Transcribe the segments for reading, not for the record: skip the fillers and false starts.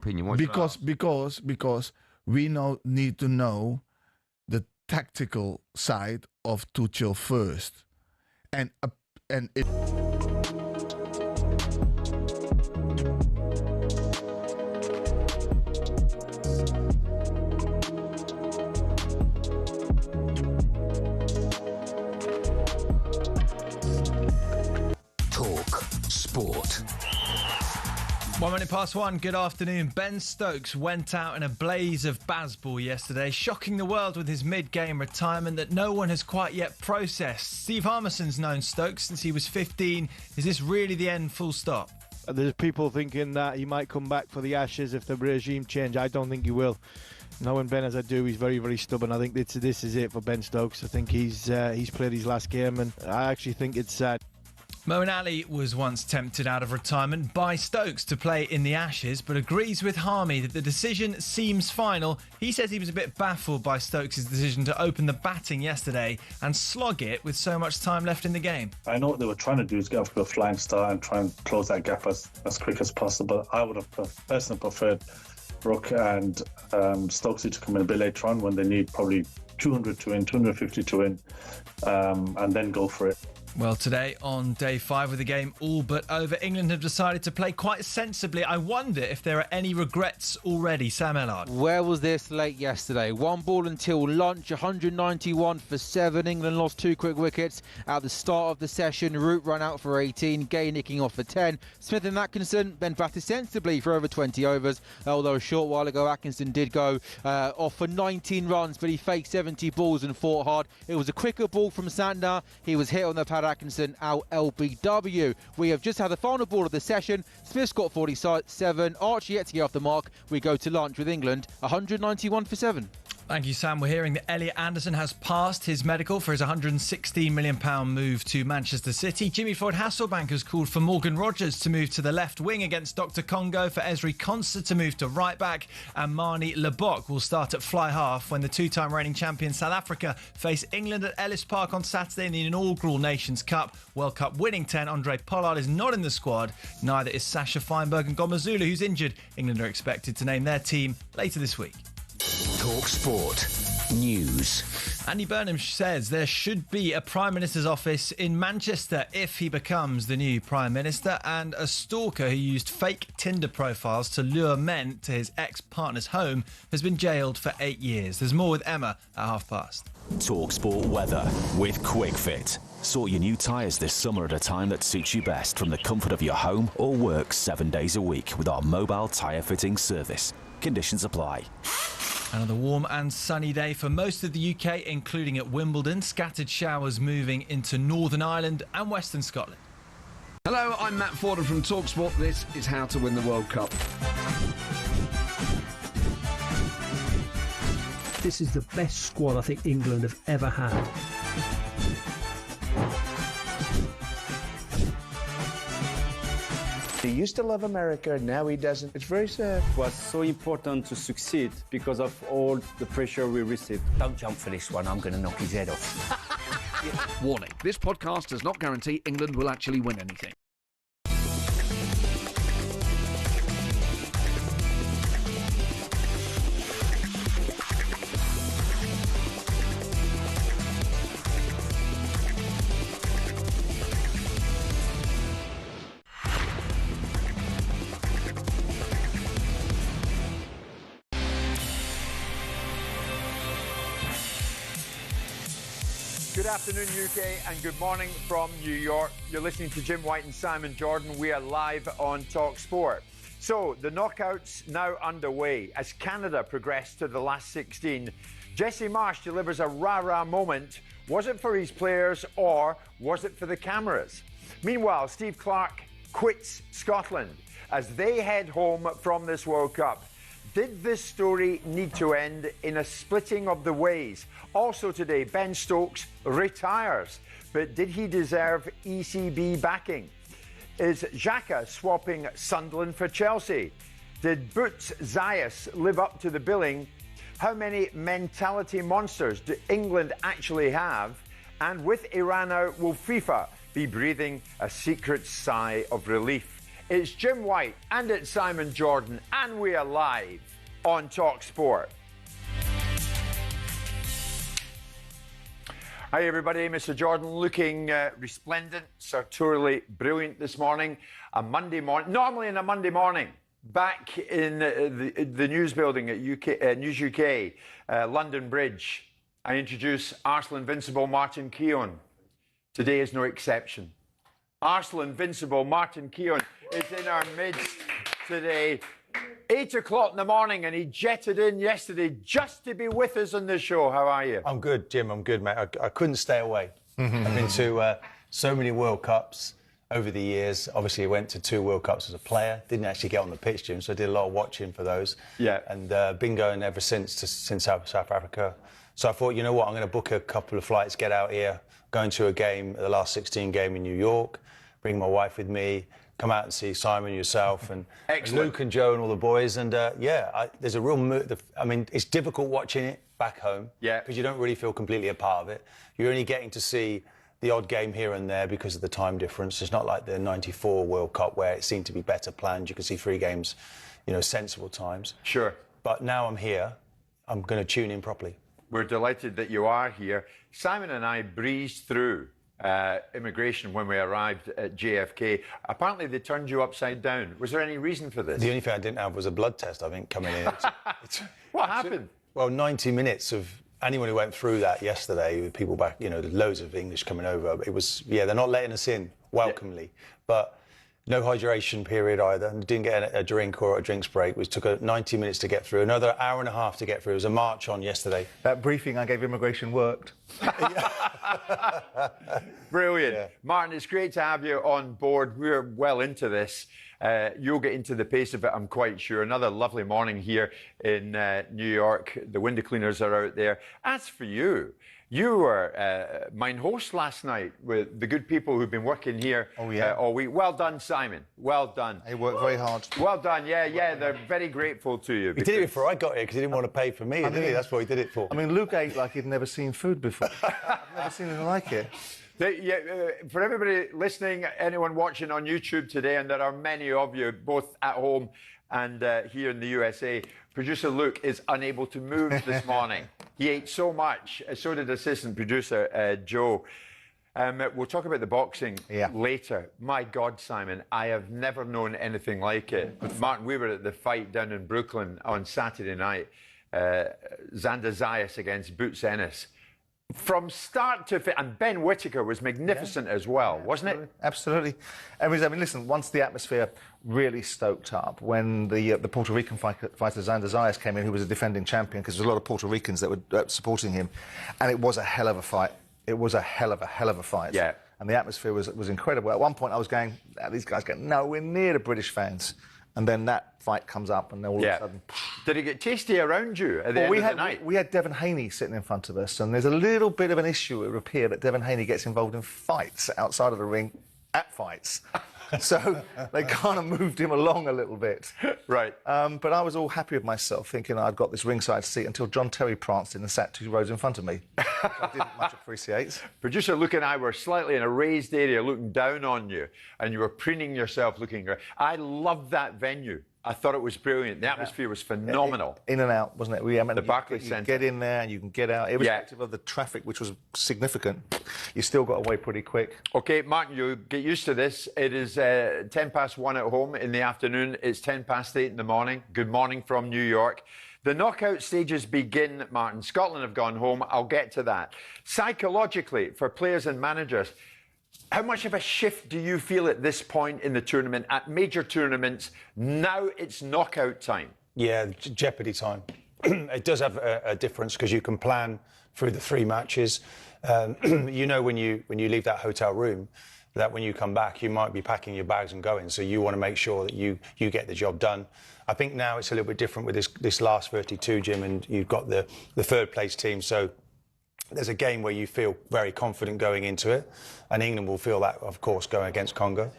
opinion? Because we now need to know the tactical side of Tuchel first, and it. Talk Sport. 1 minute past one, good afternoon. Ben Stokes went out in a blaze of baseball yesterday, shocking the world with his mid-game retirement that no one has quite yet processed. Steve Harmison's known Stokes since he was 15. Is this really the end, full stop? There's people thinking that he might come back for the Ashes if the regime change. I don't think he will. Knowing Ben as I do, he's very, very stubborn. I think this is it for Ben Stokes. I think he's played his last game, and I actually think it's sad. Moeen Ali was once tempted out of retirement by Stokes to play in the Ashes, but agrees with Harmy that the decision seems final. He says he was a bit baffled by Stokes' decision to open the batting yesterday and slog it with so much time left in the game. I know what they were trying to do is get off to a flying start and try and close that gap as quick as possible. I would have personally preferred Brook and Stokesy to come in a bit later on when they need probably 200 to win, 250 to win, and then go for it. Well, today on day 5 of the game all but over, England have decided to play quite sensibly. I wonder if there are any regrets already. Sam Ellard. Where was this late yesterday? One ball until lunch, 191 for 7. England lost 2 quick wickets at the start of the session. Root ran out for 18, Gay nicking off for 10. Smith and Atkinson then batted sensibly for over 20 overs, although a short while ago Atkinson did go off for 19 runs, but he faked 70 balls and fought hard. It was a quicker ball from Santner. He was hit on the pad. Atkinson out LBW. We have just had the final ball of the session. Smith's got 47. Archie yet to get off the mark. We go to lunch with England, 191 for 7. Thank you, Sam. We're hearing that Elliot Anderson has passed his medical for his £116 million move to Manchester City. Jimmy Floyd Hasselbank has called for Morgan Rogers to move to the left wing against Dr. Congo, for Esri Konsa to move to right back, and Marnie Lebok will start at fly half when the two-time reigning champion South Africa face England at Ellis Park on Saturday in the inaugural Nations Cup. World Cup winning 10 Andre Pollard is not in the squad. Neither is Sasha Feinberg and Gomazulu, who's injured. England are expected to name their team later this week. Talk Sport News. Andy Burnham says there should be a Prime Minister's office in Manchester if he becomes the new Prime Minister, and a stalker who used fake Tinder profiles to lure men to his ex-partner's home has been jailed for 8 years. There's more with Emma at 1:30. Talk Sport weather with Quick Fit. Sort your new tyres this summer at a time that suits you best from the comfort of your home or work 7 days a week with our mobile tyre fitting service. Conditions apply. Another warm and sunny day for most of the UK, including at Wimbledon. Scattered showers moving into Northern Ireland and Western Scotland. Hello, I'm Matt Forden from talkSPORT. This is how to win the World Cup. This is the best squad I think England have ever had. He used to love America, now he doesn't. It's very sad. It was so important to succeed because of all the pressure we received. Don't jump for this one, I'm going to knock his head off. Warning, this podcast does not guarantee England will actually win anything. Good afternoon, UK, and good morning from New York. You're listening to Jim White and Simon Jordan. We are live on talkSPORT. So, the knockouts now underway as Canada progress to the last 16. Jesse Marsh delivers a rah-rah moment. Was it for his players or was it for the cameras? Meanwhile, Steve Clarke quits Scotland as they head home from this World Cup. Did this story need to end in a splitting of the ways? Also today, Ben Stokes retires, but did he deserve ECB backing? Is Xhaka swapping Sunderland for Chelsea? Did Boots Zayas live up to the billing? How many mentality monsters do England actually have? And with Iran out, will FIFA be breathing a secret sigh of relief? It's Jim White and it's Simon Jordan, and we are live on talkSPORT. Hi everybody, Mr. Jordan looking resplendent, sartorially brilliant this morning. A Monday morning, normally in a Monday morning, back in the news building at News UK, London Bridge, I introduce Arsenal Invincible Martin Keown. Today is no exception. Arsenal Invincible Martin Keown is in our midst today. 8 o'clock in the morning, and he jetted in yesterday just to be with us on the show. How are you? I'm good, Jim. I'm good, mate. I couldn't stay away. I've been to so many World Cups over the years. Obviously, I went to 2 World Cups as a player. Didn't actually get on the pitch, Jim, so I did a lot of watching for those. Yeah. And been going ever since South Africa. So I thought, you know what, I'm going to book a couple of flights, get out here, going to a game, the last 16 game in New York, bring my wife with me, come out and see Simon, yourself, and Luke and Joe and all the boys. And there's a real mood. I mean, it's difficult watching it back home because you don't really feel completely a part of it. You're only getting to see the odd game here and there because of the time difference. It's not like the '94 World Cup where it seemed to be better planned. You could see 3 games, sensible times. Sure. But now I'm here, I'm going to tune in properly. We're delighted that you are here. Simon and I breezed through immigration when we arrived at JFK. Apparently they turned you upside down. Was there any reason for this? The only thing I didn't have was a blood test, I think, coming in. What happened? Well, 90 minutes of anyone who went through that yesterday, with people back, loads of English coming over. It was, they're not letting us in welcomely. But no hydration period either. Didn't get a drink or a drinks break. It took 90 minutes to get through. Another hour and a half to get through. It was a march on yesterday. That briefing I gave immigration worked. Brilliant. Yeah. Martin, it's great to have you on board. We're well into this. You'll get into the pace of it, I'm quite sure. Another lovely morning here in New York. The window cleaners are out there. As for you, you were mine host last night with the good people who've been working here all week. Well done, Simon. Well done. He worked very hard. Well done. Yeah. They're very grateful to you. He did it before I got here because he didn't want to pay for me, did he? That's what he did it for. I mean, Luke ate like he'd never seen food before. I've never seen anything like it. For everybody listening, anyone watching on YouTube today, and there are many of you, both at home and here in the USA, producer Luke is unable to move this morning. He ate so much, so did assistant producer Joe. We'll talk about the boxing later. My God, Simon, I have never known anything like it. Martin, we were at the fight down in Brooklyn on Saturday night. Xander Zayas against Boots Ennis. From start to finish, and Ben Whittaker was magnificent as well, wasn't it? Absolutely. I mean, listen, once the atmosphere really stoked up, when the Puerto Rican fighter Xander Zayas came in, who was a defending champion, because there was a lot of Puerto Ricans that were supporting him, and it was a hell of a fight. It was a hell of a fight. Yeah. And the atmosphere was incredible. At one point, I was going, these guys get nowhere near the British fans. And then that fight comes up, and then all of a sudden... Did it get tasty around you at the end of the night? We had Devin Haney sitting in front of us, and there's a little bit of an issue, it would appear, that Devin Haney gets involved in fights outside of the ring at fights. So they kind of moved him along a little bit. Right. But I was all happy with myself, thinking I'd got this ringside seat until John Terry pranced in and sat 2 rows in front of me, which I didn't much appreciate. Producer Luke and I were slightly in a raised area looking down on you, and you were preening yourself looking great. I loved that venue. I thought it was brilliant. The atmosphere was phenomenal. In and out, wasn't it? The Barclays Centre. You get in there and you can get out. Irrespective of the traffic, which was significant, you still got away pretty quick. OK, Martin, you get used to this. It is 1:10 at home in the afternoon. It's 8:10 in the morning. Good morning from New York. The knockout stages begin, Martin. Scotland have gone home. I'll get to that. Psychologically, for players and managers, how much of a shift do you feel at this point in the tournament, at major tournaments? Now it's knockout time. Yeah, jeopardy time. It does have a difference because you can plan through the 3 matches. When you leave that hotel room, that when you come back, you might be packing your bags and going. So you want to make sure that you get the job done. I think now it's a little bit different with this last 32, Jim, and you've got the 3rd place team. So there's a game where you feel very confident going into it, and England will feel that, of course, going against Congo.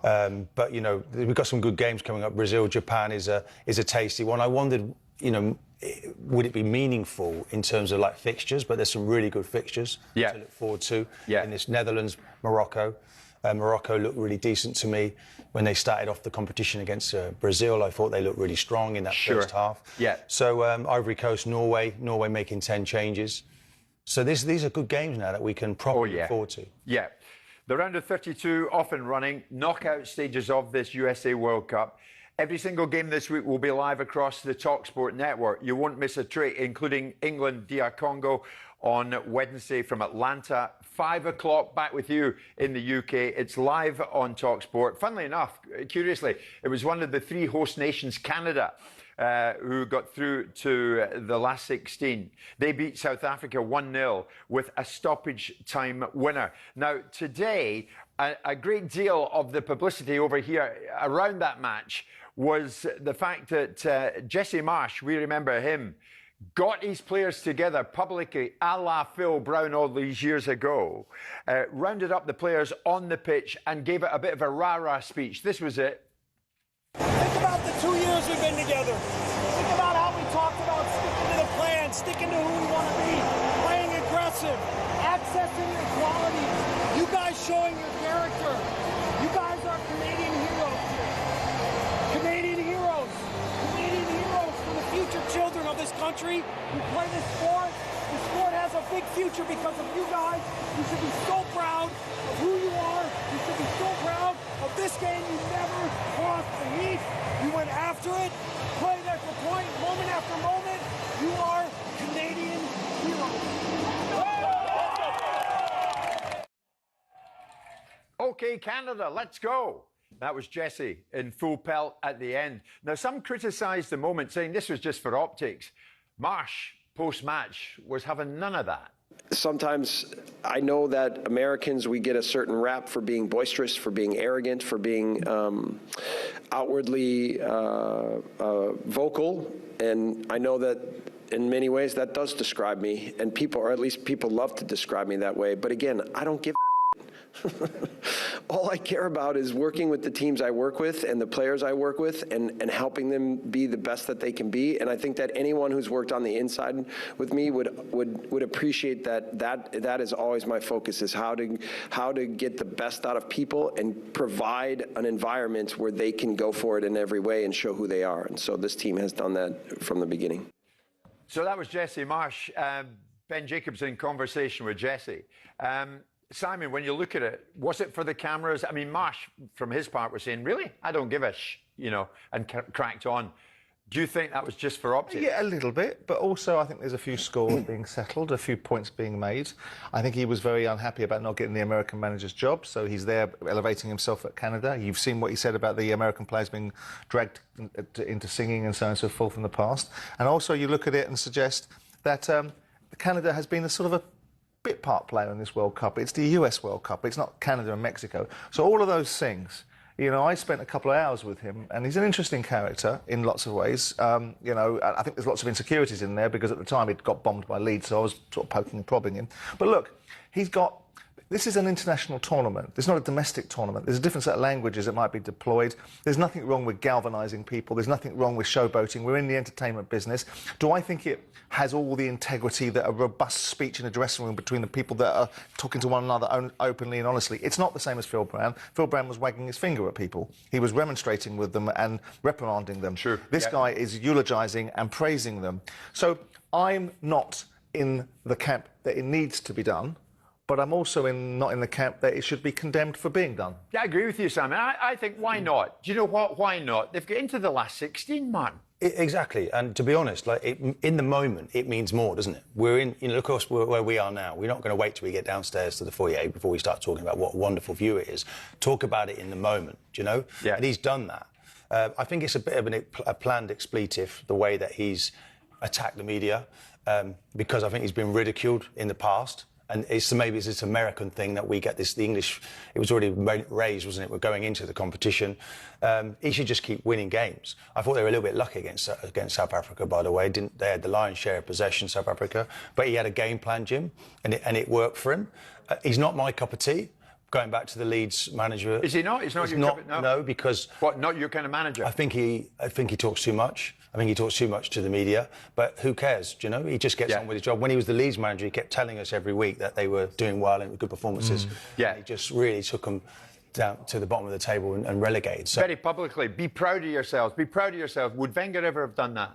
But we've got some good games coming up. Brazil, Japan is a tasty one. I wondered, would it be meaningful in terms of fixtures? But there's some really good fixtures to look forward to in this Netherlands, Morocco. Morocco looked really decent to me when they started off the competition against Brazil. I thought they looked really strong in that first half. Yeah. So Ivory Coast, Norway making 10 changes. So these are good games now that we can properly look forward to. Yeah. The round of 32 off and running, knockout stages of this USA World Cup. Every single game this week will be live across the talkSPORT network. You won't miss a trick, including England, DR Congo on Wednesday from Atlanta. 5 o'clock, back with you in the UK. It's live on talkSPORT. Funnily enough, curiously, it was one of the 3 host nations, Canada, who got through to the last 16. They beat South Africa 1-0 with a stoppage time winner. Now, today, a great deal of the publicity over here around that match was the fact that Jesse Marsh, we remember him, got his players together publicly, a la Phil Brown all these years ago, rounded up the players on the pitch and gave it a bit of a rah-rah speech. This was it. Think about the 2 years we've been together. Think about how we talked about sticking to the plan, sticking to who we want to be, playing aggressive, accessing your qualities, you guys showing your character. You guys are Canadian heroes here. Canadian heroes. Canadian heroes for the future children of this country who play this sport. The sport has a big future because of you guys. You should be so proud of who you are. You should be so proud of this game. You never crossed the heat. You went after it, point after point, moment after moment. You are Canadian heroes. OK, Canada, let's go. That was Jesse in full pelt at the end. Now, some criticised the moment, saying this was just for optics. Marsh, post-match, was having none of that. Sometimes I know that Americans, we get a certain rap for being boisterous, for being arrogant, for being outwardly vocal. And I know that in many ways that does describe me. And people, or at least people love to describe me that way. But again, I don't give all I care about is working with the teams I work with and the players I work with and helping them be the best that they can be. And I think that anyone who's worked on the inside with me would appreciate that is always my focus, is how to get the best out of people and provide an environment where they can go for it in every way and show who they are. And so this team has done that from the beginning. So that was Jesse Marsh. Ben Jacobs in conversation with Jesse. Simon, when you look at it, was it for the cameras? I mean, Marsh, from his part, was saying, really? I don't give a and cracked on. Do you think that was just for optics? Yeah, a little bit, but also I think there's a few scores being settled, a few points being made. I think he was very unhappy about not getting the American manager's job, so he's there elevating himself at Canada. You've seen what he said about the American players being dragged into singing and so on and so forth in the past. And also you look at it and suggest that Canada has been a sort of a bit part player in this World Cup. It's the US World Cup. It's not Canada and Mexico. So all of those things, I spent a couple of hours with him, and he's an interesting character in lots of ways. I think there's lots of insecurities in there because at the time he'd got bombed by Leeds, so I was sort of poking and prodding him. But look, this is an international tournament. It's not a domestic tournament. There's a different set of languages that might be deployed. There's nothing wrong with galvanising people. There's nothing wrong with showboating. We're in the entertainment business. Do I think it has all the integrity that a robust speech in a dressing room between the people that are talking to one another openly and honestly? It's not the same as Phil Brown. Phil Brown was wagging his finger at people. He was remonstrating with them and reprimanding them. Sure. This guy is eulogising and praising them. So I'm not in the camp that it needs to be done, but I'm also not in the camp that it should be condemned for being done. Yeah, I agree with you, Simon. I think, why not? Do you know what? Why not? They've got into the last 16, Martin. Exactly. And to be honest, in the moment, it means more, doesn't it? We're in, of course, where we are now. We're not going to wait till we get downstairs to the foyer before we start talking about what a wonderful view it is. Talk about it in the moment, Yeah. And he's done that. I think it's a bit of a planned expletive, the way that he's attacked the media, because I think he's been ridiculed in the past. And maybe it's this American thing that we get the English, it was already raised, wasn't it? We're going into the competition. He should just keep winning games. I thought they were a little bit lucky against South Africa, by the way. They had the lion's share of possession, South Africa. But he had a game plan, Jim, and it worked for him. He's not my cup of tea. Going back to the Leeds manager. Is he not? He's not your cup of tea? No, because... What, not your kind of manager? I think he talks too much. I think he talks too much to the media, but who cares, He just gets on with his job. When he was the Leeds manager, he kept telling us every week that they were doing well and good performances. Yeah. He just really took them down to the bottom of the table and relegated. So very publicly, be proud of yourselves. Be proud of yourselves. Would Wenger ever have done that?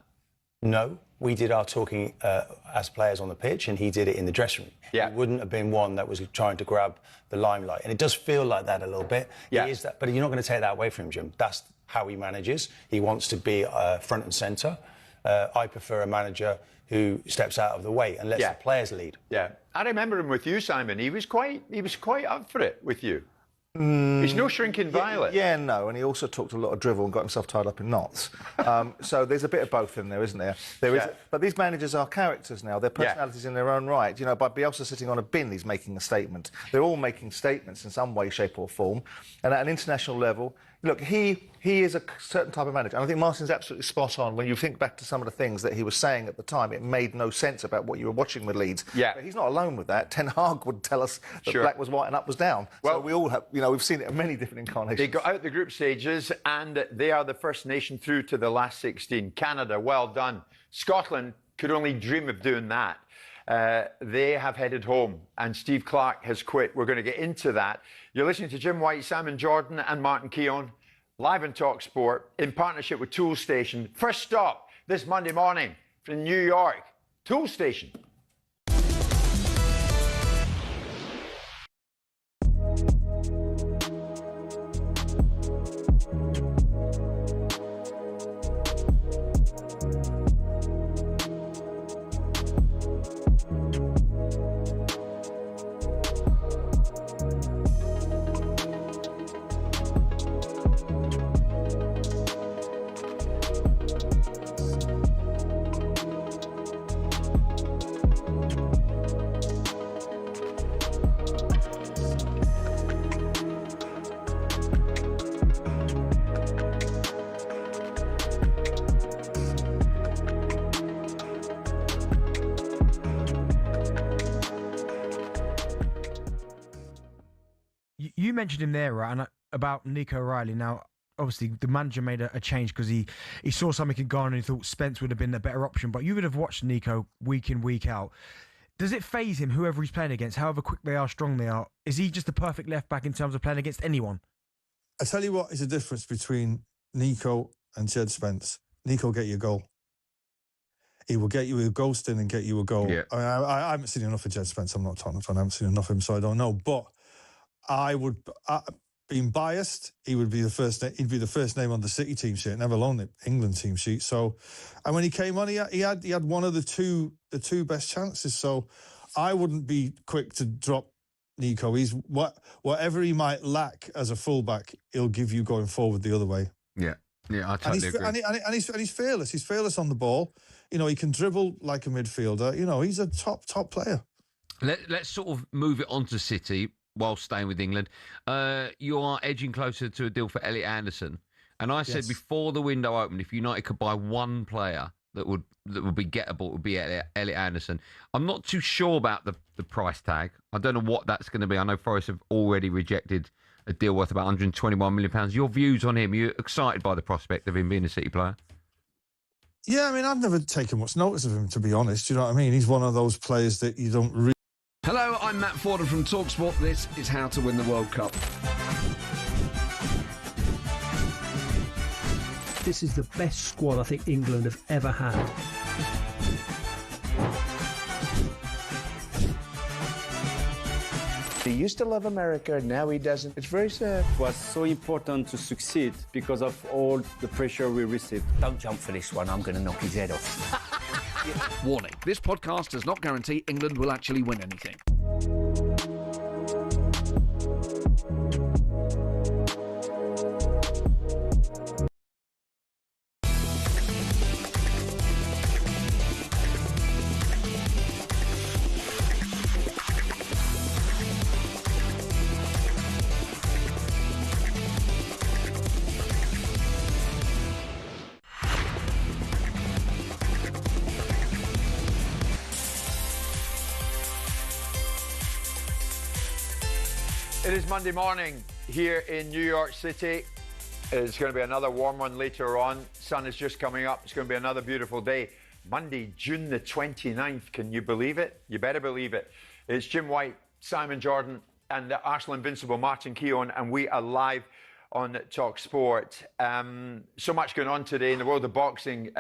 No, we did our talking as players on the pitch, and he did it in the dressing room. Yeah. He wouldn't have been one that was trying to grab the limelight, and it does feel like that a little bit. Yeah. He is that, but you're not going to take that away from him, Jim. That's how he manages. He wants to be front and centre. I prefer a manager who steps out of the way and lets the players lead. Yeah, I remember him with you, Simon. He was quite up for it with you. He's no shrinking violet. Yeah, no, and he also talked a lot of drivel and got himself tied up in knots. So there's a bit of both in there, isn't there? There is, but these managers are characters now. They're personalities in their own right. You know, by Bielsa sitting on a bin, he's making a statement. They're all making statements in some way, shape or form. And at an international level, look, he is a certain type of manager. And I think Martin's absolutely spot on. When you think back to some of the things that he was saying at the time, it made no sense about what you were watching with Leeds. Yeah. But he's not alone with that. Ten Hag would tell us that black was white and up was down. Well, so we all have, you know, we've seen it in many different incarnations. They got out the group stages and they are the first nation through to the last 16. Canada, well done. Scotland could only dream of doing that. They have headed home and Steve Clarke has quit. We're going to get into that. You're listening to Jim White, Simon Jordan and Martin Keown, live on talkSPORT in partnership with Tool Station. First stop this Monday morning from New York, Tool Station. You mentioned him there, right, and about Nico Riley. Now, obviously, the manager made a change because he saw something could go on and he thought Spence would have been a better option. But you would have watched Nico week in, week out. Does it faze him, whoever he's playing against, however quick they are, strong they are? Is he just the perfect left-back in terms of playing against anyone? I tell you what is the difference between Nico and Jed Spence. Nico will get you a goal. He will get you a ghosting and get you a goal. Yeah. I haven't seen enough of Jed Spence. I'm not Tottenham fan. I haven't seen enough of him, so I don't know. But I would, being biased, he'd be the first name on the City team sheet, never alone the England team sheet. So, and when he came on, he had one of the two best chances. So, I wouldn't be quick to drop Nico. He's whatever he might lack as a fullback, he'll give you going forward the other way. Yeah, I totally agree. And he's fearless. He's fearless on the ball. You know, he can dribble like a midfielder. You know, he's a top player. Let's sort of move it on to City while staying with England. You are edging closer to a deal for Elliot Anderson. And I said before the window opened, if United could buy one player that would be gettable, it would be Elliot Anderson. I'm not too sure about the price tag. I don't know what that's going to be. I know Forest have already rejected a deal worth about £121 million. Your views on him? You're excited by the prospect of him being a City player? Yeah, I mean, I've never taken much notice of him, to be honest. You know what I mean? He's one of those players that you don't really... Hello, I'm Matt Forden from talkSPORT. This is How to Win the World Cup. This is the best squad I think England have ever had. He used to love America, now he doesn't. It's very sad. It was so important to succeed because of all the pressure we received. Don't jump for this one, I'm going to knock his head off. Warning, this podcast does not guarantee England will actually win anything. It is Monday morning here in New York City. It's going to be another warm one later on. Sun is just coming up. It's going to be another beautiful day. Monday, June the 29th. Can you believe it? You better believe it. It's Jim White, Simon Jordan, and the Arsenal Invincible, Martin Keown, and we are live on talkSPORT. So much going on today in the world of boxing.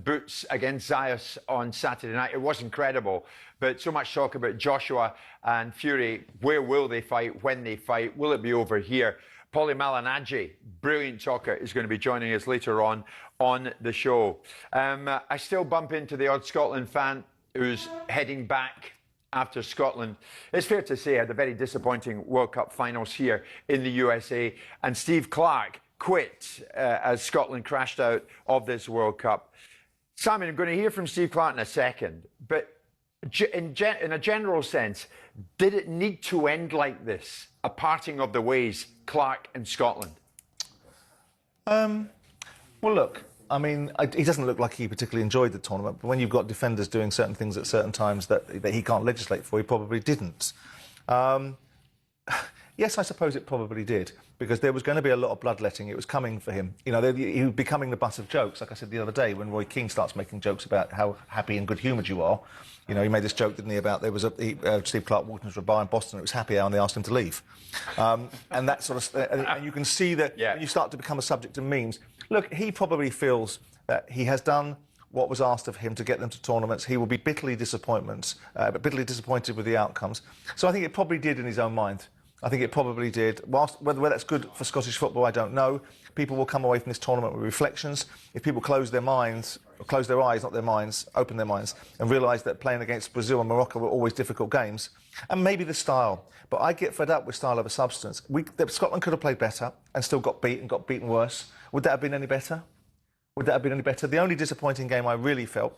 Boots against Zayas on Saturday night. It was incredible, but so much talk about Joshua and Fury. Where will they fight? When they fight? Will it be over here? Paulie Malignaggi, brilliant talker, is going to be joining us later on the show. I still bump into the odd Scotland fan who's heading back after Scotland, it's fair to say, had a very disappointing World Cup finals here in the USA. And Steve Clarke quit as Scotland crashed out of this World Cup. Simon, I'm going to hear from Steve Clarke in a second. But in a general sense, did it need to end like this? A parting of the ways, Clarke and Scotland? Well, look, I mean, he doesn't look like he particularly enjoyed the tournament, but when you've got defenders doing certain things at certain times that he can't legislate for, he probably didn't. Yes, I suppose it probably did, because there was going to be a lot of bloodletting. It was coming for him. You know, he was becoming the butt of jokes, like I said the other day, when Roy Keane starts making jokes about how happy and good-humoured you are. You know, he made this joke, didn't he, about there was Steve Clarke walked into a bar in Boston, it was happy hour, and they asked him to leave. And that sort of... and you can see that when you start to become a subject of memes. Look, he probably feels that he has done what was asked of him to get them to tournaments. He will be bitterly disappointed with the outcomes. So I think it probably did in his own mind. I think it probably did. Whether that's good for Scottish football, I don't know. People will come away from this tournament with reflections. If people close their minds, or close their eyes, not their minds, open their minds, and realise that playing against Brazil and Morocco were always difficult games, and maybe the style. But I get fed up with style over substance. Scotland could have played better and still got beaten worse. Would that have been any better? Would that have been any better? The only disappointing game I really felt,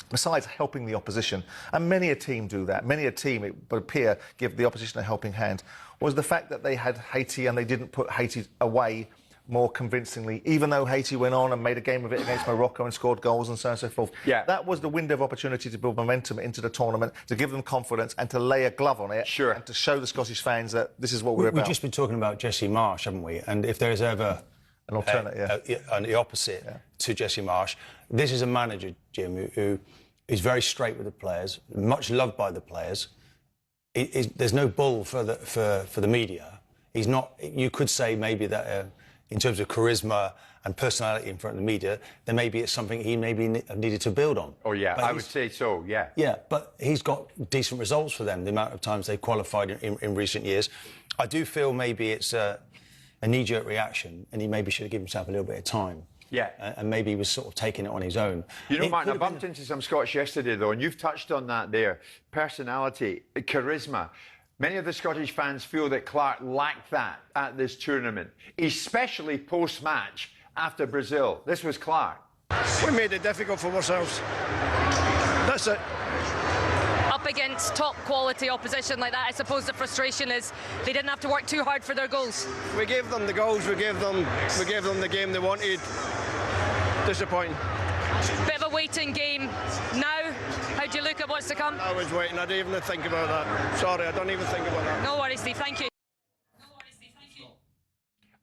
besides helping the opposition, and many a team do that, many a team, it would appear, give the opposition a helping hand, was the fact that they had Haiti and they didn't put Haiti away more convincingly, even though Haiti went on and made a game of it against Morocco and scored goals and so on and so forth. Yeah. That was the window of opportunity to build momentum into the tournament, to give them confidence and to lay a glove on it. Sure. And to show the Scottish fans that this is what we're about. We've just been talking about Jesse Marsch, haven't we? And if there's ever... an alternate, the opposite to Jesse Marsch, this is a manager, Jim, who is very straight with the players, much loved by the players. There's no bull for the media. He's not... You could say maybe that... in terms of charisma and personality in front of the media, then maybe it's something he maybe needed to build on. Oh, yeah, I would say so, yeah. Yeah, but he's got decent results for them, the amount of times they qualified in recent years. I do feel maybe it's a knee-jerk reaction, and he maybe should have given himself a little bit of time. Yeah. And maybe he was sort of taking it on his own. You know, Martin, I bumped into some Scots yesterday, though, and you've touched on that there. Personality, charisma. Many of the Scottish fans feel that Clarke lacked that at this tournament, especially post-match after Brazil. This was Clarke. We made it difficult for ourselves. That's it. Up against top-quality opposition like that, I suppose the frustration is they didn't have to work too hard for their goals. We gave them the goals, we gave them the game they wanted. Disappointing. Bit of a waiting game. Now, how do you look at what's to come? I was waiting, I didn't even think about that. Sorry, I don't even think about that. No worries, Steve, thank you.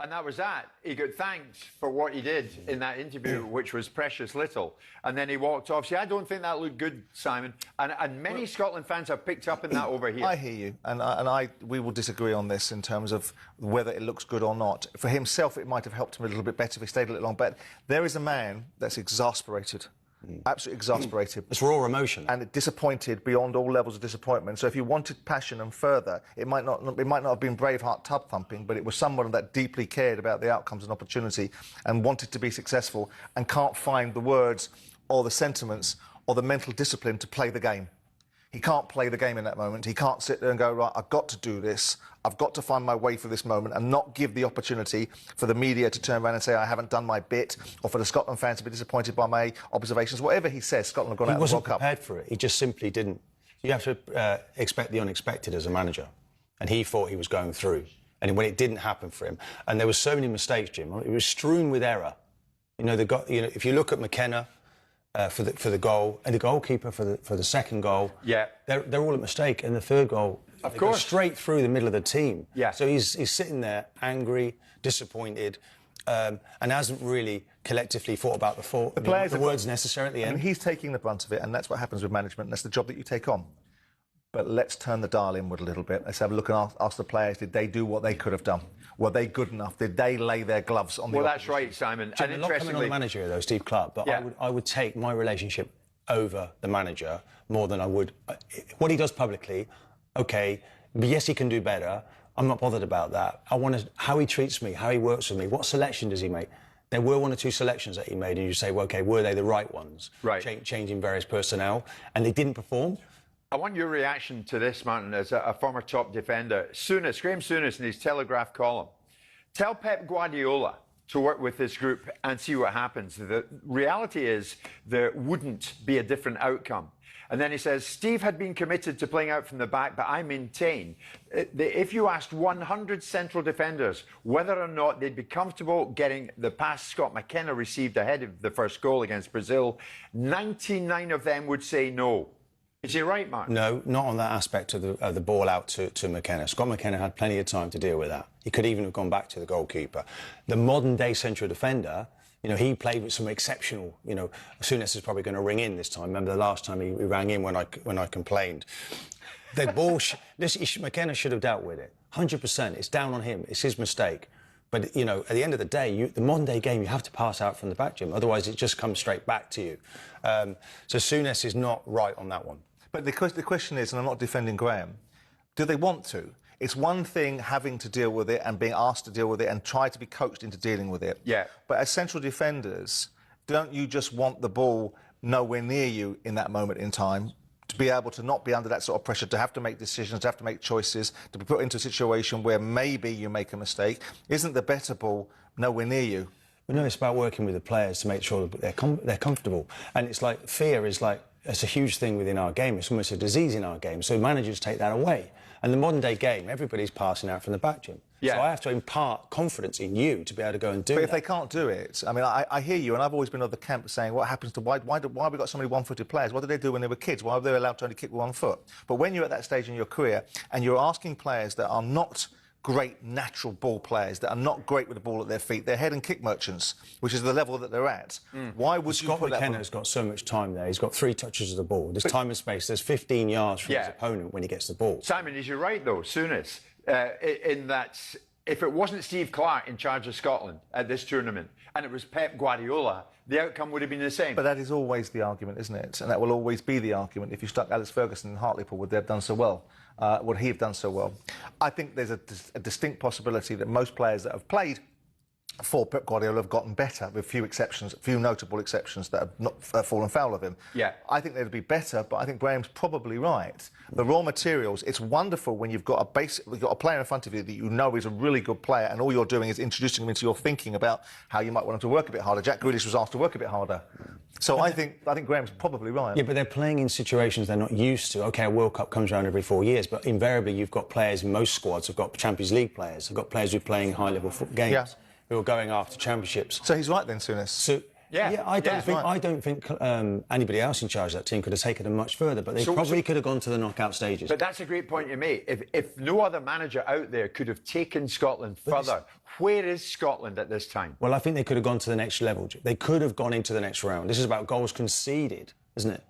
And that was that. He got thanked for what he did in that interview, which was precious little. And then he walked off. See, I don't think that looked good, Simon. And many Scotland fans have picked up on that over here. I hear you. And we will disagree on this in terms of whether it looks good or not. For himself, it might have helped him a little bit better if he stayed a little long. But there is a man that's exasperated. Absolutely exasperated. It's raw emotion. And disappointed beyond all levels of disappointment. So if you wanted passion and further, it might not have been Braveheart tub thumping, but it was someone that deeply cared about the outcomes and opportunity and wanted to be successful and can't find the words or the sentiments or the mental discipline to play the game. He can't play the game in that moment. He can't sit there and go, right, I've got to do this. I've got to find my way for this moment and not give the opportunity for the media to turn around and say I haven't done my bit, or for the Scotland fans to be disappointed by my observations. Whatever he says, Scotland have gone out of the World Cup. He wasn't prepared for it. He just simply didn't. You have to expect the unexpected as a manager. And he thought he was going through. And when it didn't happen for him, and there were so many mistakes, Jim, it was strewn with error. You know, if you look at McKenna, for the goal, and the goalkeeper for the second goal. Yeah, they're all a mistake, and the third goal, of course, straight through the middle of the team. Yeah. So he's sitting there angry, disappointed, and hasn't really collectively thought about the words necessary at the end. And he's taking the brunt of it, and that's what happens with management. And that's the job that you take on. but let's turn the dial inward a little bit. Let's have a look and ask the players, did they do what they could have done? Were they good enough? Did they lay their gloves on the Well, that's right, Simon. Jim, a lot coming on the manager here, though, Steve Clark, but I would take my relationship over the manager more than I would. What he does publicly, OK, yes, he can do better. I'm not bothered about that. I want how he treats me, how he works with me, what selection does he make? There were 1 or 2 selections that he made, and you say, well, OK, were they the right ones? Right. Changing various personnel, and they didn't perform. I want your reaction to this, Martin, as a former top defender. Souness, Graham Souness, in his Telegraph column. Tell Pep Guardiola to work with this group and see what happens. The reality is there wouldn't be a different outcome. And then he says, Steve had been committed to playing out from the back, but I maintain if you asked 100 central defenders whether or not they'd be comfortable getting the pass Scott McKenna received ahead of the first goal against Brazil, 99 of them would say no. Is he right, Mark? No, not on that aspect of the ball out to McKenna. Scott McKenna had plenty of time to deal with that. He could even have gone back to the goalkeeper. The modern-day central defender, you know, he played with some exceptional, you know, Souness is probably going to ring in this time. Remember the last time he rang in when I complained. The ball, McKenna should have dealt with it. 100%. It's down on him. It's his mistake. But, you know, at the end of the day, the modern-day game, you have to pass out from the back, Jim. Otherwise, it just comes straight back to you. So Souness is not right on that one. But the question is, and I'm not defending Graham, do they want to? It's one thing having to deal with it and being asked to deal with it and try to be coached into dealing with it. Yeah. But as central defenders, don't you just want the ball nowhere near you in that moment in time, to be able to not be under that sort of pressure, to have to make decisions, to have to make choices, to be put into a situation where maybe you make a mistake? Isn't the better ball nowhere near you? Well, no, it's about working with the players to make sure that they're comfortable. And it's like, fear is like, it's a huge thing within our game. It's almost a disease in our game. So managers take that away. And the modern-day game, everybody's passing out from the back, Jim. Yeah. So I have to impart confidence in you to be able to go and do that. But that. if they can't do it, I mean, I hear you, and I've always been of the camp saying, what happens to why have we got so many one-footed players? What did they do when they were kids? Why were they allowed to only kick with 1 foot? But when you're at that stage in your career and you're asking players that are not great natural ball players, that are not great with the ball at their feet, they're head and kick merchants, which is the level that they're at. Why would Scott you put McKenna's got so much time there. He's got 3 touches of the ball. There's time and space. There's 15 yards from his opponent when he gets the ball. Simon, is you right, though, Souness, in that if it wasn't Steve Clark in charge of Scotland at this tournament and it was Pep Guardiola, the outcome would have been the same. But that is always the argument, isn't it? And that will always be the argument. If you stuck Alex Ferguson in Hartlepool, would they have done so well? Would he have done so well? I think there's a distinct possibility that most players that have played for Pep Guardiola have gotten better, with few exceptions, few notable exceptions that have not fallen foul of him. Yeah. I think they'd be better, but I think Graham's probably right. The raw materials, it's wonderful when you've got a player in front of you that you know is a really good player, and all you're doing is introducing him into your thinking about how you might want him to work a bit harder. Jack Grealish was asked to work a bit harder. So I think Graham's probably right. Yeah, but they're playing in situations they're not used to. OK, a World Cup comes around every 4 years, but invariably you've got players in most squads have got Champions League players, have got players who are playing high-level games. Yeah. Who are going after championships. So he's right then, Souness. So, I don't think anybody else in charge of that team could have taken them much further, but they probably could have gone to the knockout stages. But that's a great point you make. If no other manager out there could have taken Scotland further, where is Scotland at this time? Well, I think they could have gone to the next level. They could have gone into the next round. This is about goals conceded, isn't it?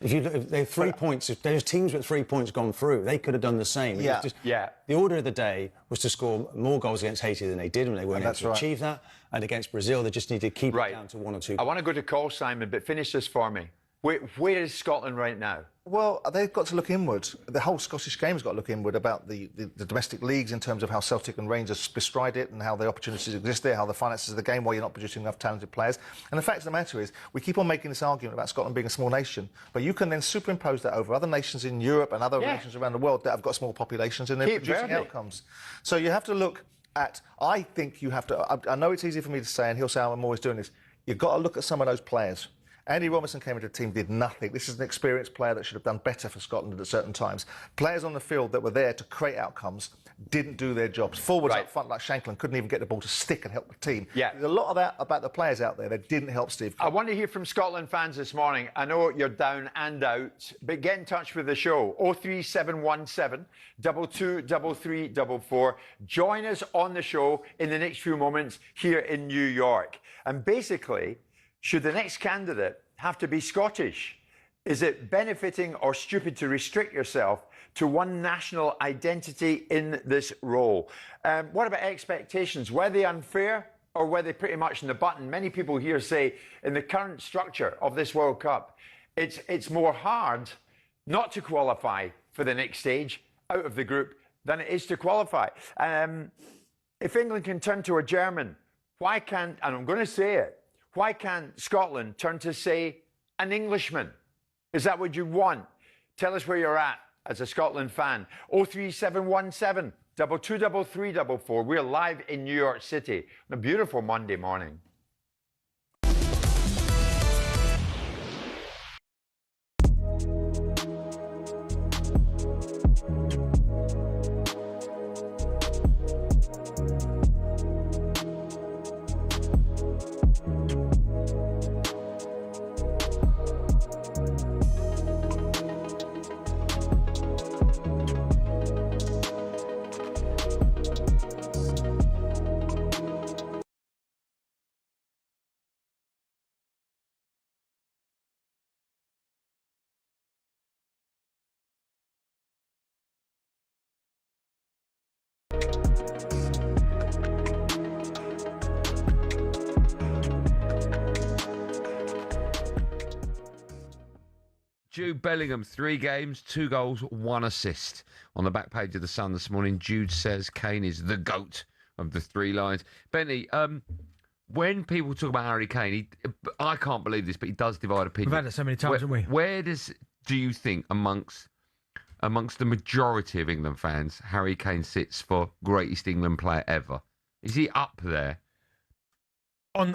If they have 3 points, if there's teams with 3 points gone through, they could have done the same. The order of the day was to score more goals against Haiti than they did, and they weren't able to achieve that. And against Brazil, they just need to keep it down to 1 or 2. I want to go to call, Simon, but finish this for me. Where is Scotland right now? Well, they've got to look inward. The whole Scottish game's got to look inward about the domestic leagues in terms of how Celtic and Rangers bestride it and how the opportunities exist there, how the finances of the game, why you're not producing enough talented players. And the fact of the matter is, we keep on making this argument about Scotland being a small nation, but you can then superimpose that over other nations in Europe and other nations around the world that have got small populations and they're producing outcomes. So you have to look at... I think you have to... I know it's easy for me to say, and he'll say I'm always doing this. You've got to look at some of those players. Andy Robertson came into the team, did nothing. This is an experienced player that should have done better for Scotland at certain times. Players on the field that were there to create outcomes didn't do their jobs. Forwards up front like Shankland couldn't even get the ball to stick and help the team. Yeah. There's a lot of that about the players out there that didn't help Steve. I want to hear from Scotland fans this morning. I know you're down and out, but get in touch with the show. 03717 223344. Join us on the show in the next few moments here in New York. And basically, should the next candidate have to be Scottish? Is it benefiting or stupid to restrict yourself to one national identity in this role? What about expectations? Were they unfair or were they pretty much in the button? Many people here say in the current structure of this World Cup, it's more hard not to qualify for the next stage out of the group than it is to qualify. If England can turn to a German, why can't, and I'm going to say it, why can't Scotland turn to, say, an Englishman? Is that what you want? Tell us where you're at as a Scotland fan. 03717 223344. We're live in New York City on a beautiful Monday morning. Jude Bellingham, 3 games, 2 goals, 1 assist. On the back page of The Sun this morning, Jude says Kane is the GOAT of the 3 Lions. Benny, when people talk about Harry Kane, I can't believe this, but he does divide opinion. We've had it so many times, haven't we? Where do you think, amongst the majority of England fans, Harry Kane sits for greatest England player ever? Is he up there? On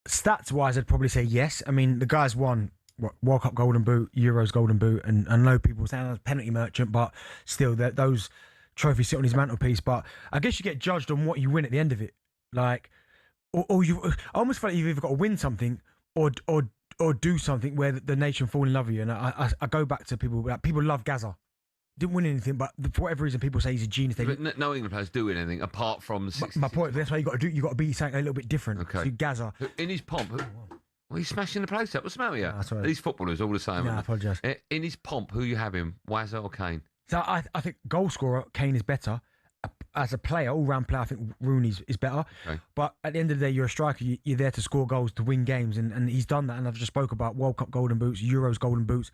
stats-wise, I'd probably say yes. I mean, the guy's won World Cup Golden Boot, Euros Golden Boot, and I know people say he's a penalty merchant, but still, those trophies sit on his mantelpiece. But I guess you get judged on what you win at the end of it. Like, or you, I almost feel like you've either got to win something or do something where the nation fall in love with you. And I go back to people love Gaza. Didn't win anything, but for whatever reason, people say he's a genius. But no England players do anything apart from. My point. That's why you got to be something a little bit different. Okay. So Gaza In his pomp. Well, he's smashing the place up. What's the matter with you? No, These footballers all the same. I apologise. In his pomp, who you have him? Wazza or Kane? So I think goal scorer, Kane is better. As a player, all-round player, I think Rooney is better. Okay. But at the end of the day, you're a striker. You're there to score goals, to win games, and he's done that. And I've just spoke about World Cup Golden Boots, Euros Golden Boots.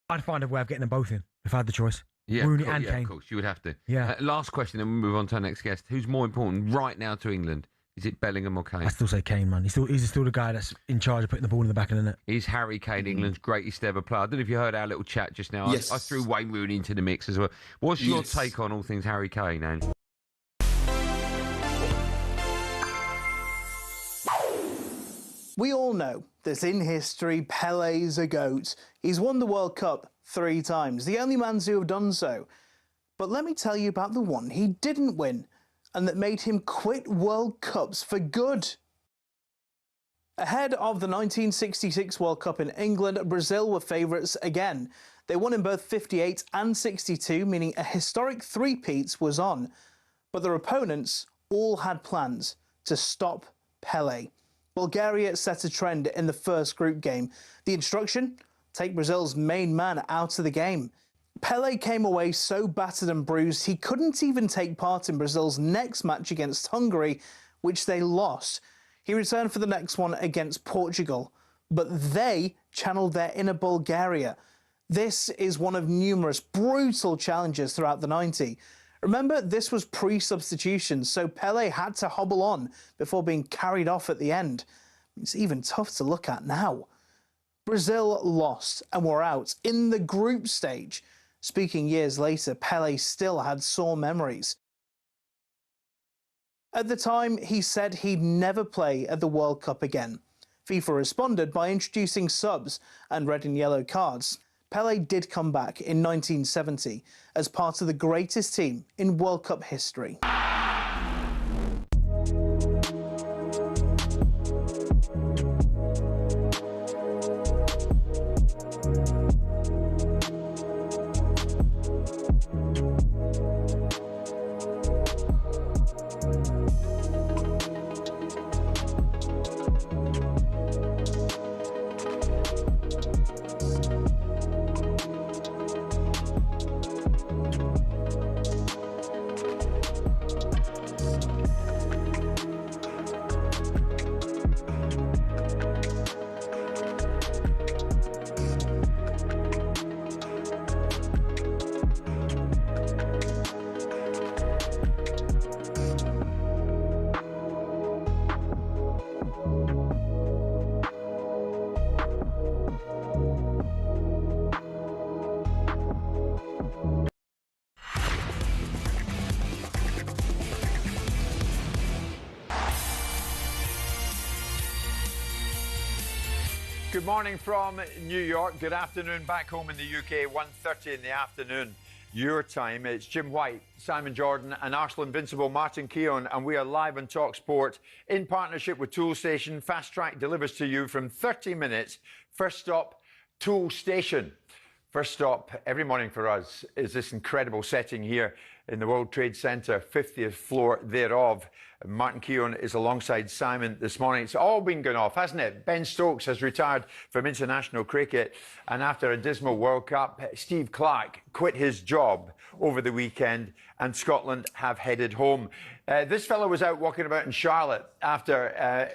I'd find a way of getting them both in if I had the choice. Yeah, Rooney and Kane. Of course, you would have to. Yeah. Last question, then we move on to our next guest. Who's more important right now to England? Is it Bellingham or Kane? I still say Kane, man. He's still the guy that's in charge of putting the ball in the back of the net. Is Harry Kane England's greatest ever player? I don't know if you heard our little chat just now. Yes. I threw Wayne Rooney into the mix as well. What's your take on all things Harry Kane, Ange? We all know that in history, Pele's a GOAT. He's won the World Cup 3 times, the only man to have done so. But let me tell you about the one he didn't win, and that made him quit World Cups for good. Ahead of the 1966 World Cup in England, Brazil were favourites again. They won in both 58 and 62, meaning a historic three-peat was on. But their opponents all had plans to stop Pele. Bulgaria set a trend in the first group game. The instruction? Take Brazil's main man out of the game. Pele came away so battered and bruised he couldn't even take part in Brazil's next match against Hungary, which they lost. He returned for the next one against Portugal, but they channeled their inner Bulgaria. This is one of numerous brutal challenges throughout the 90s. Remember, this was pre-substitution, so Pele had to hobble on before being carried off at the end. It's even tough to look at now. Brazil lost and were out in the group stage. Speaking years later, Pele still had sore memories. At the time, he said he'd never play at the World Cup again. FIFA responded by introducing subs and red and yellow cards. Pele did come back in 1970 as part of the greatest team in World Cup history. Good morning from New York. Good afternoon back home in the UK. 1:30 in the afternoon, your time. It's Jim White, Simon Jordan and Arsenal Invincible Martin Keown, and we are live on talkSPORT in partnership with Toolstation. Fast Track delivers to you from 30 minutes. First stop, Toolstation. First stop every morning for us is this incredible setting here in the World Trade Center, 50th floor thereof. Martin Keown is alongside Simon this morning. It's all been going off, hasn't it? Ben Stokes has retired from international cricket, and after a dismal World Cup, Steve Clarke quit his job over the weekend, and Scotland have headed home. This fellow was out walking about in Charlotte after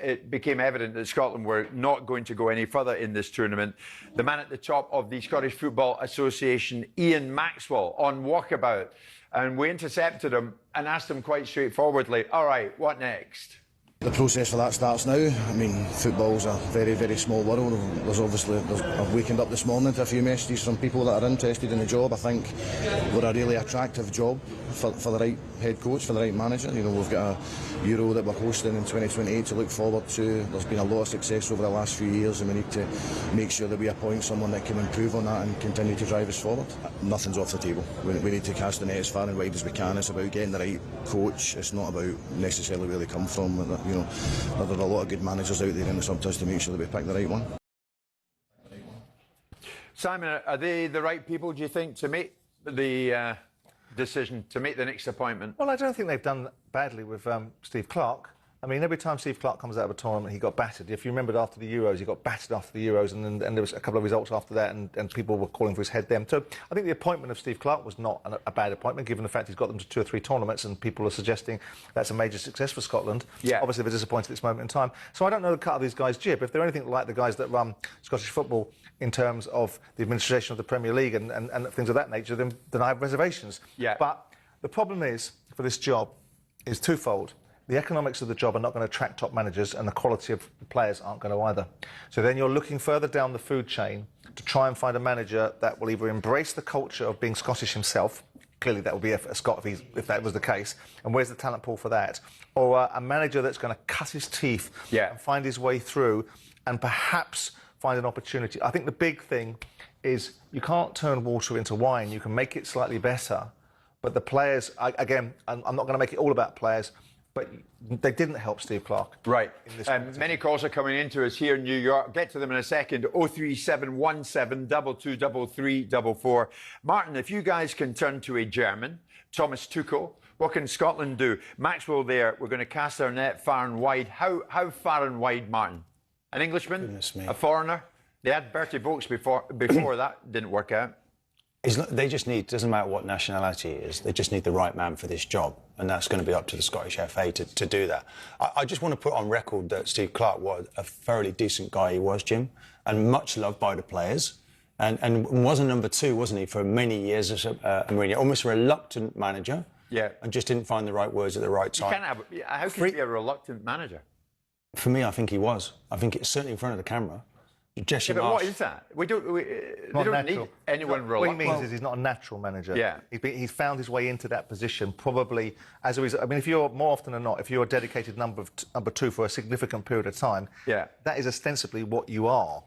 it became evident that Scotland were not going to go any further in this tournament. The man at the top of the Scottish Football Association, Ian Maxwell, on walkabout. And we intercepted him and asked him quite straightforwardly, all right, what next? The process for that starts now. I mean, football's a very, very small world. I've wakened up this morning to a few messages from people that are interested in the job. I think we're a really attractive job for the right head coach, for the right manager. You know, we've got a Euro that we're hosting in 2028 to look forward to. There's been a lot of success over the last few years, and we need to make sure that we appoint someone that can improve on that and continue to drive us forward. Nothing's off the table. We need to cast the net as far and wide as we can. It's about getting the right coach. It's not about necessarily where they come from. You know, there are a lot of good managers out there, and it's up to us to make sure that we pick the right one. Simon, are they the right people, do you think, to make the decision, to make the next appointment? Well, I don't think they've done badly with Steve Clarke. I mean, every time Steve Clarke comes out of a tournament, he got battered. If you remembered after the Euros, he got battered after the Euros, and there was a couple of results after that, and people were calling for his head then. So I think the appointment of Steve Clarke was not a bad appointment, given the fact he's got them to 2 or 3 tournaments, and people are suggesting that's a major success for Scotland. Yeah. Obviously, they're disappointed at this moment in time. So I don't know the cut of these guys' jib. If they're anything like the guys that run Scottish football in terms of the administration of the Premier League and things of that nature, then I have reservations. Yeah. But the problem is, for this job, is twofold. The economics of the job are not going to attract top managers, and the quality of the players aren't going to either. So then you're looking further down the food chain to try and find a manager that will either embrace the culture of being Scottish himself. Clearly that would be a Scot if that was the case. And where's the talent pool for that? Or a manager that's going to cut his teeth and find his way through and perhaps find an opportunity. I think the big thing is you can't turn water into wine. You can make it slightly better. But the players, again, I'm not going to make it all about players, but they didn't help Steve Clarke. Right. Many calls are coming into us here in New York. Get to them in a second. 03717 223 Martin, if you guys can turn to a German, Thomas Tuchel, what can Scotland do? Maxwell there, we're going to cast our net far and wide. How far and wide, Martin? An Englishman? A foreigner? They had Bertie Vogts before that didn't work out. They just need, doesn't matter what nationality it is, they just need the right man for this job. And that's going to be up to the Scottish FA to do that. I just want to put on record that Steve Clarke was a thoroughly decent guy, he was, Jim, and much loved by the players. And was a number 2, wasn't he, for many years as a Mourinho, almost a reluctant manager. Yeah. And just didn't find the right words at the right time. How can you be a reluctant manager? For me, I think he was. I think it's certainly in front of the camera. But what is that? They don't need anyone reluctant. What he means is he's not a natural manager. Yeah. He's found his way into that position probably as a result. I mean, if you're, more often than not, if you're a dedicated number 2 for a significant period of time, that is ostensibly what you are.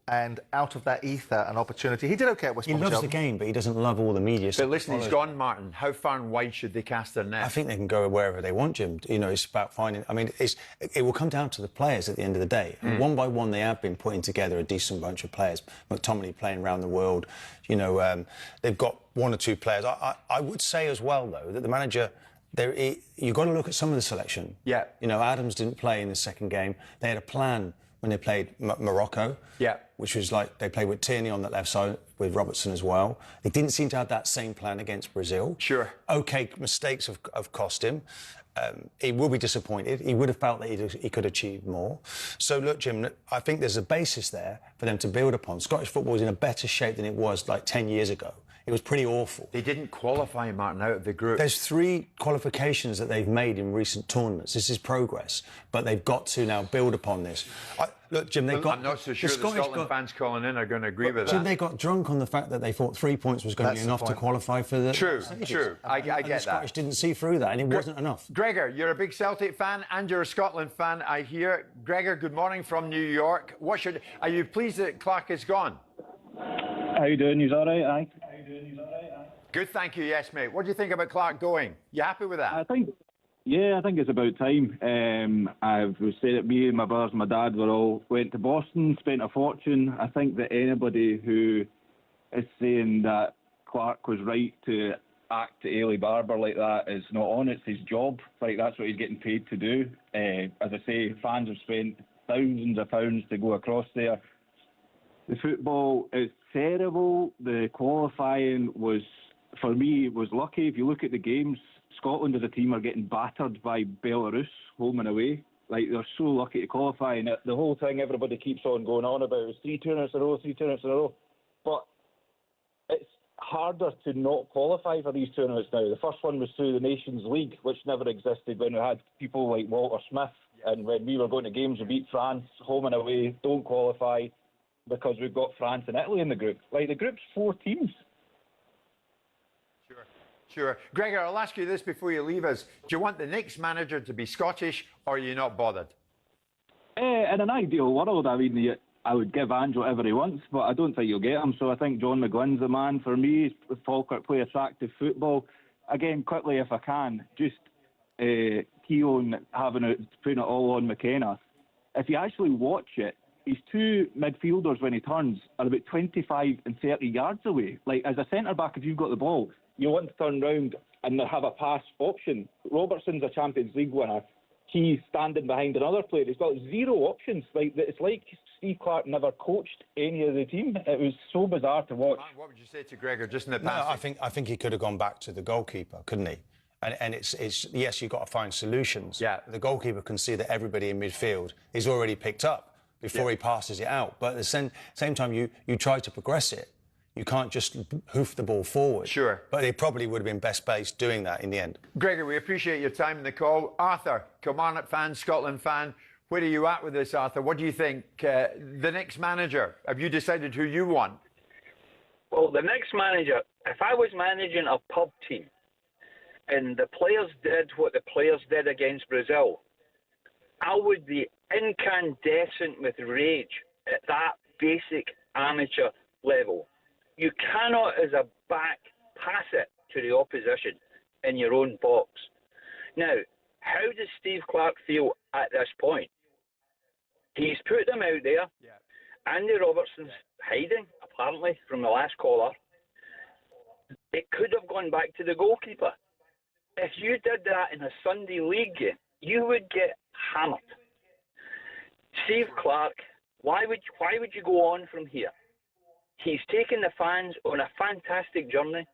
And out of that ether and opportunity, he did OK at West Bromwich. He loves the game, but he doesn't love all the media. But listen, he's gone, Martin. How far and wide should they cast their net? I think they can go wherever they want, Jim. You know, it's about finding... I mean, it will come down to the players at the end of the day. And one by one, they have been putting together a decent bunch of players. McTominay playing around the world. You know, they've got 1 or 2 players. I would say as well, though, that the manager... You've got to look at some of the selection. Yeah. You know, Adams didn't play in the second game. They had a plan when they played Morocco, which was like they played with Tierney on that left side, with Robertson as well. They didn't seem to have that same plan against Brazil. Sure. OK, mistakes have cost him. He will be disappointed. He would have felt that he could achieve more. So, look, Jim, I think there's a basis there for them to build upon. Scottish football is in a better shape than it was like 10 years ago. It was pretty awful. They didn't qualify, Martin, out of the group. There's 3 qualifications that they've made in recent tournaments. This is progress, but they've got to now build upon this. Look, Jim, they've got... I'm not so sure the Scotland fans calling in are going to agree with that. Jim, they got drunk on the fact that they thought 3 points was going to be enough to qualify for the... True. I get the Scottish didn't see through that, and it wasn't enough. Gregor, you're a big Celtic fan and you're a Scotland fan, I hear. Gregor, good morning from New York. Are you pleased that Clark is gone? How you doing? He's all right, aye. Good, thank you. Yes, mate. What do you think about Clark going? You happy with that? I think it's about time. I was saying that me and my brothers and my dad went to Boston, spent a fortune. I think that anybody who is saying that Clark was right to act to Ailey Barber like that is not on. It's his job. Like, that's what he's getting paid to do. As I say, fans have spent thousands of pounds to go across there. The football is terrible. The qualifying was, for me, was lucky. If you look at the games, Scotland as a team are getting battered by Belarus home and away. Like, they're so lucky to qualify. And the whole thing everybody keeps on going on about is 3 tournaments in a row. But it's harder to not qualify for these tournaments now. The first one was through the Nations League, which never existed when we had people like Walter Smith. And when we were going to games, we beat France home and away, don't qualify because we've got France and Italy in the group. Like, the group's 4 teams. Sure. Gregor, I'll ask you this before you leave us. Do you want the next manager to be Scottish, or are you not bothered? In an ideal world, I mean, I would give Ange whatever he wants, but I don't think you'll get him. So I think John McGlynn's the man for me. Falkirk play attractive football. Again, quickly if I can, just Keown putting it all on McKenna. If you actually watch it, his 2 midfielders, when he turns, are about 25 and 30 yards away. Like, as a centre-back, if you've got the ball, you want to turn round and have a pass option. Robertson's a Champions League winner. He's standing behind another player. He's got 0 options. Like, it's like Steve Clarke never coached any of the team. It was so bizarre to watch. What would you say to Gregor just in the past? No, I think he could have gone back to the goalkeeper, couldn't he? And it's yes, you've got to find solutions. Yeah. The goalkeeper can see that everybody in midfield is already picked up before he passes it out. But at the same time, you try to progress it. You can't just hoof the ball forward. Sure. But they probably would have been best based doing that in the end. Gregor, we appreciate your time in the call. Arthur, Kilmarnock fan, Scotland fan. Where are you at with this, Arthur? What do you think? The next manager, have you decided who you want? Well, the next manager, if I was managing a pub team and the players did what the players did against Brazil, I would be incandescent with rage at that basic amateur level. You cannot, as a back, pass it to the opposition in your own box. Now, how does Steve Clarke feel at this point? He's put them out there. Yeah. Andy Robertson's hiding, apparently, from the last caller. It could have gone back to the goalkeeper. If you did that in a Sunday league game, you would get hammered. Steve Clarke, why would you go on from here? He's taken the fans on a fantastic journey.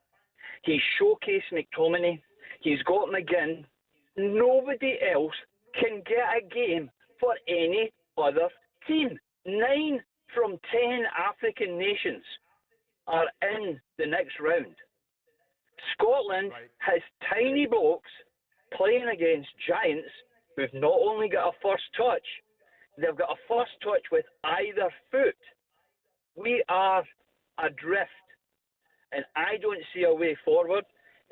He's showcased McTominay. He's got McGinn. Nobody else can get a game for any other team. 9 from 10 African nations are in the next round. Scotland has tiny blokes playing against giants who've not only got a first touch, they've got a first touch with either foot. We are adrift, and I don't see a way forward.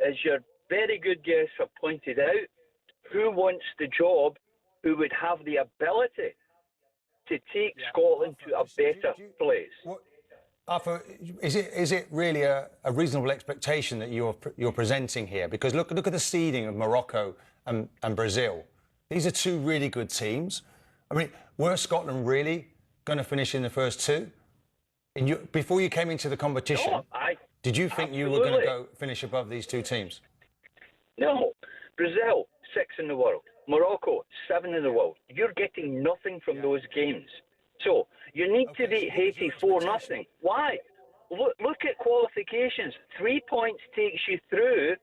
As your very good guests have pointed out, who wants the job who would have the ability to take Scotland to a better place? Arthur, is it really a reasonable expectation that you're presenting here? Because look at the seeding of Morocco and Brazil. These are 2 really good teams. I mean, were Scotland really going to finish in the first 2? Before you came into the competition, did you think you were going to finish above these 2 teams? No. Brazil, 6 in the world. Morocco, 7 in the world. You're getting nothing from those games. So you need to beat Haiti 4-0. Why? Look at qualifications. 3 points takes you through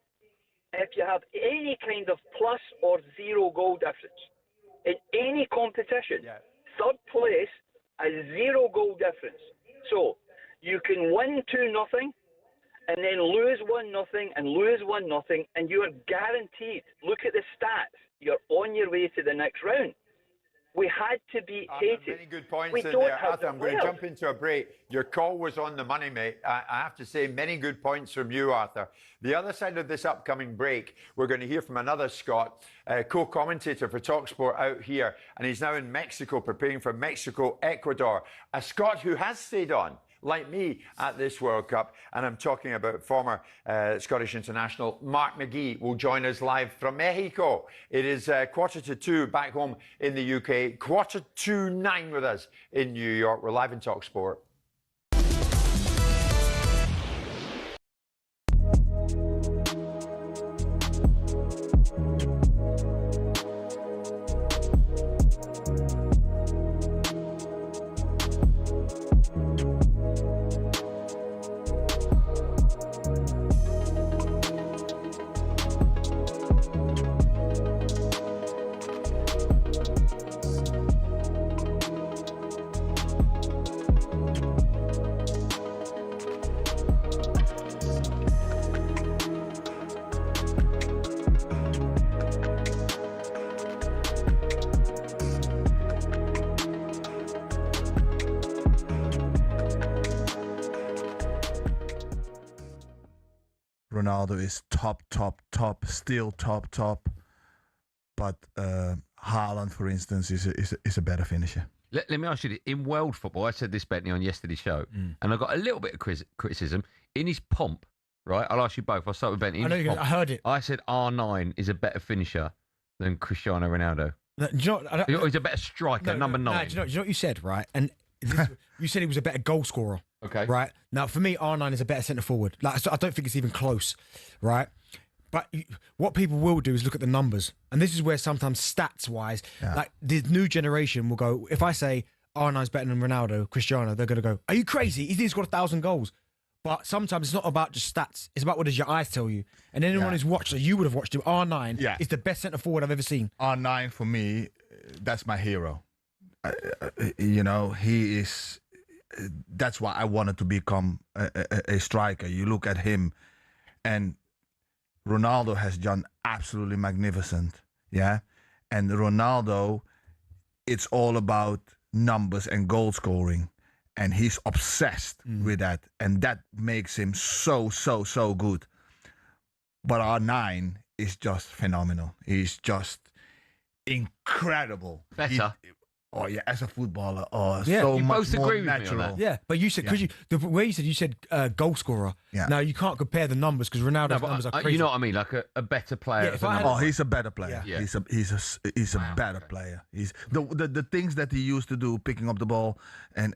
if you have any kind of plus or 0 goal difference. In any competition, third place has 0 goal difference. So you can win 2-0 and then lose 1-0 and lose 1-0, and you are guaranteed, look at the stats, you're on your way to the next round. We had to beat Haiti. Many good points we in don't there. have Arthur, I'm going to jump into a break. Your call was on the money, mate. I have to say, many good points from you, Arthur. The other side of this upcoming break, we're going to hear from another Scot, co-commentator for talkSPORT out here, and he's now in Mexico, preparing for Mexico-Ecuador. A Scot who has stayed on, like me, at this World Cup. And I'm talking about former Scottish international Mark McGee will join us live from Mexico. It is 1:45 back home in the UK, 9:45 with us in New York. We're live in talkSPORT. Ronaldo is top, still top. But Haaland, for instance, is a better finisher. Let me ask you this. In world football, I said this, Bentley, on yesterday's show, and I got a little bit of criticism. In his pomp, right? I'll ask you both. I'll start with Bentley. I heard it. I said R9 is a better finisher than Cristiano Ronaldo. No, do you know, he's a better striker, number 9. No, do you know what you said, right? And you said he was a better goal scorer. Okay. Right? Now, for me, R9 is a better centre forward. Like, so I don't think it's even close, right? But what people will do is look at the numbers. And this is where sometimes stats-wise, like the new generation will go, if I say R9's better than Ronaldo, Cristiano, they're going to go, are you crazy? He's scored 1,000 goals. But sometimes it's not about just stats. It's about what does your eyes tell you. And anyone who's watched it, you would have watched him. R9 is the best centre forward I've ever seen. R9 for me, that's my hero. You know, he is. That's why I wanted to become a striker. You look at him, and Ronaldo has done absolutely magnificent. Yeah, and Ronaldo, it's all about numbers and goal scoring. And he's obsessed with that. And that makes him so good. But R9 is just phenomenal. He's just incredible. Better. As a footballer. So much both more agree with natural. me on that. Yeah, but you said, because the way you said goal scorer. Yeah. Now, you can't compare the numbers because Ronaldo's numbers are crazy. You know what I mean? Like a better player. He's a better player. Yeah. He's a better player. He's the things that he used to do, picking up the ball and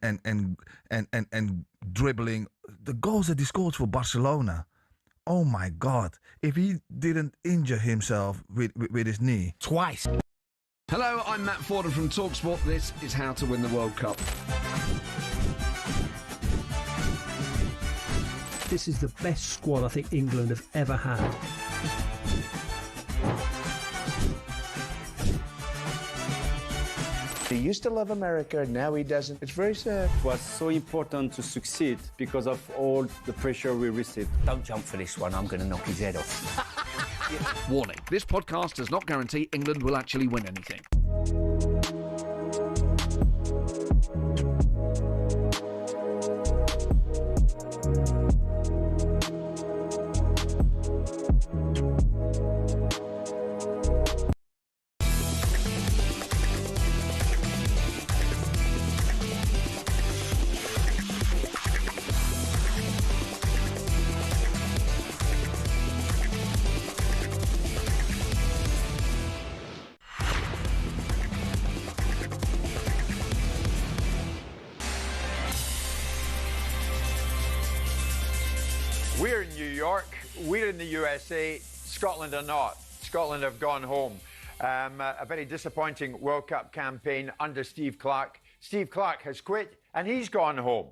dribbling, the goals that he scored for Barcelona. Oh my God! If he didn't injure himself with his knee twice. Hello, I'm Matt Forden from talkSPORT. This is How to Win the World Cup. This is the best squad I think England have ever had. He used to love America, now he doesn't. It's very sad. It was so important to succeed because of all the pressure we received. Don't jump for this one, I'm going to knock his head off. Warning, this podcast does not guarantee England will actually win anything. We're in New York, we're in the USA, Scotland are not. Scotland have gone home. A very disappointing World Cup campaign under Steve Clarke. Steve Clarke has quit and he's gone home.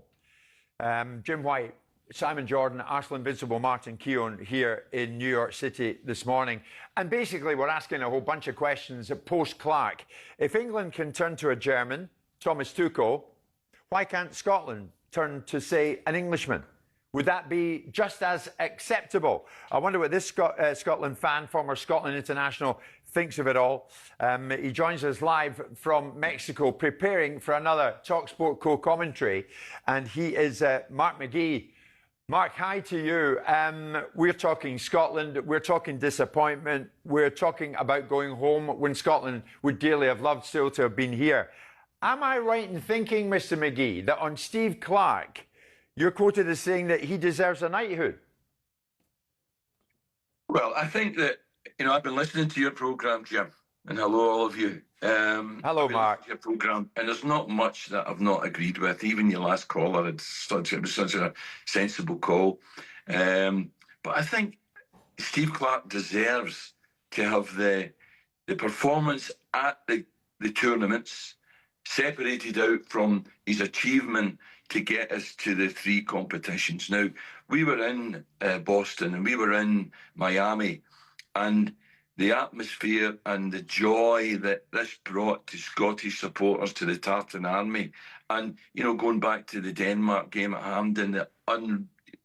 Jim White, Simon Jordan, Arsenal Invincible, Martin Keown here in New York City this morning. And basically we're asking a whole bunch of questions post-Clarke. If England can turn to a German, Thomas Tuchel, why can't Scotland turn to, say, an Englishman? Would that be just as acceptable? I wonder what this Scotland fan, former Scotland international, thinks of it all. He joins us live from Mexico, preparing for another talkSPORT co-commentary, and he is Mark McGee. Mark, hi to you. We're talking Scotland, we're talking disappointment, we're talking about going home when Scotland would dearly have loved still to have been here. Am I right in thinking, Mr. McGee, that on Steve Clarke, you're quoted as saying that he deserves a knighthood? Well, I think that, I've been listening to your programme, Jim, and hello, all of you. Hello, Mark. Your programme, and there's not much that I've not agreed with. Even your last caller, it was such a sensible call. But I think Steve Clarke deserves to have the performance at the tournaments separated out from his achievement to get us to the 3 competitions. Now, we were in Boston and we were in Miami, and the atmosphere and the joy that this brought to Scottish supporters, to the Tartan Army, and, going back to the Denmark game at Hampden, the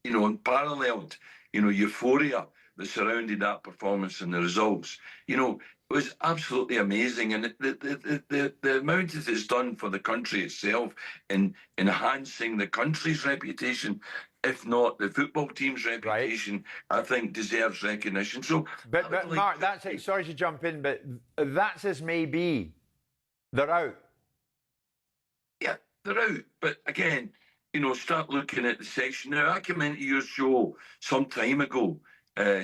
unparalleled, euphoria that surrounded that performance and the results, it was absolutely amazing. And the amount that it's done for the country itself in enhancing the country's reputation, if not the football team's reputation, I think deserves recognition. So, but Mark, that's it. Sorry to jump in, but that's as may be. They're out. Yeah, they're out. But again, start looking at the section. Now, I came into your show some time ago,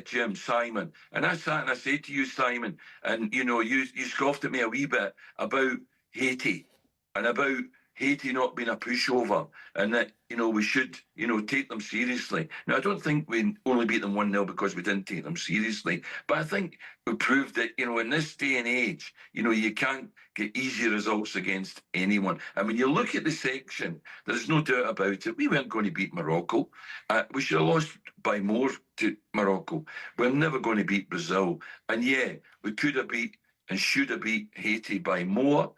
Jim, Simon, and I sat and I said to you, Simon, and you scoffed at me a wee bit about Haiti and about Haiti not being a pushover, and that we should take them seriously. Now, I don't think we only beat them 1-0 because we didn't take them seriously, but I think we proved that in this day and age, you can't get easy results against anyone. And when you look at the section, there's no doubt about it. We weren't going to beat Morocco. We should have lost by more to Morocco. We're never going to beat Brazil. And yeah, we could have beat and should have beat Haiti by more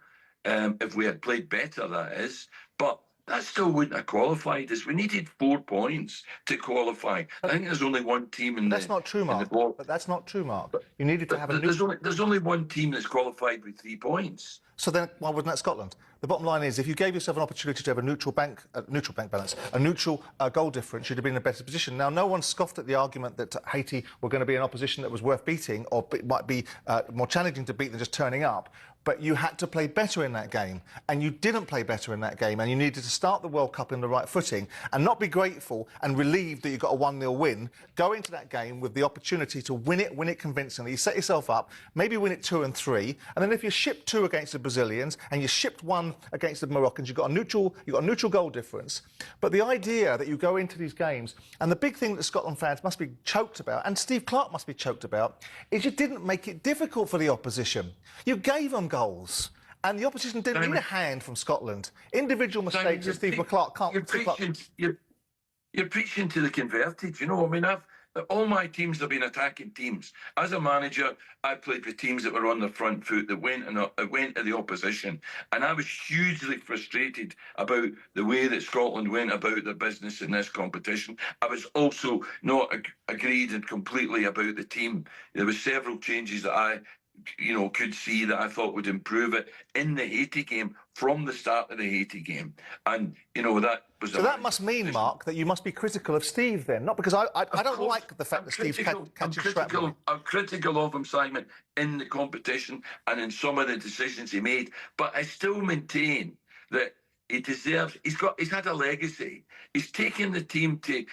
if we had played better, that is. But that still wouldn't have qualified us. We needed 4 points to qualify. I think there's only one team in That's not true, Mark. But that's not true, Mark. You needed to have a there's only one team that's qualified with 3 points. So then, why wasn't that Scotland? The bottom line is, if you gave yourself an opportunity to have a neutral bank balance, a neutral goal difference, you'd have been in a better position. Now, no one scoffed at the argument that Haiti were going to be an opposition that was worth beating, or it might be more challenging to beat than just turning up. But you had to play better in that game, and you didn't play better in that game, and you needed to start the World Cup in the right footing and not be grateful and relieved that you got a 1-0 win. Go into that game with the opportunity to win it convincingly. You set yourself up, maybe win it 2 and 3, and then if you shipped 2 against the Brazilians and you shipped 1 against the Moroccans, you've got a neutral goal difference. But the idea that you go into these games, and the big thing that Scotland fans must be choked about, and Steve Clarke must be choked about, is you didn't make it difficult for the opposition. You gave them goals. And the opposition didn't need a hand from Scotland. Individual mistakes of Steve Clarke can't... You're preaching to the converted, all my teams have been attacking teams. As a manager, I played with teams that were on the front foot, that went to the opposition. And I was hugely frustrated about the way that Scotland went about their business in this competition. I was also not agreed and completely about the team. There were several changes that I could see that I thought would improve it in the Haiti game from the start of the Haiti game. And, that was... So that must mean, Mark, that you must be critical of Steve then, not because I don't like the fact that Steve's catching shrapnel. I'm critical of him, Simon, in the competition and in some of the decisions he made, but I still maintain that he deserves... He's had a legacy. He's taken the team to...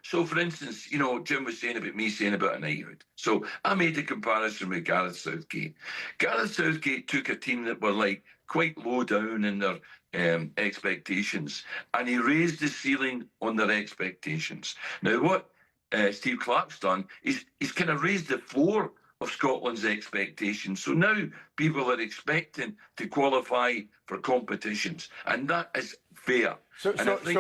so for instance, Jim was saying about me saying about a knighthood. So I made a comparison with Gareth Southgate. Gareth Southgate took a team that were quite low down in their expectations, and he raised the ceiling on their expectations. Now, what Steve Clarke's done is he's kind of raised the floor of Scotland's expectations. So now people are expecting to qualify for competitions, and that is fair. So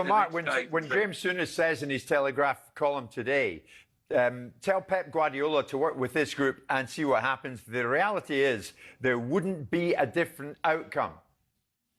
Mark, when James Souness says in his Telegraph column today, tell Pep Guardiola to work with this group and see what happens, the reality is there wouldn't be a different outcome.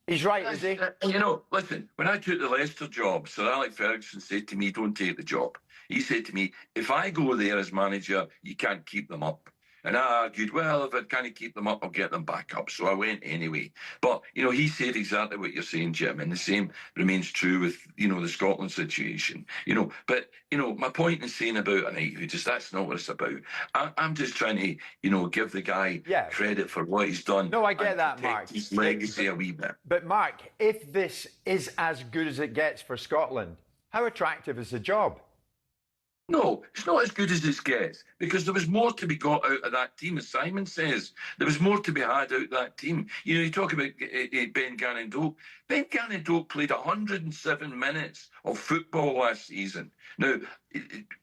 He's right, is he? You know, listen, when I took the Leicester job, Sir Alex Ferguson said to me, don't take the job. He said to me, if I go there as manager, you can't keep them up. And I argued, well, if I can't keep them up, I'll get them back up. So I went anyway. But, you know, he said exactly what you're saying, Jim, and the same remains true with, you know, the Scotland situation. You know, but, you know, my point in saying about a knighthood is that's not what it's about. I'm just trying to, you know, give the guy credit for what he's done. No, I get that, Mark. His legacy a wee bit. But, Mark, if this is as good as it gets for Scotland, how attractive is the job? No, it's not as good as it gets because there was more to be got out of that team, as Simon says. There was more to be had out of that team. You know, you talk about Ben Gannon-Doak. Ben Gannon-Doak played 107 minutes of football last season. Now,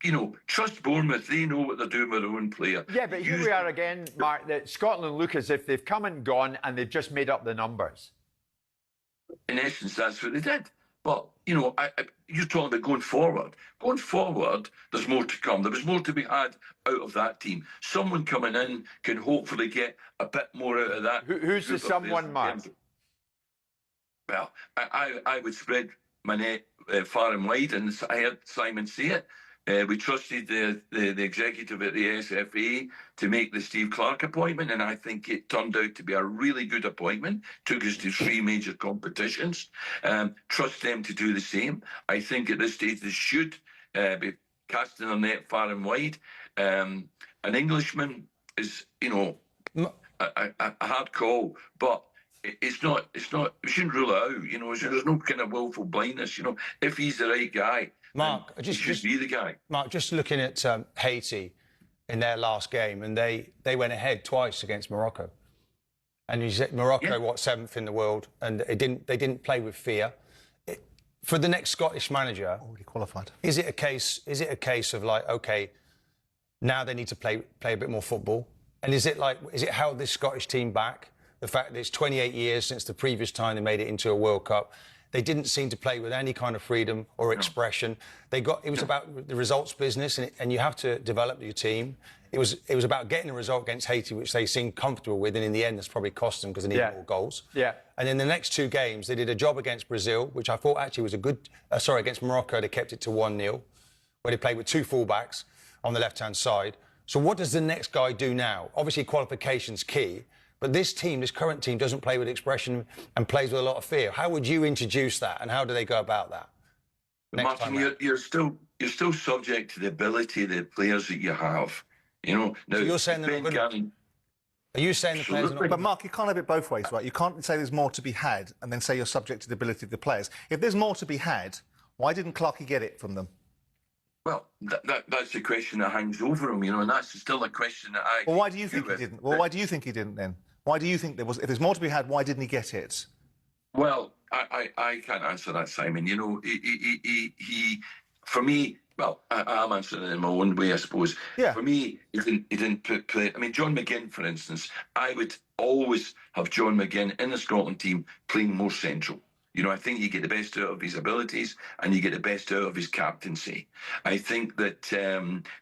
you know, trust Bournemouth. They know what they're doing with their own player. Yeah, but here we are again, Mark, that Scotland look as if they've come and gone and they've just made up the numbers. In essence, that's what they did. But, you know, you're talking about going forward. Going forward, there's more to come. There was more to be had out of that team. Someone coming in can hopefully get a bit more out of that. Who's the someone, Mark? Well, I would spread my net far and wide, and I heard Simon say it. We trusted the executive at the SFA to make the Steve Clarke appointment, and I think it turned out to be a really good appointment. Took us to 3 major competitions. Trust them to do the same. I think at this stage they should be casting their net far and wide. An Englishman is, you know, a hard call, but it's not. We shouldn't rule it out. You know, there's no kind of willful blindness. You know, if he's the right guy. Mark, just be the guy. Mark, just looking at Haiti in their last game, and they went ahead twice against Morocco. And you said Morocco, what, 7th in the world, and they didn't play with fear. For the next Scottish manager, already qualified. Is it a case of like, okay, now they need to play a bit more football? And is it held this Scottish team back? The fact that it's 28 years since the previous time they made it into a World Cup. They didn't seem to play with any kind of freedom or expression. It was about the results business, and you have to develop your team. It was about getting a result against Haiti, which they seemed comfortable with, and in the end, that's probably cost them because they needed more goals. Yeah. And then the next 2 games, they did a job against Brazil, which I thought actually was a good. Against Morocco, they kept it to 1-0, where they played with 2 fullbacks on the left-hand side. So what does the next guy do now? Obviously, qualification's key. But this current team, doesn't play with expression and plays with a lot of fear. How would you introduce that, and how do they go about that? Martin, you're still subject to the ability of the players that you have. You know, now, so you're saying they're not good? Are you saying the players are not good? But Mark, you can't have it both ways, right? You can't say there's more to be had and then say you're subject to the ability of the players. If there's more to be had, why didn't Clarkey get it from them? Well, that's the question that hangs over him, you know, and that's still a question that I... Well, why do you think he didn't? Well, why do you think he didn't then? Why do you think there was... If there's more to be had, why didn't he get it? Well, I can't answer that, Simon. You know, he for me... Well, I'm answering it in my own way, I suppose. Yeah. For me, he didn't play... I mean, John McGinn, for instance, I would always have John McGinn in the Scotland team playing more central. You know, I think you get the best out of his abilities and you get the best out of his captaincy. I think that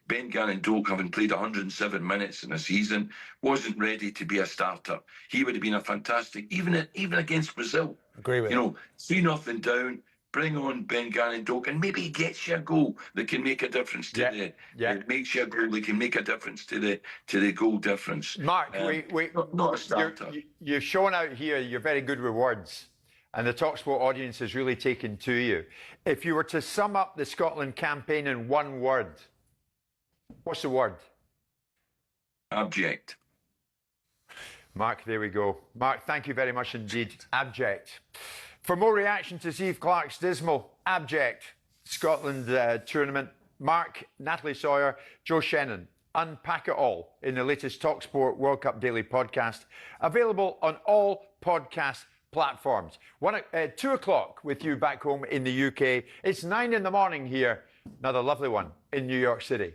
Ben Gannon-Doak, having played 107 minutes in a season, wasn't ready to be a starter. He would have been a fantastic, even against Brazil. Agree with you. 3-0 down, bring on Ben Gannon-Doak, and maybe he gets you a goal that can make a difference to makes you a goal that can make a difference to the goal difference. Mark, not a starter. You've shown out here your very good rewards. And the talkSPORT audience has really taken to you. If you were to sum up the Scotland campaign in one word, what's the word? Abject. Mark, there we go. Mark, thank you very much indeed. Abject. For more reaction to Steve Clarke's dismal, abject Scotland tournament, Mark, Natalie Sawyer, Joe Shannon, unpack it all in the latest talkSPORT World Cup Daily podcast, available on all podcast platforms. 2 o'clock with you back home in the UK. It's 9 in the morning here. Another lovely one in New York City.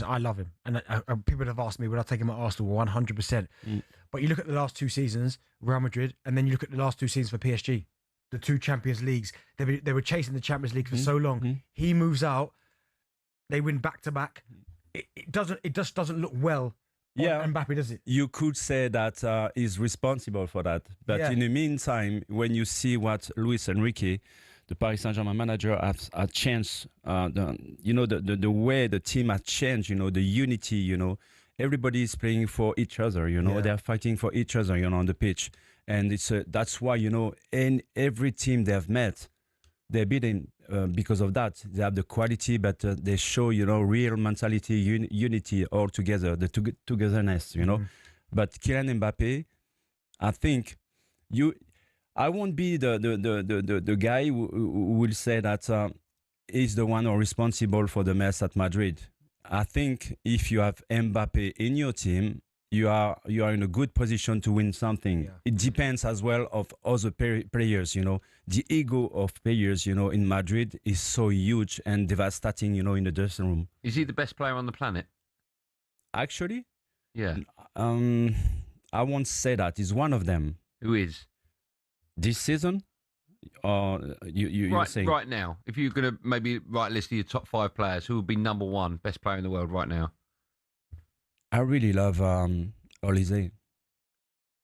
I love him, and people have asked me would I take him at Arsenal 100%. But you look at the last two seasons, Real Madrid, and then you look at the last two seasons for PSG, the two Champions Leagues. They were chasing the Champions League for so long. He moves out, they win back to back. It just doesn't look well. On Mbappe, does it? You could say that he's responsible for that. But in the meantime, when you see what Luis Enrique, the Paris Saint-Germain manager, has changed, the way the team has changed, the unity, everybody is playing for each other, they're fighting for each other, on the pitch. And that's why, in every team they have met, they're beating because of that. They have the quality, but they show, real mentality, unity all together, the togetherness, But Kylian Mbappe, I think I won't be the guy who will say that he's the one responsible for the mess at Madrid. I think if you have Mbappe in your team, you are in a good position to win something. Yeah. It depends as well of other players, The ego of players, in Madrid is so huge and devastating, in the dressing room. Is he the best player on the planet? Actually? Yeah. I won't say that. He's one of them. Who is? This season? Or you're saying? Right now. If you're going to maybe write a list of your top 5 players, who would be number 1 best player in the world right now? I really love Olise.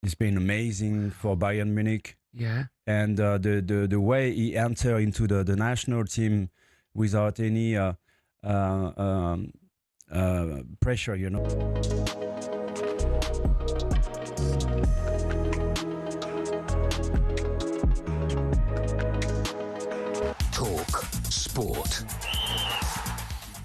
He's been amazing for Bayern Munich. Yeah. And the way he entered into the national team without any pressure, Talk Sport.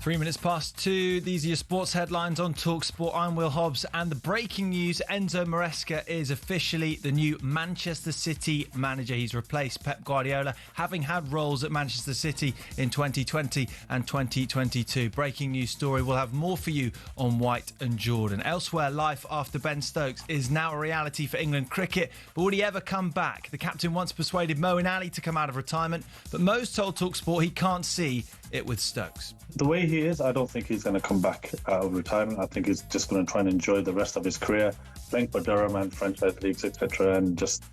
3 minutes past 2. These are your sports headlines on talkSPORT. I'm Will Hobbs, and the breaking news: Enzo Maresca is officially the new Manchester City manager. He's replaced Pep Guardiola, having had roles at Manchester City in 2020 and 2022. Breaking news story. We'll have more for you on White and Jordan. Elsewhere, life after Ben Stokes is now a reality for England cricket, but would he ever come back? The captain once persuaded Moeen Ali to come out of retirement, but Mo's told talkSPORT he can't see it with Stokes. The way he is, I don't think he's going to come back out of retirement. I think he's just going to try and enjoy the rest of his career, playing for Durham and franchise leagues, etc., and just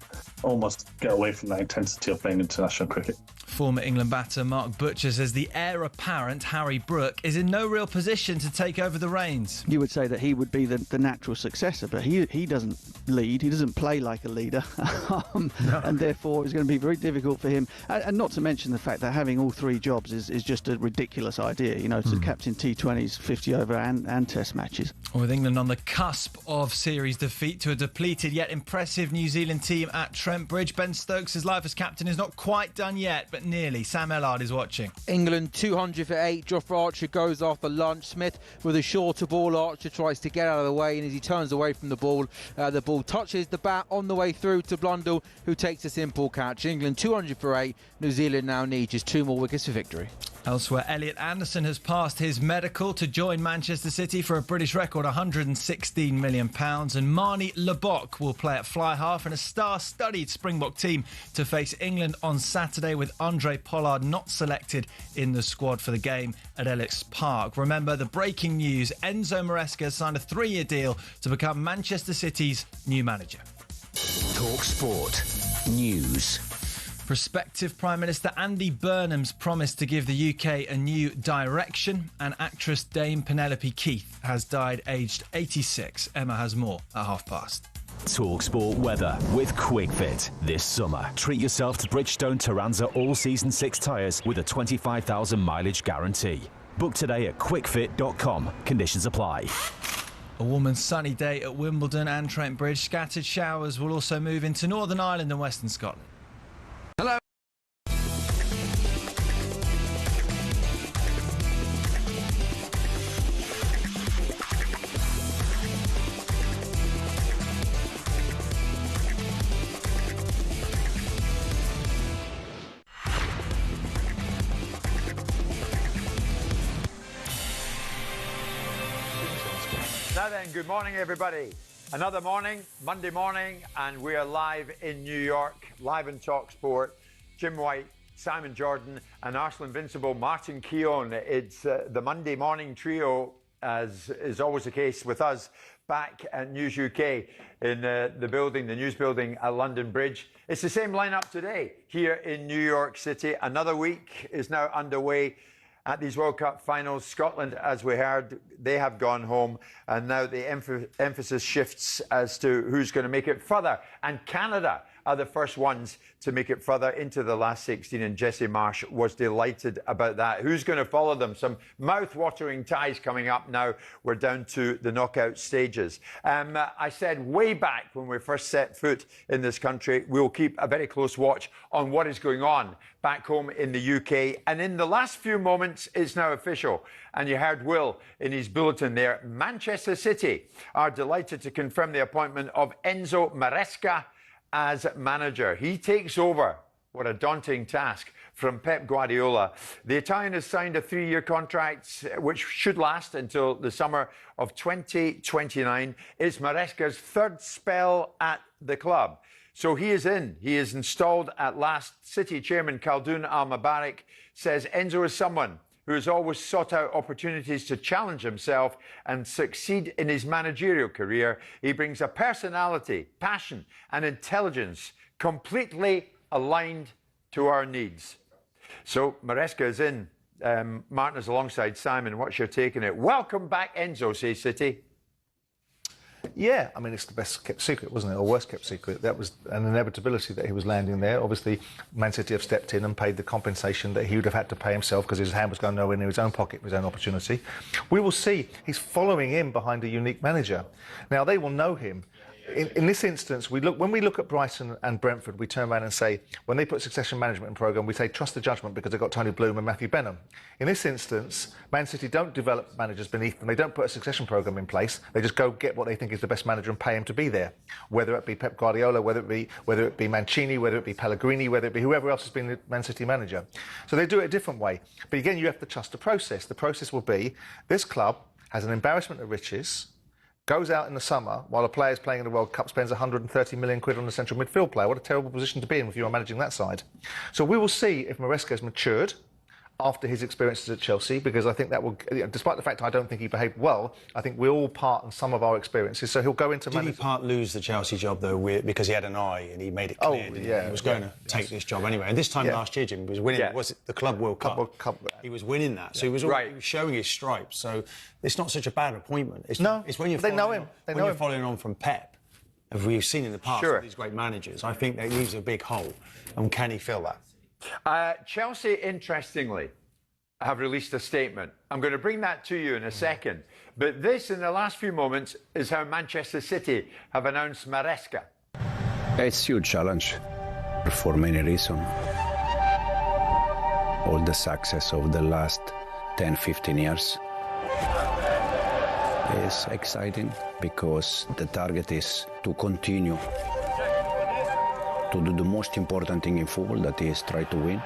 almost get away from that intensity of playing international cricket. Former England batter Mark Butcher says the heir apparent, Harry Brook, is in no real position to take over the reins. You would say that he would be the natural successor, but he doesn't lead. He doesn't play like a leader. And therefore it's going to be very difficult for him. And not to mention the fact that having all 3 jobs is just a ridiculous idea, to captain T20s, 50 over and test matches. With England on the cusp of series defeat to a depleted yet impressive New Zealand team at Trent Bridge, Ben Stokes' life as captain is not quite done yet, but nearly. Sam Ellard is watching. England 200 for 8. Jofra Archer goes off the lunch. Smith with a shorter ball. Archer tries to get out of the way, and as he turns away from the ball touches the bat on the way through to Blundell, who takes a simple catch. England 200 for 8. New Zealand now needs just 2 more wickets for victory. Elsewhere, Elliot Anderson has passed his medical to join Manchester City for a British record £116 million. And Marnie Lebok will play at fly half in a star-studded Springbok team to face England on Saturday, with Andre Pollard not selected in the squad for the game at Ellis Park. Remember the breaking news: Enzo Maresca has signed a 3-year deal to become Manchester City's new manager. Talk Sport News. Prospective Prime Minister Andy Burnham's promised to give the UK a new direction, and actress Dame Penelope Keith has died aged 86. Emma has more at past. talkSPORT weather with QuickFit. This summer, treat yourself to Bridgestone Turanza All-Season 6 tyres with a 25,000 mileage guarantee. Book today at quickfit.com. Conditions apply. A warm and sunny day at Wimbledon and Trent Bridge. Scattered showers will also move into Northern Ireland and Western Scotland. Hello. Now then, good morning, everybody. Another morning, Monday morning, and we are live in New York, live in talkSPORT. Jim White, Simon Jordan, and Arsenal Invincible Martin Keown. It's the Monday morning trio as is always the case with us back at News UK in the building, the news building at London Bridge. It's the same lineup today here in New York City. Another week is now underway at these World Cup finals. Scotland, as we heard, they have gone home, and now the emphasis shifts as to who's going to make it further. And Canada are the first ones to make it further into the last 16, and Jesse Marsh was delighted about that. Who's going to follow them? Some mouth-watering ties coming up now. We're down to the knockout stages. I said way back when we first set foot in this country, we'll keep a very close watch on what is going on back home in the UK. And in the last few moments, it's now official. And you heard Will in his bulletin there. Manchester City are delighted to confirm the appointment of Enzo Maresca as manager. He takes over, what a daunting task, from Pep Guardiola. The Italian has signed a 3-year contract which should last until the summer of 2029. It's Maresca's third spell at the club. So he is in. He is installed at last. City chairman Khaldoun Al-Mubarak says Enzo is someone who has always sought out opportunities to challenge himself and succeed in his managerial career. He brings a personality, passion, and intelligence completely aligned to our needs. So Maresca is in. Martin is alongside Simon. What's your take on it? Welcome back, Enzo, says City. Yeah, I mean, it's the best kept secret, wasn't it? Or worst kept secret. That was an inevitability that he was landing there. Obviously, Man City have stepped in and paid the compensation that he would have had to pay himself because his hand was going nowhere near his own pocket for his own opportunity. We will see. He's following in behind a unique manager. Now, they will know him. In this instance, when we look at Brighton and Brentford, we turn around and say, when they put succession management in programme, we say trust the judgment because they've got Tony Bloom and Matthew Benham. In this instance, Man City don't develop managers beneath them. They don't put a succession programme in place. They just go get what they think is the best manager and pay him to be there. Whether it be Pep Guardiola, whether it be Mancini, whether it be Pellegrini, whether it be whoever else has been the Man City manager. So they do it a different way. But again, you have to trust the process. The process will be this club has an embarrassment of riches, goes out in the summer while a player's playing in the World Cup, spends 130 million quid on a central midfield player. What a terrible position to be in if you are managing that side. So we will see if Maresca has matured after his experiences at Chelsea, because I think that will, despite the fact I don't think he behaved well, I think we all part in some of our experiences. So he'll go into Did he part lose the Chelsea job, though, because he had an eye and he made it clear he was going to take this job anyway. And this time last year, Jim, he was winning, was it the Club World Cup? He was winning that. So he was showing his stripes. So it's not such a bad appointment. It's when you're following on from Pep, as we've seen in the past with these great managers. I think that leaves a big hole. And can he fill that? Chelsea, interestingly, have released a statement. I'm going to bring that to you in a second. But this, in the last few moments, is how Manchester City have announced Maresca. It's a huge challenge for many reasons. All the success of the last 10-15 years is exciting because the target is to continue to do the most important thing in football, that is try to win,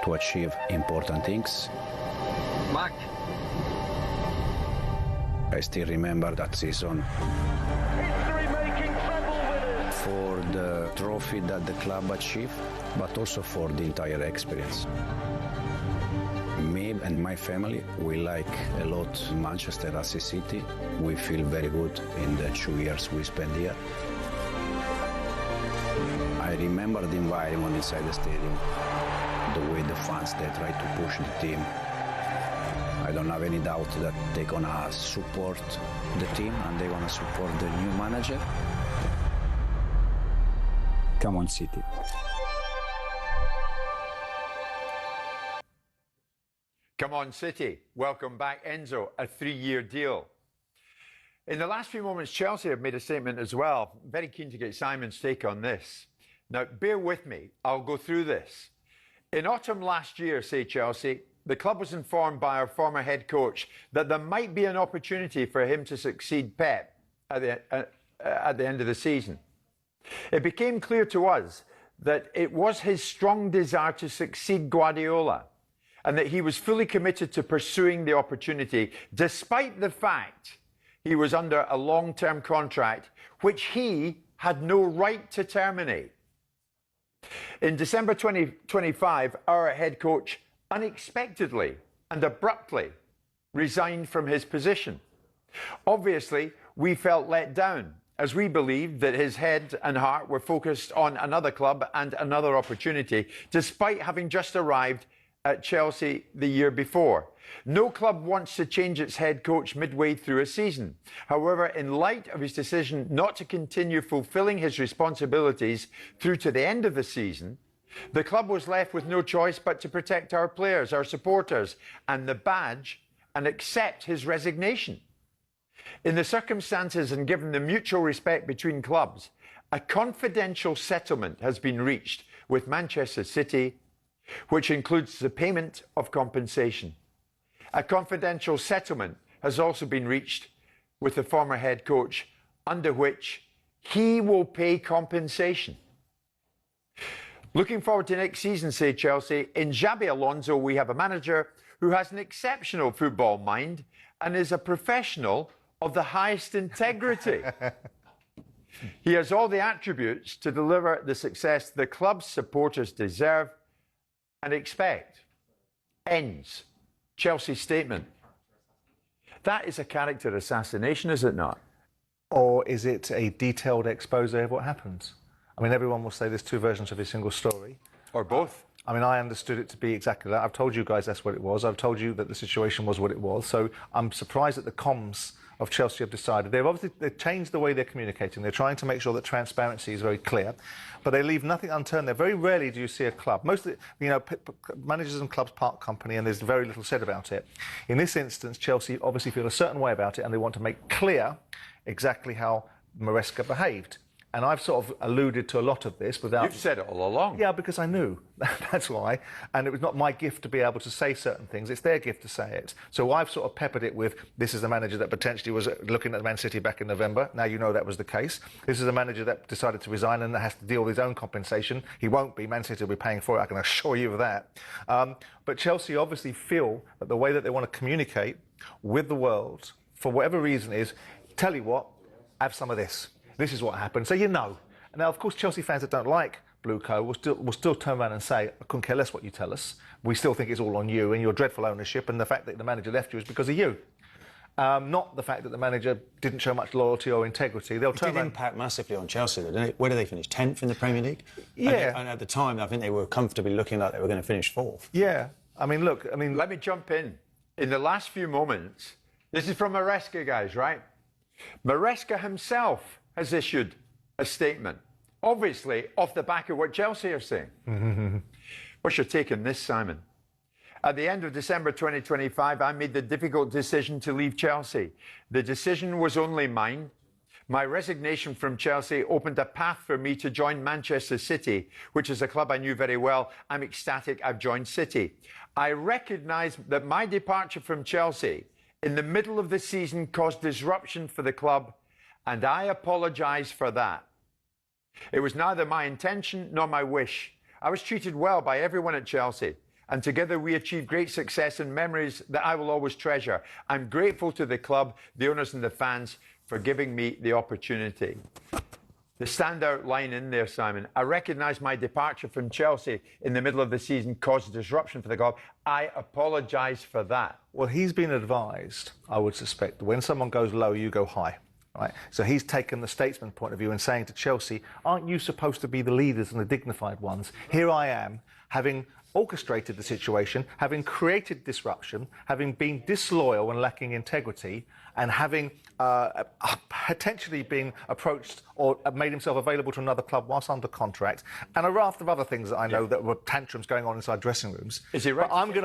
to achieve important things. Mark. I still remember that season for the trophy that the club achieved, but also for the entire experience. Me and my family, we like a lot Manchester as a city. We feel very good in the 2 years we spent here. I remember the environment inside the stadium, the way the fans, they try to push the team. I don't have any doubt that they're going to support the team and they're going to support the new manager. Come on, City. Come on, City. Welcome back, Enzo. A 3-year deal. In the last few moments, Chelsea have made a statement as well. Very keen to get Simon's take on this. Now, bear with me. I'll go through this. In autumn last year, say Chelsea, the club was informed by our former head coach that there might be an opportunity for him to succeed Pep at the end of the season. It became clear to us that it was his strong desire to succeed Guardiola and that he was fully committed to pursuing the opportunity, despite the fact he was under a long-term contract, which he had no right to terminate. In December 2025, our head coach unexpectedly and abruptly resigned from his position. Obviously, we felt let down, as we believed that his head and heart were focused on another club and another opportunity, despite having just arrived at Chelsea the year before. No club wants to change its head coach midway through a season. However, in light of his decision not to continue fulfilling his responsibilities through to the end of the season, the club was left with no choice but to protect our players, our supporters, and the badge, and accept his resignation. In the circumstances and given the mutual respect between clubs, a confidential settlement has been reached with Manchester City, which includes the payment of compensation. A confidential settlement has also been reached with the former head coach, under which he will pay compensation. Looking forward to next season, say Chelsea, in Xabi Alonso we have a manager who has an exceptional football mind and is a professional of the highest integrity. He has all the attributes to deliver the success the club's supporters deserve and expect. Ends Chelsea's statement. That is a character assassination, is it not? Or is it a detailed expose of what happens? I mean, everyone will say there's two versions of a single story. Or both. I mean, I understood it to be exactly that. I've told you guys that's what it was. I've told you that the situation was what it was. So I'm surprised that the comms of Chelsea have decided. They've changed the way they're communicating. They're trying to make sure that transparency is very clear, but they leave nothing unturned there. Very rarely do you see a club. Most of the, managers and clubs part company, and there's very little said about it. In this instance, Chelsea obviously feel a certain way about it, and they want to make clear exactly how Maresca behaved. And I've sort of alluded to a lot of this without... You've said it all along. Yeah, because I knew. That's why. And it was not my gift to be able to say certain things. It's their gift to say it. So I've sort of peppered it with, this is a manager that potentially was looking at Man City back in November. Now you know that was the case. This is a manager that decided to resign and that has to deal with his own compensation. He won't be. Man City will be paying for it, I can assure you of that. But Chelsea obviously feel that the way that they want to communicate with the world, for whatever reason, is, tell you what, have some of this. This is what happened, so you know. Now, of course, Chelsea fans that don't like Blue Co will still turn around and say, I couldn't care less what you tell us. We still think it's all on you and your dreadful ownership, and the fact that the manager left you is because of you. Not the fact that the manager didn't show much loyalty or integrity. They'll turn It did around... impact massively on Chelsea, though, didn't it? Where did they finish? 10th in the Premier League? Yeah. And at the time, I think they were comfortably looking like they were going to finish 4th. Yeah. I mean, look, let me jump in. In the last few moments, this is from Maresca, guys, right? Maresca himself has issued a statement, obviously off the back of what Chelsea are saying. What's your take on this, Simon? At the end of December 2025, I made the difficult decision to leave Chelsea. The decision was only mine. My resignation from Chelsea opened a path for me to join Manchester City, which is a club I knew very well. I'm ecstatic I've joined City. I recognise that my departure from Chelsea in the middle of the season caused disruption for the club, and I apologise for that. It was neither my intention nor my wish. I was treated well by everyone at Chelsea, and together we achieved great success and memories that I will always treasure. I'm grateful to the club, the owners and the fans for giving me the opportunity. The standout line in there, Simon, I recognise my departure from Chelsea in the middle of the season caused disruption for the club. I apologise for that. Well, he's been advised, I would suspect, that when someone goes low, you go high. Right? So he's taken the statesman point of view and saying to Chelsea, aren't you supposed to be the leaders and the dignified ones? Here I am, having orchestrated the situation, having created disruption, having been disloyal and lacking integrity, and having potentially been approached or made himself available to another club whilst under contract, and a raft of other things that I know that were tantrums going on inside dressing rooms. Is he right? But I'm going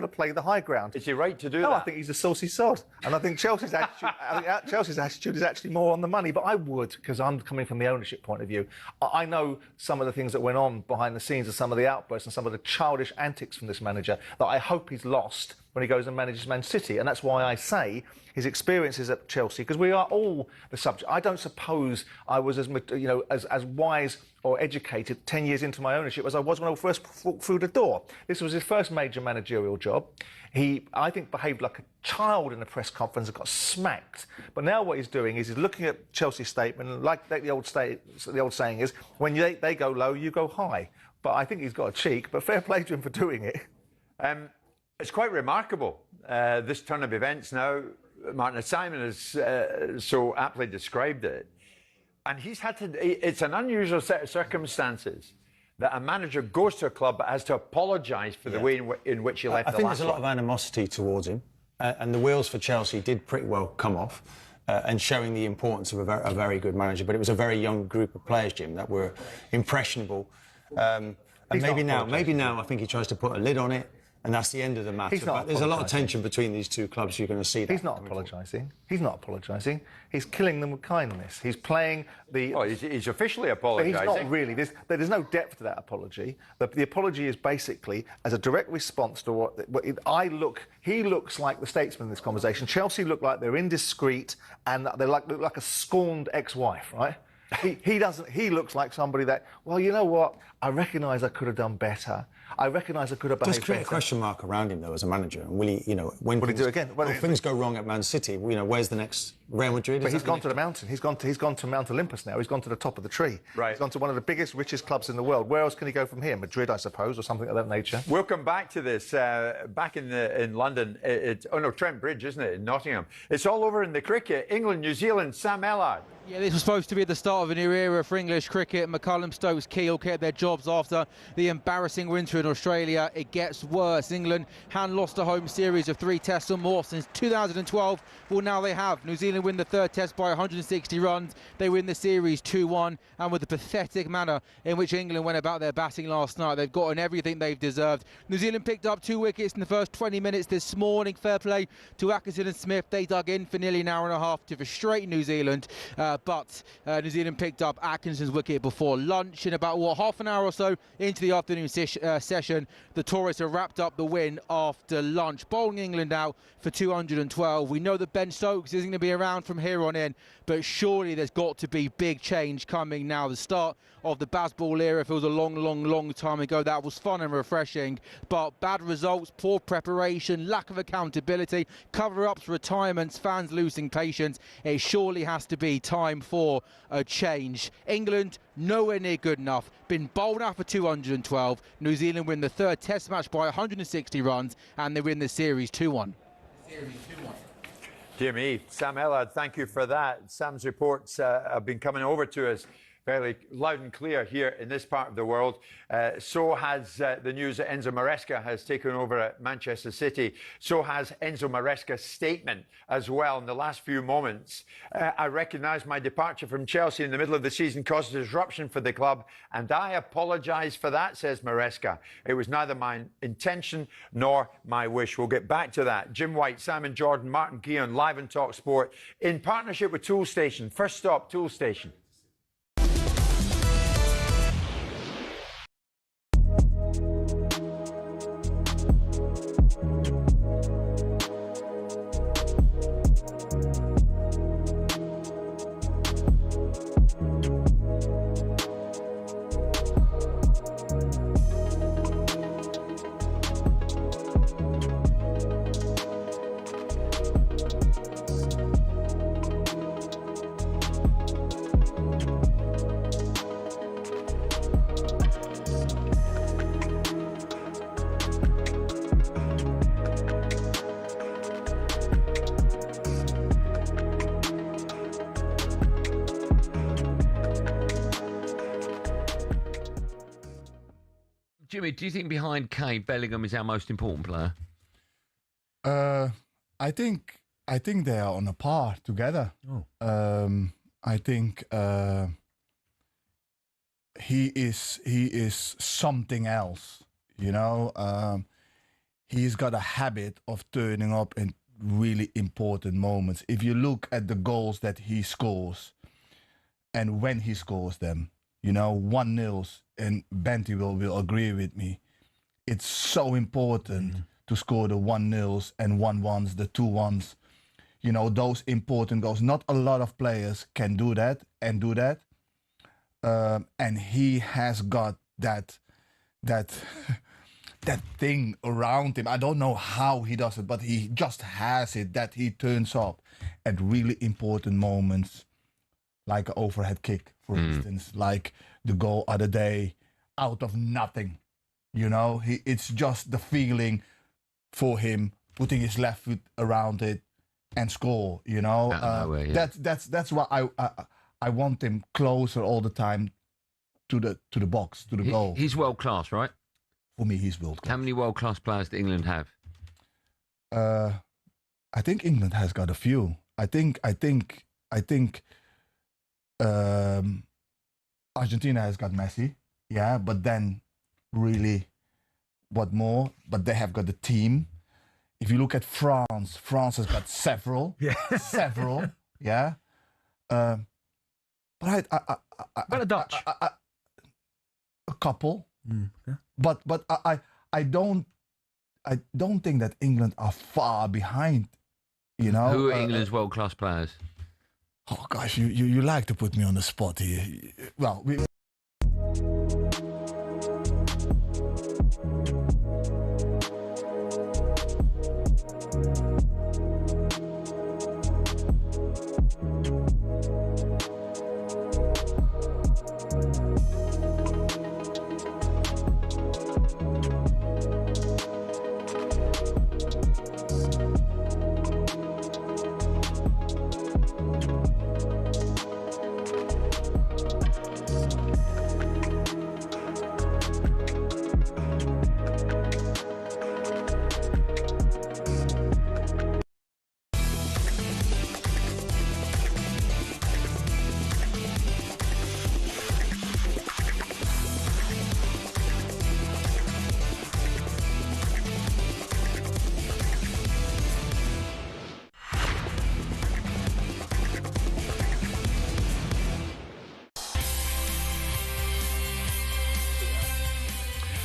to play the high ground. Is he right to do that? No, I think he's a saucy sod, and I think Chelsea's attitude is actually more on the money. But I would, because I'm coming from the ownership point of view. I know some of the things that went on behind the scenes, and some of the outbursts, and some of the childish antics from this manager that I hope he's lost when he goes and manages Man City. And that's why I say his experiences at Chelsea, because we are all the subject. I don't suppose I was as wise or educated 10 years into my ownership as I was when I first walked through the door. This was his first major managerial job. He, I think, behaved like a child in the press conference and got smacked. But now what he's doing is he's looking at Chelsea's statement, and like the old saying is, when they go low, you go high. But I think he's got a cheek, but fair play to him for doing it. It's quite remarkable, this turn of events now. Martin, Simon has so aptly described it. And he's had to, it's an unusual set of circumstances that a manager goes to a club but has to apologise for the way in which he left the last one. I think there's a lot of animosity towards him. And the wheels for Chelsea did pretty well come off, and showing the importance of a very good manager. But it was a very young group of players, Jim, that were impressionable. And maybe now I think he tries to put a lid on it. And that's the end of the matter. But there's a lot of tension between these two clubs. You're going to see that. He's not apologising. He's not apologising. He's killing them with kindness. He's playing the... Oh, he's officially apologising. He's not really. There's no depth to that apology. The apology is basically as a direct response to what he looks like the statesman in this conversation. Chelsea look like they're indiscreet and they look like a scorned ex-wife, right? He doesn't. He looks like somebody that, well, you know what? I recognise I could have done better. I recognise I could have behaved better. Does create a question mark around him, though, as a manager. And will he, when will he do again? Well, things go wrong at Man City, where's the next Real Madrid? But he's gone to the mountain. He's gone to Mount Olympus now. He's gone to the top of the tree. Right. He's gone to one of the biggest, richest clubs in the world. Where else can he go from here? Madrid, I suppose, or something of that nature. We'll come back to this. Back in London, Trent Bridge, isn't it, in Nottingham? It's all over in the cricket. England, New Zealand, Sam Ellard. Yeah, this was supposed to be the start of a new era for English cricket. McCullum, Stokes, Keogh kept their jobs after the embarrassing winter in Australia. It gets worse. England hadn't lost a home series of 3 tests or more since 2012. Well, now they have. New Zealand win the 3rd test by 160 runs. They win the series 2-1. And with the pathetic manner in which England went about their batting last night, they've gotten everything they've deserved. New Zealand picked up 2 wickets in the first 20 minutes this morning. Fair play to Atkinson and Smith. They dug in for nearly an hour and a half to frustrate New Zealand. But New Zealand picked up Atkinson's wicket before lunch. In about, half an hour or so into the afternoon session, the Tourists have wrapped up the win after lunch, bowling England out for 212. We know that Ben Stokes isn't going to be around from here on in, but surely there's got to be big change coming now. The start of the Bazball era feels a long time ago. That was fun and refreshing, but bad results, poor preparation, lack of accountability, cover-ups, retirements, fans losing patience. It surely has to be time for a change. England nowhere near good enough, been bowled out for 212. New Zealand win the 3rd test match by 160 runs and they win the series 2-1. Jimmy, Sam Ellard, thank you for that. Sam's reports have been coming over to us fairly loud and clear here in this part of the world. So has the news that Enzo Maresca has taken over at Manchester City. So has Enzo Maresca's statement as well in the last few moments. I recognise my departure from Chelsea in the middle of the season caused a disruption for the club, and I apologise for that, says Maresca. It was neither my intention nor my wish. We'll get back to that. Jim White, Simon Jordan, Martin Keown, live on talkSPORT in partnership with Toolstation. First stop, Toolstation. Jimmy, do you think behind Kane, Bellingham is our most important player? I think they are on a par together. I think he is something else. He's got a habit of turning up in really important moments. If you look at the goals that he scores and when he scores them, 1-0s, and Benty will agree with me. It's so important to score the 1-0s and 1-1s, the 2-1s. Those important goals. Not a lot of players can do that. And he has got that thing around him. I don't know how he does it, but he just has it, that he turns up at really important moments, like an overhead kick, for instance, like the goal other day, out of nothing. It's just the feeling for him, putting his left foot around it and score. You know, that's why I want him closer all the time to the box, to the goal. He's world class, right? For me, he's world class. How many world class players do England have? I think England has got a few. I think Argentina has got Messi, yeah, but then really, what more? But they have got the team. If you look at France, France has got several, yeah. But the Dutch, a couple, but I don't think that England are far behind. You know, who are England's world class players? Oh gosh, you like to put me on the spot here. Well,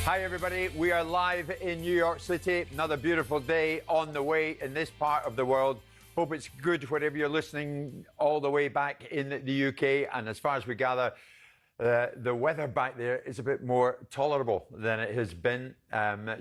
Hi everybody, we are live in New York City. Another beautiful day on the way in this part of the world. Hope it's good wherever you're listening all the way back in the UK. And as far as we gather, the weather back there is a bit more tolerable than it has been.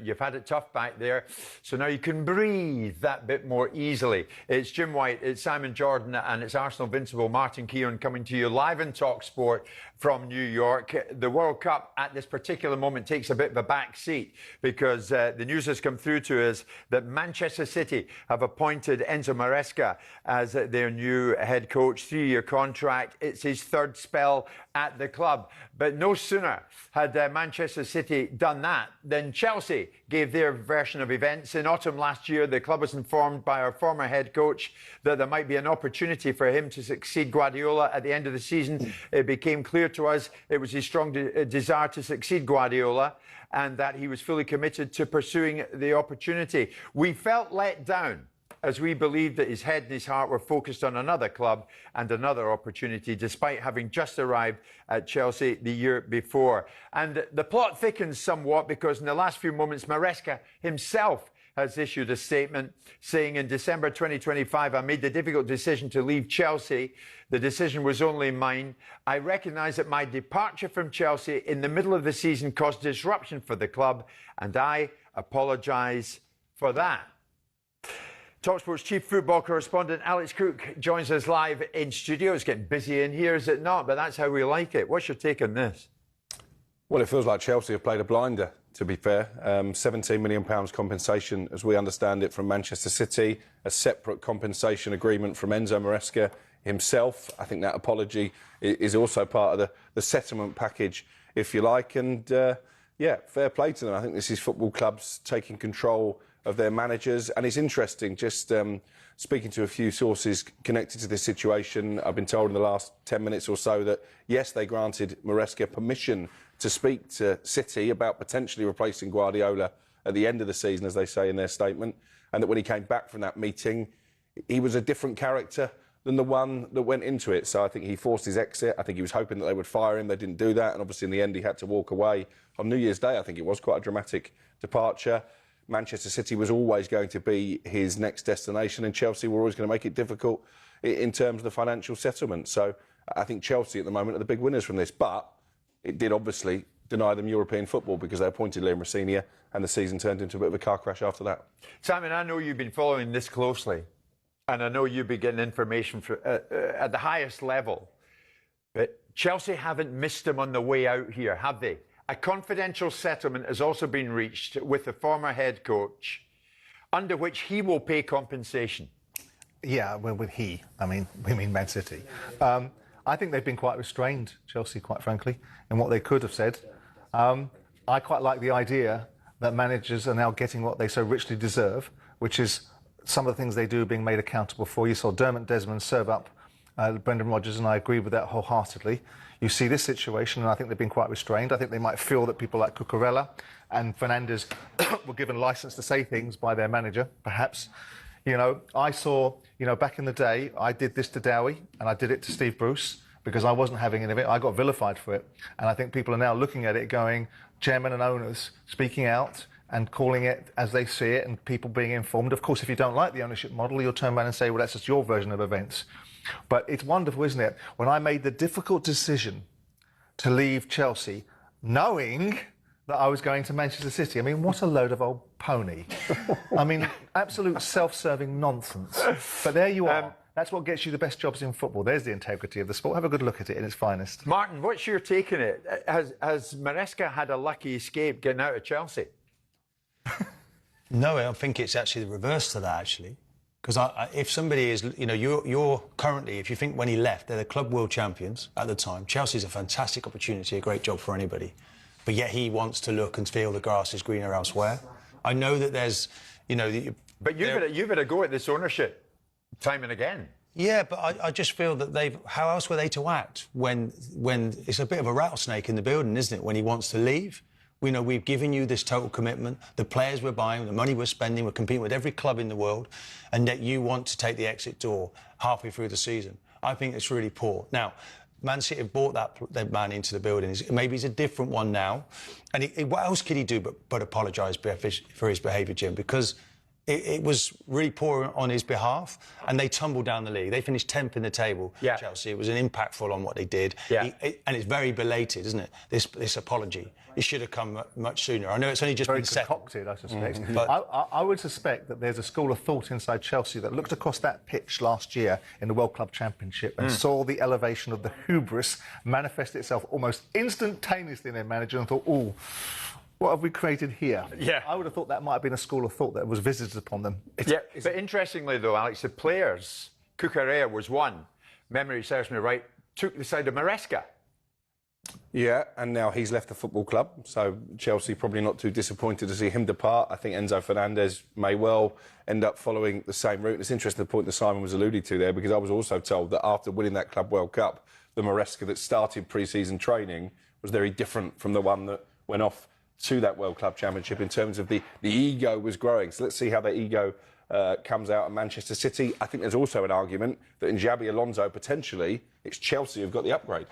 You've had it tough back there, so now you can breathe that bit more easily. It's Jim White, it's Simon Jordan, and it's Arsenal Invincible Martin Keown coming to you live in talkSPORT from New York. The World Cup at this particular moment takes a bit of a back seat because the news has come through to us that Manchester City have appointed Enzo Maresca as their new head coach, 3-year contract. It's his third spell at the club. But no sooner had Manchester City done that than Chelsea gave their version of events. In autumn last year, the club was informed by our former head coach that there might be an opportunity for him to succeed Guardiola at the end of the season. It became clear to us it was his strong desire to succeed Guardiola and that he was fully committed to pursuing the opportunity. We felt let down as we believed that his head and his heart were focused on another club and another opportunity, despite having just arrived at Chelsea the year before. And the plot thickens somewhat because in the last few moments, Maresca himself has issued a statement saying in December 2025, I made the difficult decision to leave Chelsea. The decision was only mine. I recognise that my departure from Chelsea in the middle of the season caused disruption for the club, and I apologise for that. talkSPORT's chief football correspondent Alex Cook joins us live in studio. It's getting busy in here, is it not? But that's how we like it. What's your take on this? Well, it feels like Chelsea have played a blinder, to be fair. £17 million compensation, as we understand it, from Manchester City. A separate compensation agreement from Enzo Maresca himself. I think that apology is also part of the settlement package, if you like. And, yeah, fair play to them. I think this is football clubs taking control of their managers. And it's interesting, just speaking to a few sources connected to this situation, I've been told in the last 10 minutes or so that, yes, they granted Maresca permission to speak to City about potentially replacing Guardiola at the end of the season, as they say in their statement, and that when he came back from that meeting, he was a different character than the one that went into it. So I think he forced his exit. I think he was hoping that they would fire him. They didn't do that. And obviously in the end, he had to walk away. On New Year's Day, I think it was quite a dramatic departure. Manchester City was always going to be his next destination, and Chelsea were always going to make it difficult in terms of the financial settlement. So I think Chelsea at the moment are the big winners from this. But it did obviously deny them European football because they appointed Liam Rosenior and the season turned into a bit of a car crash after that. Simon, I know you've been following this closely and I know you've been getting information at the highest level. But Chelsea haven't missed him on the way out here, have they? A confidential settlement has also been reached with the former head coach under which he will pay compensation. Yeah, well, with he, I mean, we mean Man City. I think they've been quite restrained, Chelsea, quite frankly, in what they could have said. I quite like the idea that managers are now getting what they so richly deserve, which is some of the things they do being made accountable for. You saw Dermot Desmond serve up Brendan Rodgers, and I agree with that wholeheartedly. You see this situation, and I think they've been quite restrained. I think they might feel that people like Cucurella and Fernandes were given license to say things by their manager, perhaps. You know, I saw, you know, back in the day, I did this to Dowie, and I did it to Steve Bruce, because I wasn't having any of it. I got vilified for it. And I think people are now looking at it going, chairmen and owners speaking out and calling it as they see it, and people being informed. Of course, if you don't like the ownership model, you'll turn around and say, well, that's just your version of events. But it's wonderful, isn't it? When I made the difficult decision to leave Chelsea, knowing that I was going to Manchester City. I mean, what a load of old pony. I mean, absolute self-serving nonsense. But there you are. That's what gets you the best jobs in football. There's the integrity of the sport. Have a good look at it in its finest. Martin, what's your take on it? Has Maresca had a lucky escape getting out of Chelsea? No, I think it's actually the reverse to that, actually. Because if somebody is, you know, you're currently, if you think when he left, they're the club world champions at the time. Chelsea's a fantastic opportunity, a great job for anybody. But yet he wants to look and feel the grass is greener elsewhere. I know that there's, you know... But you've had a go at this ownership time and again. Yeah, but I just feel that how else were they to act when it's a bit of a rattlesnake in the building, isn't it, when he wants to leave? We know we've given you this total commitment, the players we're buying, the money we're spending, we're competing with every club in the world, and yet you want to take the exit door halfway through the season. I think it's really poor. Now, Man City have brought that man into the building. Maybe he's a different one now. And what else could he do but apologise for his behaviour, Jim? Because it was really poor on his behalf, and they tumbled down the league. They finished 10th in the table, Chelsea. It was an impactful on what they did. Yeah. And it's very belated, isn't it, this apology? It should have come much sooner. I know it's only just been concocted, I suspect. But I would suspect that there's a school of thought inside Chelsea that looked across that pitch last year in the World Club Championship and saw the elevation of the hubris manifest itself almost instantaneously in their manager and thought, oh, what have we created here? Yeah. I would have thought that might have been a school of thought that was visited upon them. But interestingly, though, Alex, the players, Cucurella was one, memory serves me right, took the side of Maresca. Yeah, and now he's left the football club, so Chelsea probably not too disappointed to see him depart. I think Enzo Fernandez may well end up following the same route. And it's interesting the point that Simon was alluding to there, because I was also told that after winning that Club World Cup, the Maresca that started pre-season training was very different from the one that went off to that World Club Championship in terms of the ego was growing. So let's see how that ego comes out at Manchester City. I think there's also an argument that in Xabi Alonso, potentially, it's Chelsea who've got the upgrade.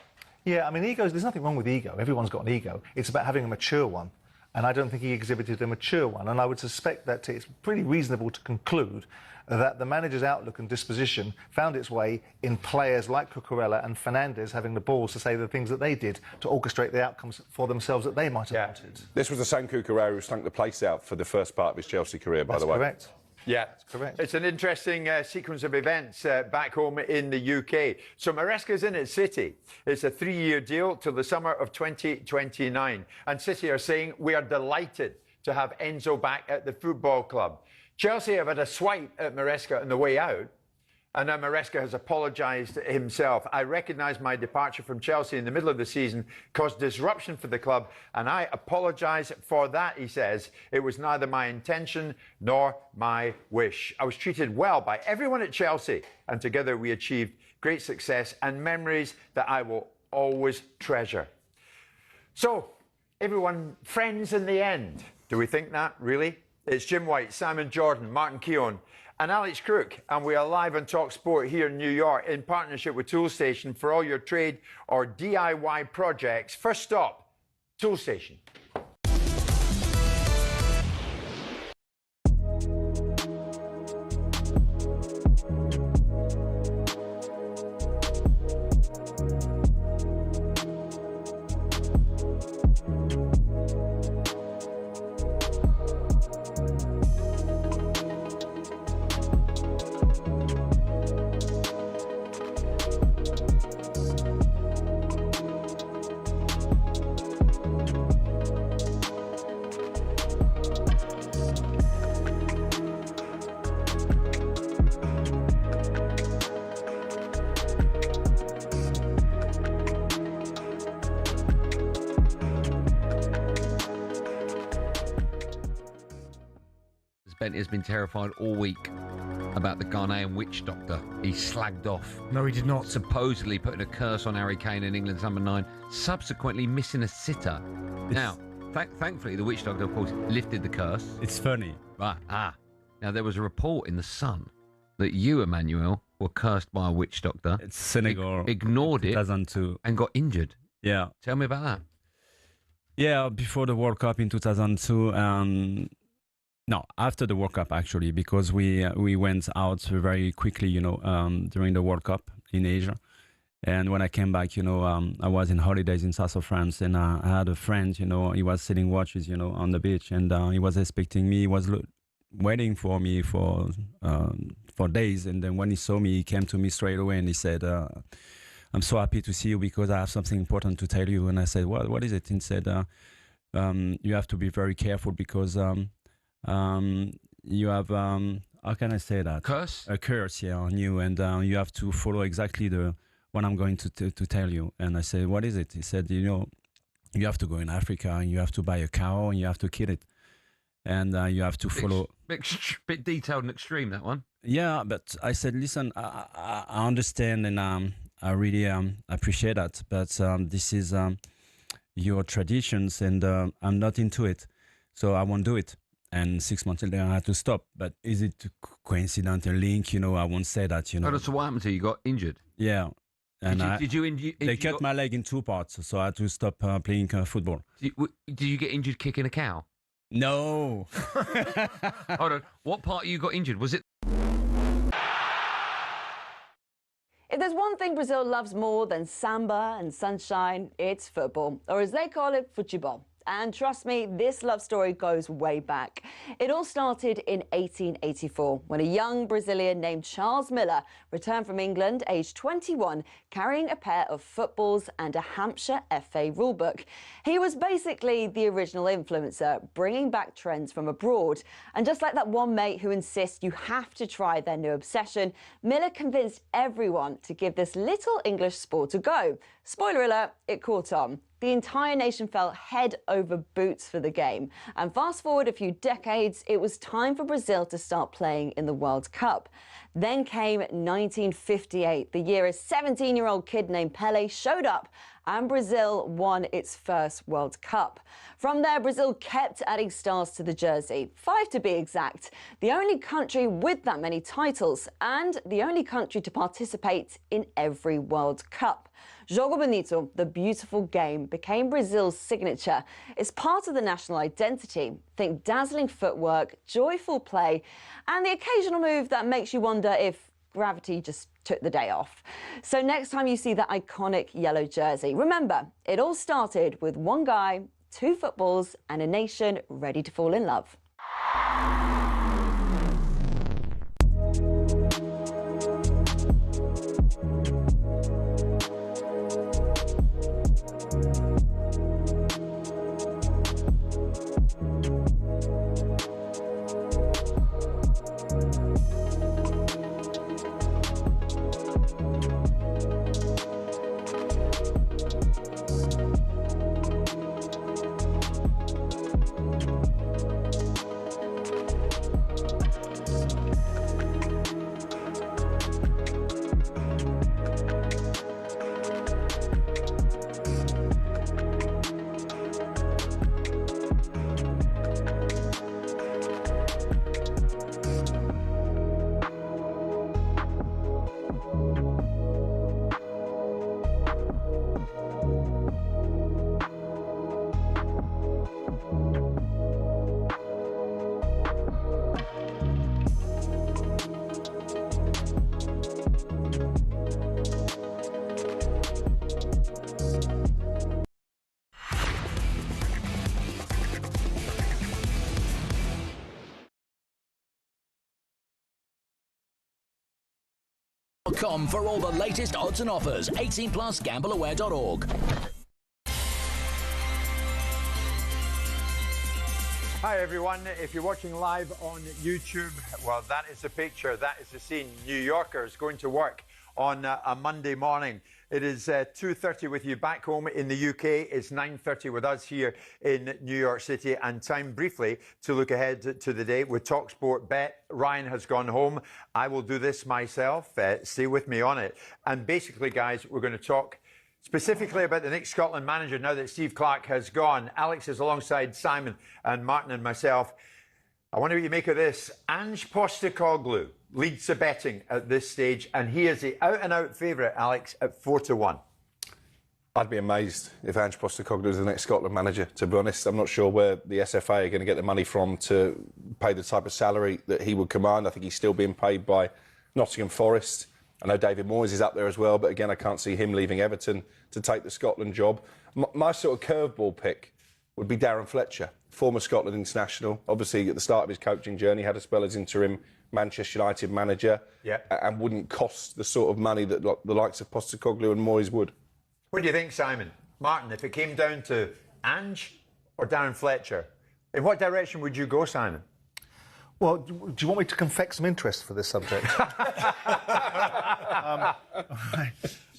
Yeah, I mean, there's nothing wrong with ego. Everyone's got an ego. It's about having a mature one. And I don't think he exhibited a mature one. And I would suspect that it's pretty reasonable to conclude that the manager's outlook and disposition found its way in players like Cucurella and Fernandes having the balls to say the things that they did to orchestrate the outcomes for themselves that they might have wanted. This was the same Cucurella who stunk the place out for the first part of his Chelsea career, by the way. That's correct. Yeah, that's correct. It's an interesting sequence of events back home in the UK. So Maresca's in at City. It's a 3-year deal till the summer of 2029. And City are saying, we are delighted to have Enzo back at the football club. Chelsea have had a swipe at Maresca on the way out, and now Maresca has apologised himself. I recognise my departure from Chelsea in the middle of the season caused disruption for the club, and I apologise for that, he says. It was neither my intention nor my wish. I was treated well by everyone at Chelsea, and together we achieved great success and memories that I will always treasure. So, everyone, friends in the end. Do we think that, really? It's Jim White, Simon Jordan, Martin Keown and Alex Crook, and we are live on talkSPORT here in New York in partnership with Toolstation for all your trade or DIY projects. First stop, Toolstation. Bentley has been terrified all week about the Ghanaian witch doctor he slagged off. No, he did not. Supposedly putting a curse on Harry Kane and England's number 9, subsequently missing a sitter. Now, thankfully, the witch doctor, of course, lifted the curse. It's funny. Right. Now, there was a report in The Sun that you, Emmanuel, were cursed by a witch doctor. It's Senegal. Ignored it 2002. and got injured. Yeah. Tell me about that. Yeah, before the World Cup in 2002. No, after the World Cup, actually, because we went out very quickly, during the World Cup in Asia. And when I came back, I was in holidays in south of France, and I had a friend, he was selling watches, on the beach, and he was expecting me. He was waiting for me for days. And then when he saw me, he came to me straight away and he said, I'm so happy to see you because I have something important to tell you. And I said, what is it? And he said, you have to be very careful because you have, how can I say that? Curse? A curse, yeah, on you. And you have to follow exactly what I'm going to tell you. And I said, what is it? He said, you have to go in Africa and you have to buy a cow and you have to kill it. And you have to follow... Bit detailed and extreme, that one. Yeah, but I said, listen, I understand and I really appreciate that. But this is your traditions and I'm not into it. So I won't do it. And 6 months later, I had to stop. But is it coincidental link? I won't say that, Oh, so what happened to you? You got injured? Yeah. And they cut my leg in 2 parts, so I had to stop playing football. Did you get injured kicking a cow? No. Hold on. What part you got injured? Was it? If there's one thing Brazil loves more than samba and sunshine, it's football, or as they call it, futebol. And trust me, this love story goes way back. It all started in 1884 when a young Brazilian named Charles Miller returned from England, aged 21, carrying a pair of footballs and a Hampshire FA rulebook. He was basically the original influencer, bringing back trends from abroad. And just like that one mate who insists you have to try their new obsession, Miller convinced everyone to give this little English sport a go. Spoiler alert, it caught on. The entire nation fell head over boots for the game. And fast forward a few decades, it was time for Brazil to start playing in the World Cup. Then came 1958, the year a 17-year-old kid named Pelé showed up and Brazil won its first World Cup. From there, Brazil kept adding stars to the jersey, 5 to be exact, the only country with that many titles and the only country to participate in every World Cup. Jogo Bonito, the beautiful game, became Brazil's signature. It's part of the national identity. Think dazzling footwork, joyful play, and the occasional move that makes you wonder if gravity just took the day off. So next time you see that iconic yellow jersey, remember, it all started with one guy, 2 footballs, and a nation ready to fall in love. .com for all the latest odds and offers. 18 plus gambleaware.org. Hi everyone, if you're watching live on YouTube, well, that is the picture, that is the scene. New Yorkers going to work on a Monday morning. It is 2:30 with you back home in the UK. It's 9:30 with us here in New York City. And time briefly to look ahead to the day with talkSPORT Bet. Ryan has gone home. I will do this myself. Stay with me on it. And basically, guys, we're going to talk specifically about the next Scotland manager now that Steve Clarke has gone. Alex is alongside Simon and Martin and myself. I wonder what you make of this. Ange Postecoglou leads the betting at this stage, and he is the out-and-out favourite, Alex, at 4-1. I'd be amazed if Ange Postecoglou is the next Scotland manager, to be honest. I'm not sure where the SFA are going to get the money from to pay the type of salary that he would command. I think he's still being paid by Nottingham Forest. I know David Moyes is up there as well, but again, I can't see him leaving Everton to take the Scotland job. My sort of curveball pick would be Darren Fletcher, former Scotland international. Obviously, at the start of his coaching journey, had a spell as interim Manchester United manager, and wouldn't cost the sort of money that the likes of Postecoglou and Moyes would. What do you think, Simon? Martin, if it came down to Ange or Darren Fletcher, in what direction would you go, Simon? Well, do you want me to confect some interest for this subject?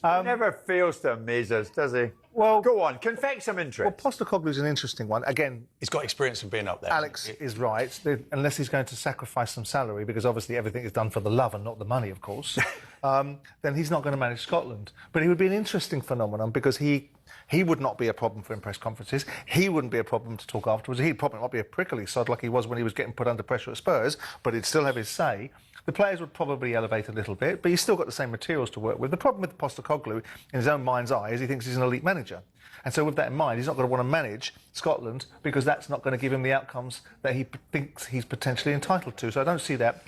He never fails to amaze us, does he? Well, go on, confect some interest. Well, Postecoglou's an interesting one. Again, he's got experience of being up there. Alex is right, unless he's going to sacrifice some salary, because obviously everything is done for the love and not the money, of course. Then he's not going to manage Scotland. But he would be an interesting phenomenon because he would not be a problem for in press conferences. He wouldn't be a problem to talk afterwards. He'd probably not be a prickly sod like he was when he was getting put under pressure at Spurs, but he'd still have his say. The players would probably elevate a little bit, but he's still got the same materials to work with. The problem with Postecoglou, in his own mind's eye, is he thinks he's an elite manager. And so with that in mind, he's not going to want to manage Scotland because that's not going to give him the outcomes that he thinks he's potentially entitled to. So I don't see that.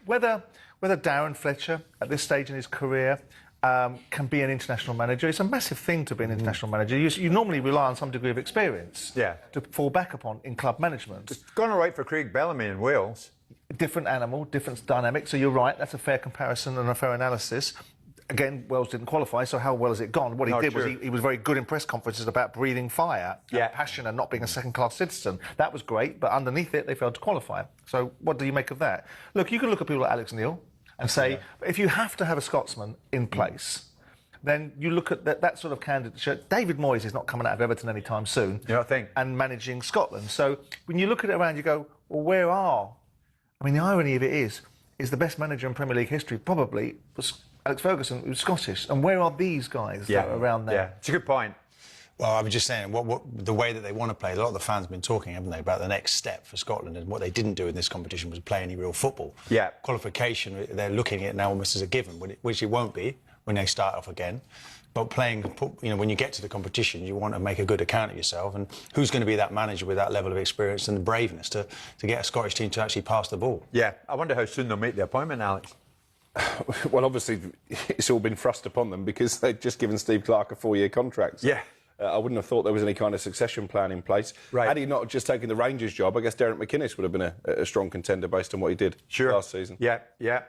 Whether Darren Fletcher, at this stage in his career, can be an international manager, it's a massive thing to be an international manager. You normally rely on some degree of experience to fall back upon in club management. It's gone all right for Craig Bellamy in Wales. Different animal, different dynamic. So you're right, that's a fair comparison and a fair analysis. Again, Wales didn't qualify, so how well has it gone? What he did was he was very good in press conferences about breathing fire, and passion, and not being a second-class citizen. That was great, but underneath it, they failed to qualify. So what do you make of that? Look, you can look at people like Alex Neil and say, if you have to have a Scotsman in place, then you look at that sort of candidate. David Moyes is not coming out of Everton anytime soon. You don't think? And managing Scotland. So when you look at it around, you go, well, where are... I mean, the irony of it is the best manager in Premier League history probably was Alex Ferguson, who's Scottish. And where are these guys that are around there? Yeah, it's a good point. Well, I was just saying, the way that they want to play, a lot of the fans have been talking, haven't they, about the next step for Scotland, and what they didn't do in this competition was play any real football. Yeah. Qualification, they're looking at it now almost as a given, which it won't be when they start off again. But playing, when you get to the competition, you want to make a good account of yourself. And who's going to be that manager with that level of experience and the braveness to get a Scottish team to actually pass the ball? Yeah, I wonder how soon they'll make the appointment, Alex. Well, obviously, it's all been thrust upon them because they'd just given Steve Clarke a 4-year contract. Yeah. I wouldn't have thought there was any kind of succession plan in place. Right. Had he not just taken the Rangers job, I guess Derek McInnes would have been a strong contender based on what he did last season. Yeah.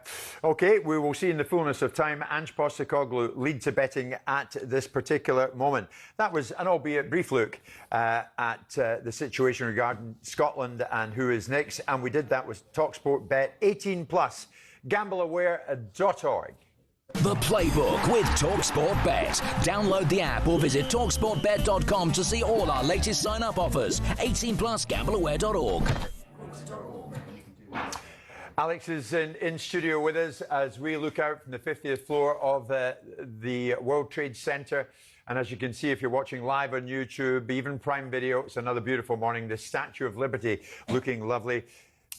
OK, we will see in the fullness of time. Ange Postecoglou leads the betting at this particular moment. That was an albeit brief look at the situation regarding Scotland and who is next. And we did that with talkSPORT Bet 18+. Gambleaware.org. The Playbook with talkSPORT Bet. Download the app or visit talksportbet.com to see all our latest sign-up offers. 18+, gambleaware.org. Alex is in studio with us as we look out from the 50th floor of the World Trade Center. And as you can see, if you're watching live on YouTube, even Prime Video, it's another beautiful morning. The Statue of Liberty looking lovely.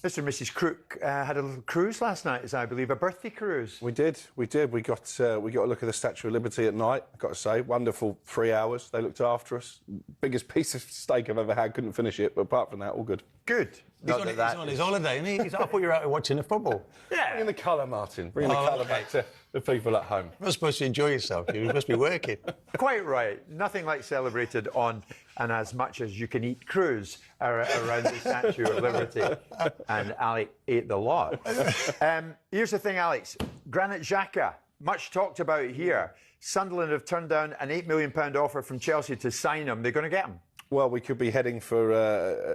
Mr. and Mrs. Crook had a little cruise last night, as I believe, a birthday cruise. We did. We got a look at the Statue of Liberty at night, I've got to say. Wonderful 3 hours. They looked after us. Biggest piece of steak I've ever had. Couldn't finish it, but apart from that, all good. Good. He's on his holiday, isn't he? I thought you were out watching the football. Yeah. Bring in the colour, Martin. Bring the colour back to the people at home. You're not supposed to enjoy yourself. You're supposed to be working. Quite right. Nothing like celebrated on and as much as you can eat cruise around the Statue of Liberty. And Ali ate the lot. Here's the thing, Alex. Granit Xhaka, much talked about here. Sunderland have turned down an £8 million offer from Chelsea to sign him. They're going to get him. Well, we could be heading for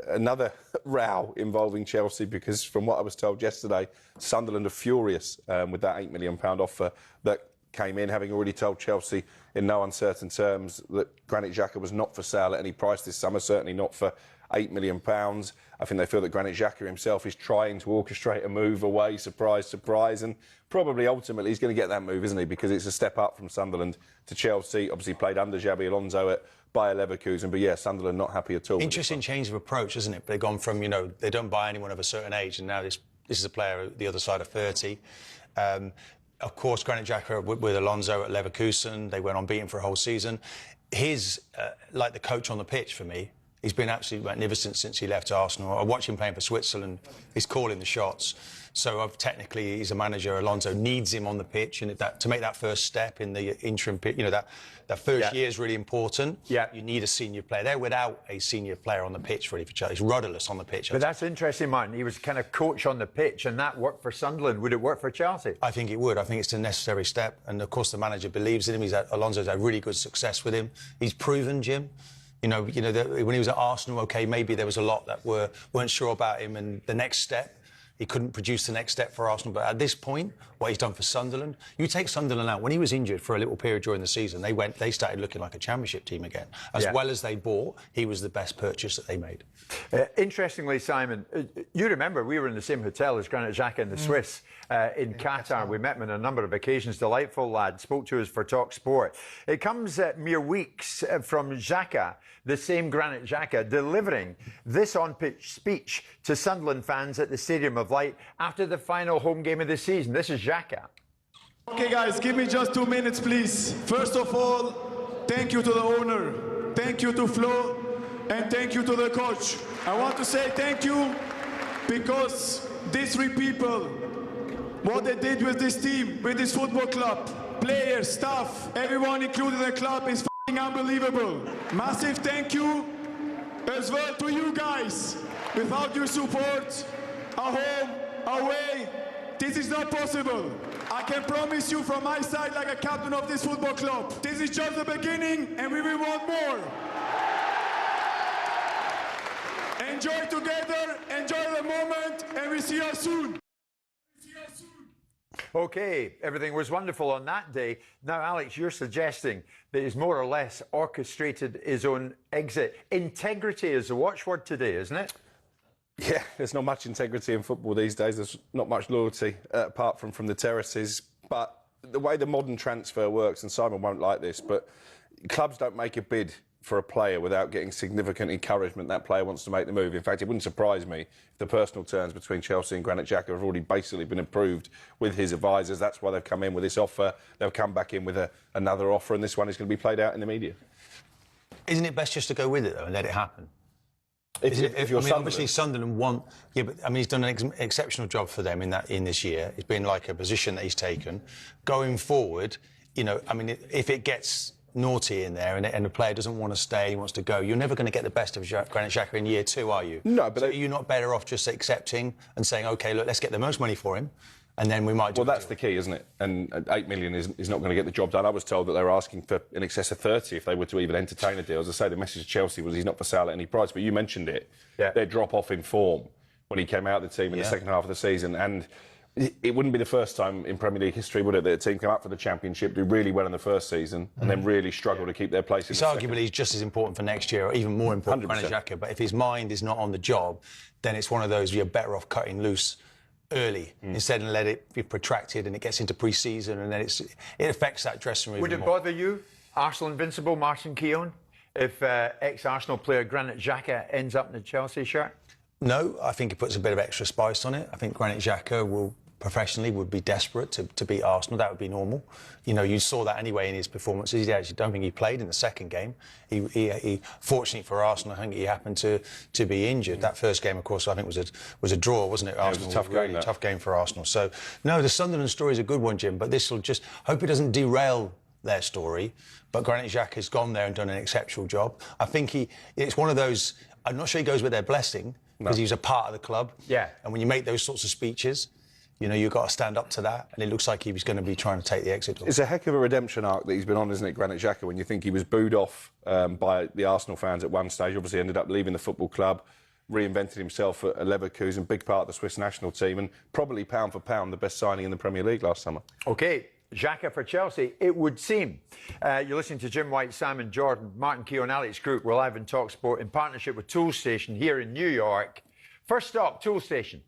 another row involving Chelsea because, from what I was told yesterday, Sunderland are furious with that £8 million offer that came in, having already told Chelsea in no uncertain terms that Granit Xhaka was not for sale at any price this summer, certainly not for £8 million. I think they feel that Granit Xhaka himself is trying to orchestrate a move away, surprise, surprise, and probably ultimately he's going to get that move, isn't he? Because it's a step up from Sunderland to Chelsea. Obviously played under Xabi Alonso at Bayer Leverkusen, but yeah, Sunderland not happy at all. Interesting change of approach, isn't it? They've gone from, you know, they don't buy anyone of a certain age, and now this is a player at the other side of 30. Of course, Granit Xhaka with Alonso at Leverkusen, they went unbeaten for a whole season. He's like the coach on the pitch for me. He's been absolutely magnificent since he left Arsenal. I watch him playing for Switzerland. He's calling the shots. So technically, he's a manager. Alonso needs him on the pitch, and to make that first step in the interim, you know, that first year is really important. Yeah, you need a senior player. They're without a senior player on the pitch really for Chelsea. He's rudderless on the pitch. But that's interesting, Martin. He was kind of coach on the pitch, and that worked for Sunderland. Would it work for Chelsea? I think it would. I think it's a necessary step, and of course the manager believes in him. Alonso's had really good success with him. He's proven, Jim. You know when he was at Arsenal, okay, maybe there was a lot that weren't sure about him, and the next step. He couldn't produce the next step for Arsenal, but at this point, what he's done for Sunderland, you take Sunderland out. When he was injured for a little period during the season, they started looking like a championship team again. As well as they bought, he was the best purchase that they made. Interestingly, Simon, you remember we were in the same hotel as Granit Xhaka and the Swiss in Qatar. We met him on a number of occasions. Delightful lad. Spoke to us for talkSPORT. It comes mere weeks from Xhaka, the same Granit Xhaka, delivering this on-pitch speech to Sunderland fans at the Stadium of Light after the final home game of the season. This is Xhaka. Okay, guys, give me just 2 minutes, please. First of all, thank you to the owner, thank you to Flo, and thank you to the coach. I want to say thank you because these three people, what they did with this team, with this football club, players, staff, everyone included in the club is f***ing unbelievable. Massive thank you as well to you guys. Without your support, at home, away, this is not possible. I can promise you from my side, like a captain of this football club, this is just the beginning and we will want more. Enjoy together, enjoy the moment, and we see you soon. Okay, everything was wonderful on that day. Now, Alex, you're suggesting that he's more or less orchestrated his own exit. Integrity is the watchword today, isn't it? Yeah, there's not much integrity in football these days. There's not much loyalty, apart from the terraces. But the way the modern transfer works, and Simon won't like this, but clubs don't make a bid for a player without getting significant encouragement that player wants to make the move. In fact, it wouldn't surprise me if the personal terms between Chelsea and Granit Xhaka have already basically been approved with his advisors. That's why they've come in with this offer. They'll come back in with another offer, and this one is going to be played out in the media. Isn't it best just to go with it, though, and let it happen? If you're Sunderland. Obviously Sunderland want... Yeah, but, I mean, he's done an exceptional job for them in this year. It's been like a position that he's taken. Going forward, you know, I mean, if it gets naughty in there and the player doesn't want to stay, he wants to go, you're never going to get the best of Granit Xhaka in year two, are you? No, but... So you're not better off just accepting and saying, OK, look, let's get the most money for him, and then we might do... Well, that's the key, isn't it? And 8 million is not going to get the job done. I was told that they were asking for in excess of 30 if they were to even entertain a deal. As I say, the message to Chelsea was he's not for sale at any price. But you mentioned it. Yeah. Their drop-off in form when he came out of the team in the second half of the season. And it wouldn't be the first time in Premier League history, would it, that a team come up for the Championship, do really well in the first season, and then really struggle to keep their place in the second. It's arguably just as important for next year, or even more important for Granit Xhaka. But if his mind is not on the job, then it's one of those you're better off cutting loose early instead and let it be protracted, and it gets into pre-season, and then it affects that dressing room. Would it bother you, Arsenal invincible Martin Keown, if ex-Arsenal player Granit Xhaka ends up in a Chelsea shirt? No, I think it puts a bit of extra spice on it. I think Granit Xhaka would be desperate to beat Arsenal. That would be normal. You know, you saw that anyway in his performances. I actually don't think he played in the second game. He fortunately for Arsenal, I think he happened to be injured. That first game, of course, I think was a draw, wasn't it? Arsenal, it was a tough game. Really tough game for Arsenal. So, no, the Sunderland story is a good one, Jim. But this will just hope it doesn't derail their story. But Granit Xhaka has gone there and done an exceptional job. I think it's one of those. I'm not sure he goes with their blessing because he was a part of the club. Yeah. And when you make those sorts of speeches, you know, you've got to stand up to that, and it looks like he was going to be trying to take the exit door. It's a heck of a redemption arc that he's been on, isn't it, Granit Xhaka, when you think he was booed off by the Arsenal fans at one stage, obviously ended up leaving the football club, reinvented himself at Leverkusen, big part of the Swiss national team, and probably pound for pound the best signing in the Premier League last summer. OK, Xhaka for Chelsea, it would seem. You're listening to Jim White, Simon Jordan, Martin Keown, Alex Crook. We're live in talkSPORT in partnership with Tool Station here in New York. First stop, Tool Station.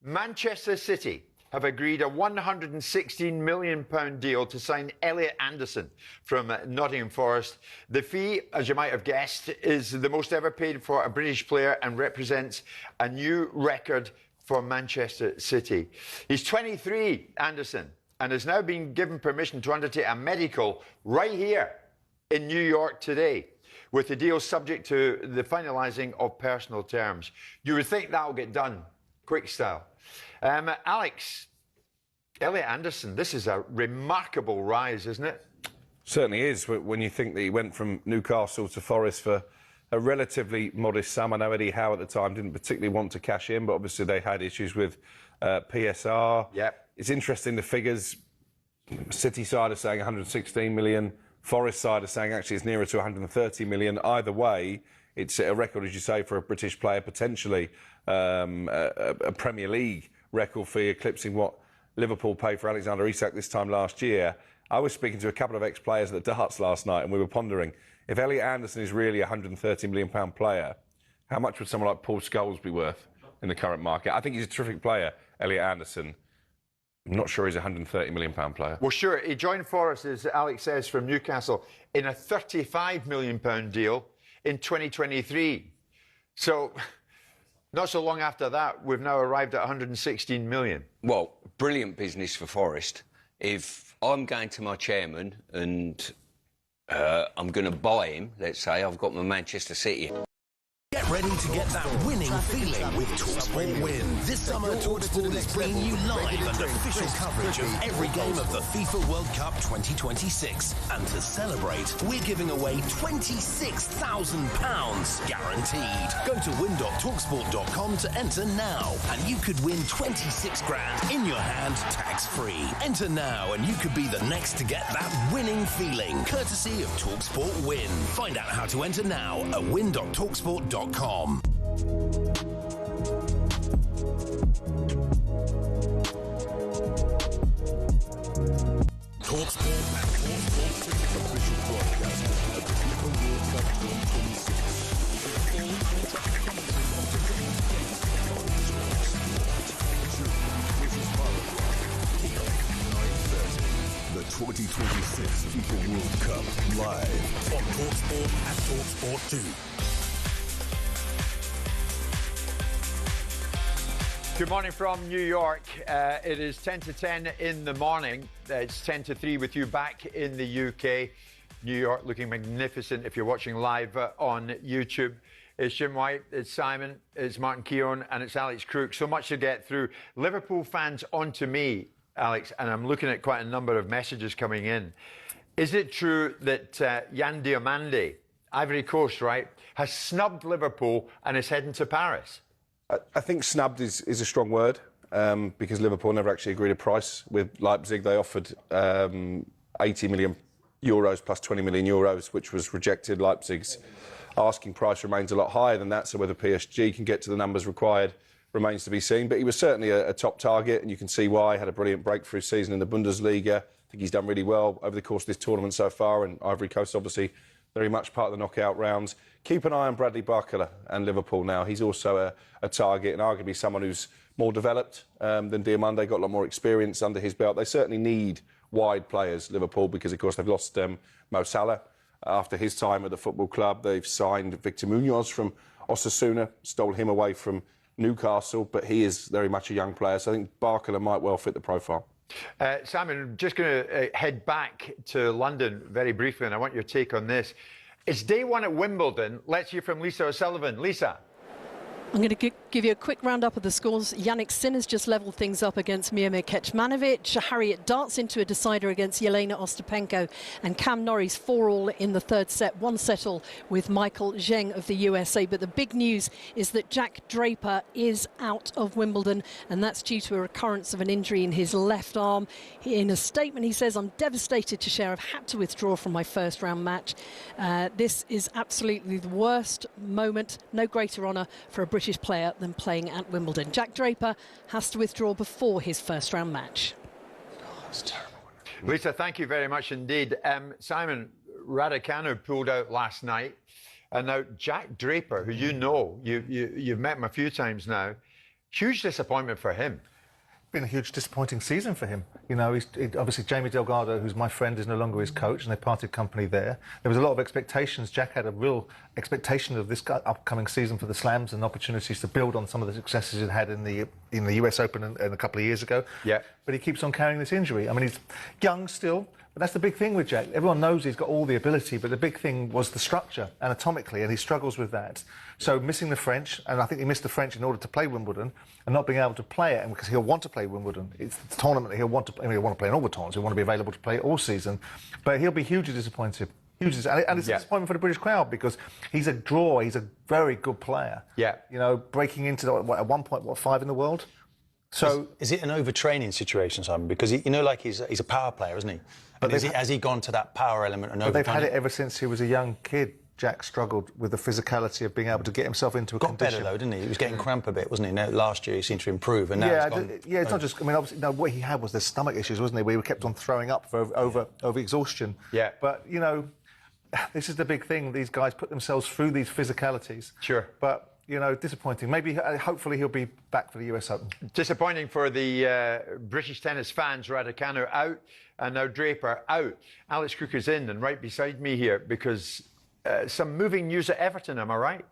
Manchester City have agreed a £116 million deal to sign Elliot Anderson from Nottingham Forest. The fee, as you might have guessed, is the most ever paid for a British player and represents a new record for Manchester City. He's 23, Anderson, and has now been given permission to undertake a medical right here in New York today, with the deal subject to the finalising of personal terms. You would think that will get done quick style. Alex, Elliot Anderson, this is a remarkable rise, isn't it? Certainly is, when you think that he went from Newcastle to Forest for a relatively modest sum. I know Eddie Howe at the time didn't particularly want to cash in, but obviously they had issues with PSR. Yep. It's interesting, the figures. City side are saying 116 million. Forest side are saying actually it's nearer to 130 million. Either way, it's a record, as you say, for a British player, potentially a Premier League record fee, eclipsing what Liverpool paid for Alexander Isak this time last year. I was speaking to a couple of ex-players at the darts last night, and we were pondering, if Elliot Anderson is really a £130 million player, how much would someone like Paul Scholes be worth in the current market? I think he's a terrific player, Elliot Anderson. I'm not sure he's a £130 million player. Well, sure. He joined Forest, as Alex says, from Newcastle in a £35 million deal in 2023. So, not so long after that, we've now arrived at 116 million. Well, brilliant business for Forest. If I'm going to my chairman and I'm going to buy him, let's say, I've got my Manchester City. Get ready to get that winning feeling with talkSPORT Win. This summer, talkSPORT is bringing you live and official coverage of every game of the FIFA World Cup 2026. And to celebrate, we're giving away £26,000 guaranteed. Go to win.talksport.com to enter now, and you could win 26 grand in your hand, tax-free. Enter now, and you could be the next to get that winning feeling, courtesy of talkSPORT Win. Find out how to enter now at win.talksport.com. The 2026 FIFA World Cup live on talkSPORT and talkSPORT 2. Good morning from New York. It is 10 to 10 in the morning. It's 10 to 3 with you back in the UK. New York looking magnificent if you're watching live on YouTube. It's Jim White, it's Simon, it's Martin Keown, and it's Alex Crook. So much to get through. Liverpool fans on to me, Alex, and I'm looking at quite a number of messages coming in. Is it true that Yan Diomande, Ivory Coast, right, has snubbed Liverpool and is heading to Paris? I think snubbed is a strong word, because Liverpool never actually agreed a price with Leipzig. They offered €80 million plus €20 million, which was rejected. Leipzig's asking price remains a lot higher than that, so whether PSG can get to the numbers required remains to be seen. But he was certainly a top target, and you can see why. Had a brilliant breakthrough season in the Bundesliga. I think he's done really well over the course of this tournament so far, and Ivory Coast obviously very much part of the knockout rounds. Keep an eye on Bradley Barcola and Liverpool now. He's also a target, and arguably someone who's more developed than Diomande, got a lot more experience under his belt. They certainly need wide players, Liverpool, because, of course, they've lost Mo Salah after his time at the football club. They've signed Victor Munoz from Osasuna, stole him away from Newcastle, but he is very much a young player, so I think Barkala might well fit the profile. Simon, just going to head back to London very briefly, and I want your take on this. It's day one at Wimbledon. Let's hear from Lisa O'Sullivan. Lisa. I'm going to give you a quick roundup of the scores. Yannick Sinner's just levelled things up against Miomir Kecmanovic. Harriet darts into a decider against Yelena Ostapenko. And Cam Norris 4-all in the third set. 1-settle with Michael Zheng of the USA. But the big news is that Jack Draper is out of Wimbledon. And that's due to a recurrence of an injury in his left arm. In a statement, he says, "I'm devastated to share I've had to withdraw from my first round match. This is absolutely the worst moment. No greater honour for a British player than playing at Wimbledon." Jack Draper has to withdraw before his first round match. That's terrible. Lisa, thank you very much indeed. Simon, Raducanu pulled out last night, and now Jack Draper, who you've met him a few times now, huge disappointment for him. Been a huge disappointing season for him. You know, obviously Jamie Delgado, who's my friend, is no longer his coach, and they parted company there. There was a lot of expectations. Jack had a real expectation of this upcoming season for the Slams and opportunities to build on some of the successes he'd had in the US Open a couple of years ago. Yeah. But he keeps on carrying this injury. I mean, he's young still, but that's the big thing with Jack. Everyone knows he's got all the ability, but the big thing was the structure anatomically, and he struggles with that. So missing the French, and I think he missed the French in order to play Wimbledon, and not being able to play it, and because he'll want to play Wimbledon. It's the tournament he'll want to play. I mean, he'll want to play in all the tournaments. He'll want to be available to play all season. But he'll be hugely disappointed. And it's a disappointment for the British crowd because he's a draw. He's a very good player. Yeah. You know, breaking into at one point, 5 in the world? So is it an overtraining situation, Simon? Because he's a power player, isn't he? But has he gone to that power element and But they've had it ever since he was a young kid. Jack struggled with the physicality of being able to get himself into a condition. Got better though, didn't he? He was getting cramp a bit, wasn't he? Now, last year he seemed to improve, and now it's not just. I mean, obviously, no, what he had was the stomach issues, wasn't he? Where he kept on throwing up for over exhaustion. Yeah. But you know, this is the big thing. These guys put themselves through these physicalities. Sure. But you know, disappointing. Maybe, hopefully, he'll be back for the US Open. Disappointing for the British tennis fans. Raducanu out, and now Draper out. Alex Crook is in and right beside me here because. Some moving news at Everton, am I right?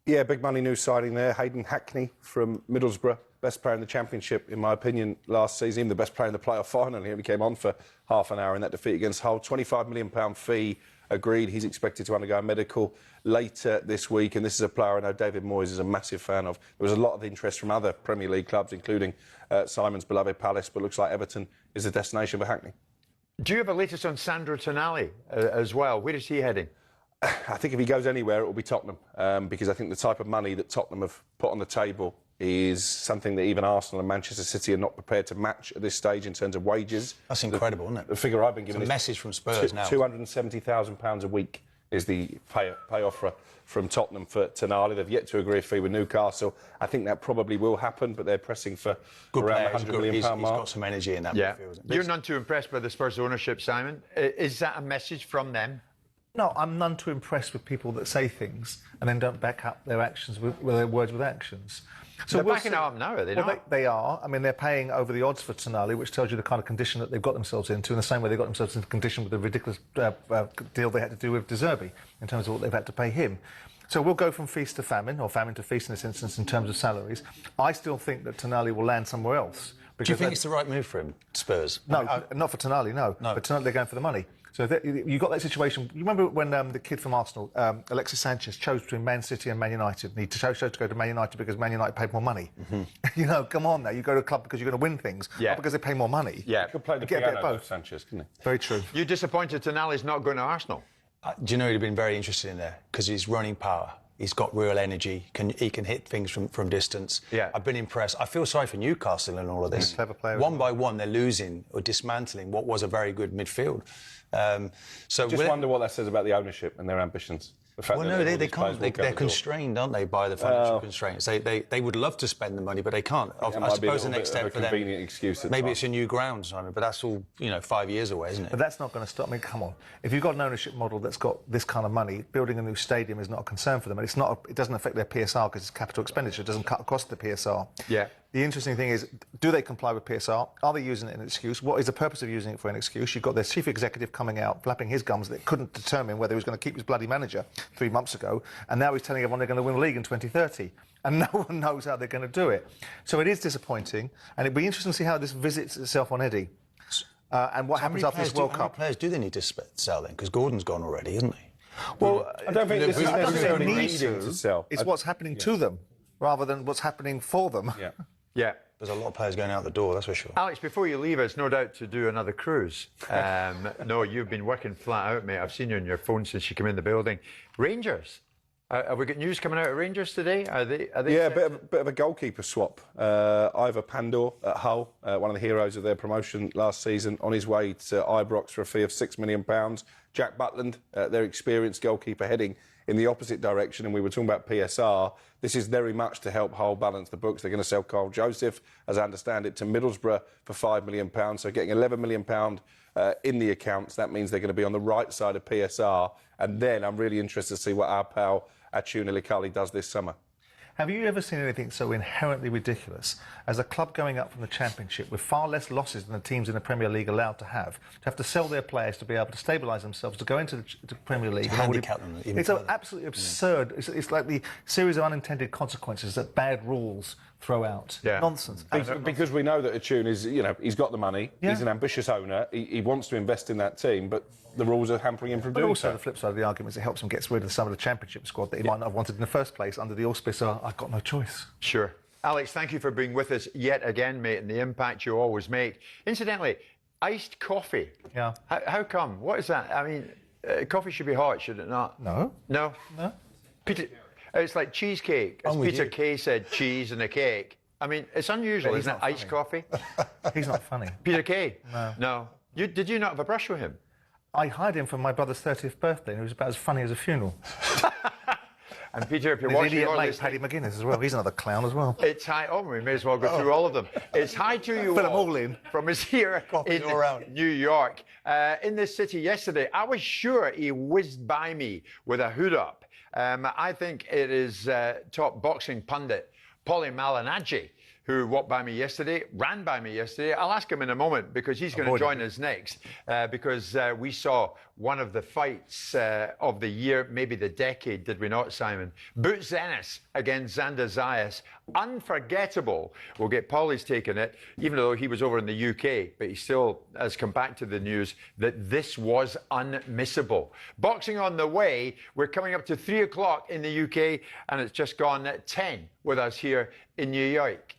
Yeah, big money news signing there. Hayden Hackney from Middlesbrough, best player in the Championship, in my opinion, last season. Even the best player in the playoff final. He only came on for half an hour in that defeat against Hull. £25 million fee agreed. He's expected to undergo a medical later this week. And this is a player I know David Moyes is a massive fan of. There was a lot of interest from other Premier League clubs, including Simon's beloved Palace, but looks like Everton is the destination for Hackney. Do you have a latest on Sandro Tonali as well? Where is he heading? I think if he goes anywhere, it will be Tottenham, because I think the type of money that Tottenham have put on the table is something that even Arsenal and Manchester City are not prepared to match at this stage in terms of wages. That's incredible, isn't it? The figure I've been given is a message from Spurs now. £270,000 a week is the pay offer from Tottenham for Tonali. They've yet to agree a fee with Newcastle. I think that probably will happen, but they're pressing for around the £100 million mark. He's got some energy in that midfield. You're none too impressed by the Spurs ownership, Simon. Is that a message from them? No, I'm none too impressed with people that say things and then don't back up their actions with their words with actions. So they're backing it up now, are they not? They are. I mean, they're paying over the odds for Tonali, which tells you the kind of condition that they've got themselves into, in the same way they got themselves into condition with the ridiculous deal they had to do with De Zerbi, in terms of what they've had to pay him. So we'll go from feast to famine, or famine to feast in this instance, in terms of salaries. I still think that Tonali will land somewhere else. Do you think it's the right move for him, Spurs? No, not for Tonali, no. But Tonali, they're going for the money. So you got that situation. You remember when the kid from Arsenal, Alexis Sanchez, chose between Man City and Man United, and he chose to go to Man United because Man United paid more money. Mm-hmm. You know, come on now. You go to a club because you're going to win things, not because they pay more money. Yeah, he could play the piano, both. Sanchez, couldn't he? Very true. You disappointed Tonali's not going to Arsenal? Do you know he'd have been very interested in there because he's running power. He's got real energy. He can hit things from distance. Yeah. I've been impressed. I feel sorry for Newcastle in all of this. Clever player. One by one, they're losing or dismantling what was a very good midfield. So just wonder what that says about the ownership and their ambitions. The fact well, no, they can't. They're constrained, aren't they, by the financial constraints? They would love to spend the money, but they can't. I suppose the next step for them. Excuse maybe it's a new ground, Simon, but that's all 5 years away, isn't it? But that's not going to stop. I mean, come on. If you've got an ownership model that's got this kind of money, building a new stadium is not a concern for them, and it doesn't affect their PSR because it's capital expenditure. It doesn't cut across the PSR. Yeah. The interesting thing is, do they comply with PSR? Are they using it as an excuse? What is the purpose of using it for an excuse? You've got their chief executive coming out, flapping his gums that couldn't determine whether he was going to keep his bloody manager 3 months ago, and now he's telling everyone they're going to win the league in 2030, and no one knows how they're going to do it. So it is disappointing, and it'd be interesting to see how this visits itself on Eddie, and what happens after this World Cup. How many players do they need to sell then? Because Gordon's gone already, isn't he? Well, I don't think this is necessarily needing to sell. It's what's happening to them, rather than what's happening for them. Yeah. There's a lot of players going out the door, that's for sure. Alex, before you leave us, no doubt to do another cruise. No, you've been working flat out, mate. I've seen you on your phone since you came in the building. Rangers. Have we got news coming out of Rangers today? Are they yeah, a bit of a goalkeeper swap. Ivor Pandor at Hull, one of the heroes of their promotion last season, on his way to Ibrox for a fee of £6 million. Jack Butland, their experienced goalkeeper, heading in the opposite direction, and we were talking about PSR. This is very much to help Hull balance the books. They're going to sell Carl Joseph, as I understand it, to Middlesbrough for £5 million. So getting £11 million in the accounts, that means they're going to be on the right side of PSR. And then I'm really interested to see what our pal Achun Ilikali does this summer. Have you ever seen anything so inherently ridiculous as a club going up from the Championship with far less losses than the teams in the Premier League allowed to have to sell their players to be able to stabilise themselves, to go into the Premier League? Handicap them even It's further. absolutely absurd. It's like the series of unintended consequences that bad rules throw out. Nonsense. Because we know that Achun is, he's got the money, he's an ambitious owner, he wants to invest in that team, but the rules are hampering him from doing so. Also, the flip side of the argument is it helps him get rid of some of the Championship squad that he might not have wanted in the first place under the auspice of, I've got no choice. Sure. Alex, thank you for being with us yet again, mate, and the impact you always make. Incidentally, iced coffee. Yeah. How come? What is that? I mean, coffee should be hot, should it not? No. No? No. Peter, it's like cheesecake. As Peter Kay said, cheese and a cake. I mean, it's unusual, isn't it? Iced coffee. He's not funny. Peter Kay? No. No. Did you not have a brush with him? I hired him for my brother's 30th birthday, and it was about as funny as a funeral. And Peter, if you're His watching idiot all mate, this, Paddy McGuinness, as well. He's another clown as well. it's hi. Oh, we may as well go through all of them. It's hi to you Fill them all in. from us here in New York. In this city yesterday, I was sure he whizzed by me with a hood up. I think it is top boxing pundit Paulie Malignaggi who walked by me yesterday, ran by me yesterday. I'll ask him in a moment because he's going to join us next because we saw one of the fights of the year, maybe the decade, did we not, Simon? Boots Ennis against Xander Zayas. Unforgettable. We'll get Paulie's take on it, even though he was over in the UK, but he still has come back to the news that this was unmissable. Boxing on the way. We're coming up to 3 o'clock in the UK, and it's just gone at 10 with us here in New York.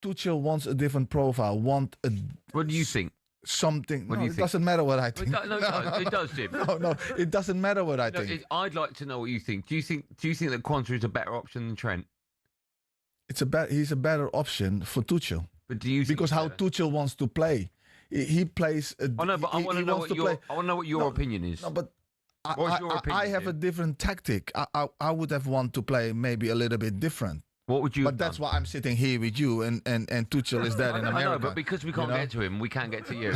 Tuchel wants a different profile. What do you think? Something. What do you it think? doesn't matter what I think. It does, Jim. No, it doesn't matter what I think. I'd like to know what you think. Do you think that Quansah is a better option than Trent? He's a better option for Tuchel. But do you think because how Tuchel wants to play? He plays. I know, but I want to know what your opinion is. No, but what's your opinion? I have a different tactic. I would have wanted to play maybe a little bit different. What would you? But that's why I'm sitting here with you, and Tuchel is there in America. I know, but because we can't get to him, we can't get to you.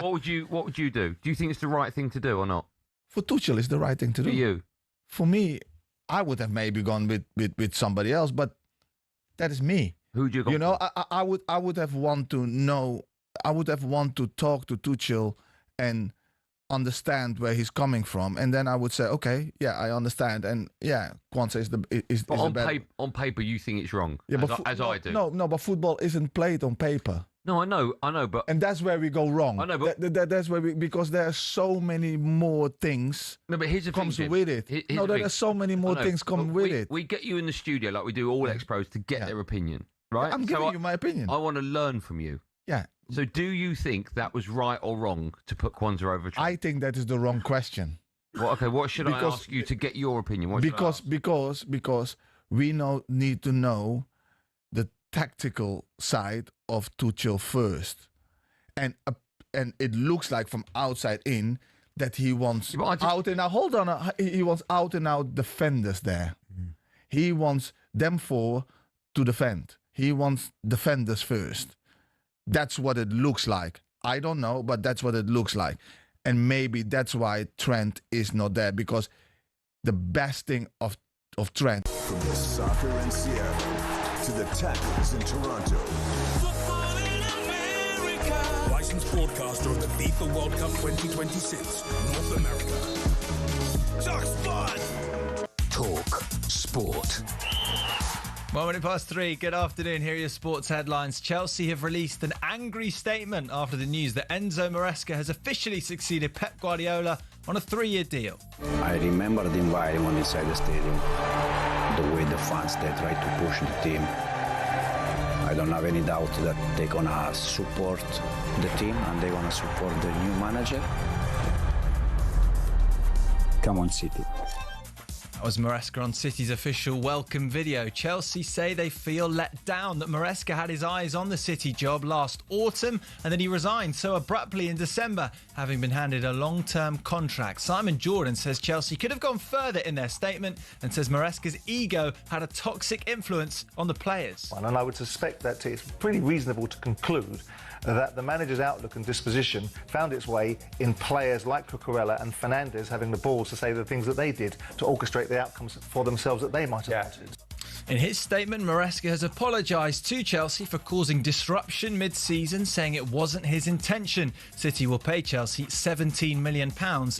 What would you do? Do you think it's the right thing to do or not? For Tuchel, it's the right thing to do. For you? For me, I would have maybe gone with somebody else, but that is me. Who'd you go? You know, I would have want to know. I would have want to talk to Tuchel and understand where he's coming from, and then I would say, okay, yeah, I understand, and yeah, Quansah is the on paper, you think it's wrong, yeah, as I do. No, but football isn't played on paper. No, I know, but and that's where we go wrong. I know, but that's where because there are so many more things. No, but here's the comes thing, with it. Here's No, the there thing. are so many more things come with it. We get you in the studio like we do all ex-pros to get their opinion, right? I'm giving you my opinion. I want to learn from you. Yeah. So, do you think that was right or wrong to put Kwanzaa over Trent? I think that is the wrong question. Well, okay, what should I ask you to get your opinion? What because we need to know the tactical side of Tuchel first, and it looks like from outside in that he wants out and out. Hold on, he wants out and out defenders there. He wants them four to defend. He wants defenders first. That's what it looks like. I don't know, but that's what it looks like. And maybe that's why Trent is not there, because the best thing of Trent. From the soccer in Seattle to the tackles in Toronto. Licensed broadcaster of the FIFA World Cup 2026, North America. Talk Sport. 1 minute past 3. Good afternoon. Here are your sports headlines. Chelsea have released an angry statement after the news that Enzo Maresca has officially succeeded Pep Guardiola on a 3-year deal. I remember the environment inside the stadium, the way the fans, they try to push the team. I don't have any doubt that they're gonna support the team and they're gonna support the new manager. Come on, City. That was Maresca on City's official welcome video. Chelsea say they feel let down that Maresca had his eyes on the City job last autumn and then he resigned so abruptly in December, having been handed a long-term contract. Simon Jordan says Chelsea could have gone further in their statement and says Maresca's ego had a toxic influence on the players. And I would suspect that it's pretty reasonable to conclude that the manager's outlook and disposition found its way in players like Cucurella and Fernandes having the balls to say the things that they did to orchestrate the outcomes for themselves that they might have wanted. In his statement, Maresca has apologised to Chelsea for causing disruption mid-season, saying it wasn't his intention. City will pay Chelsea £17 million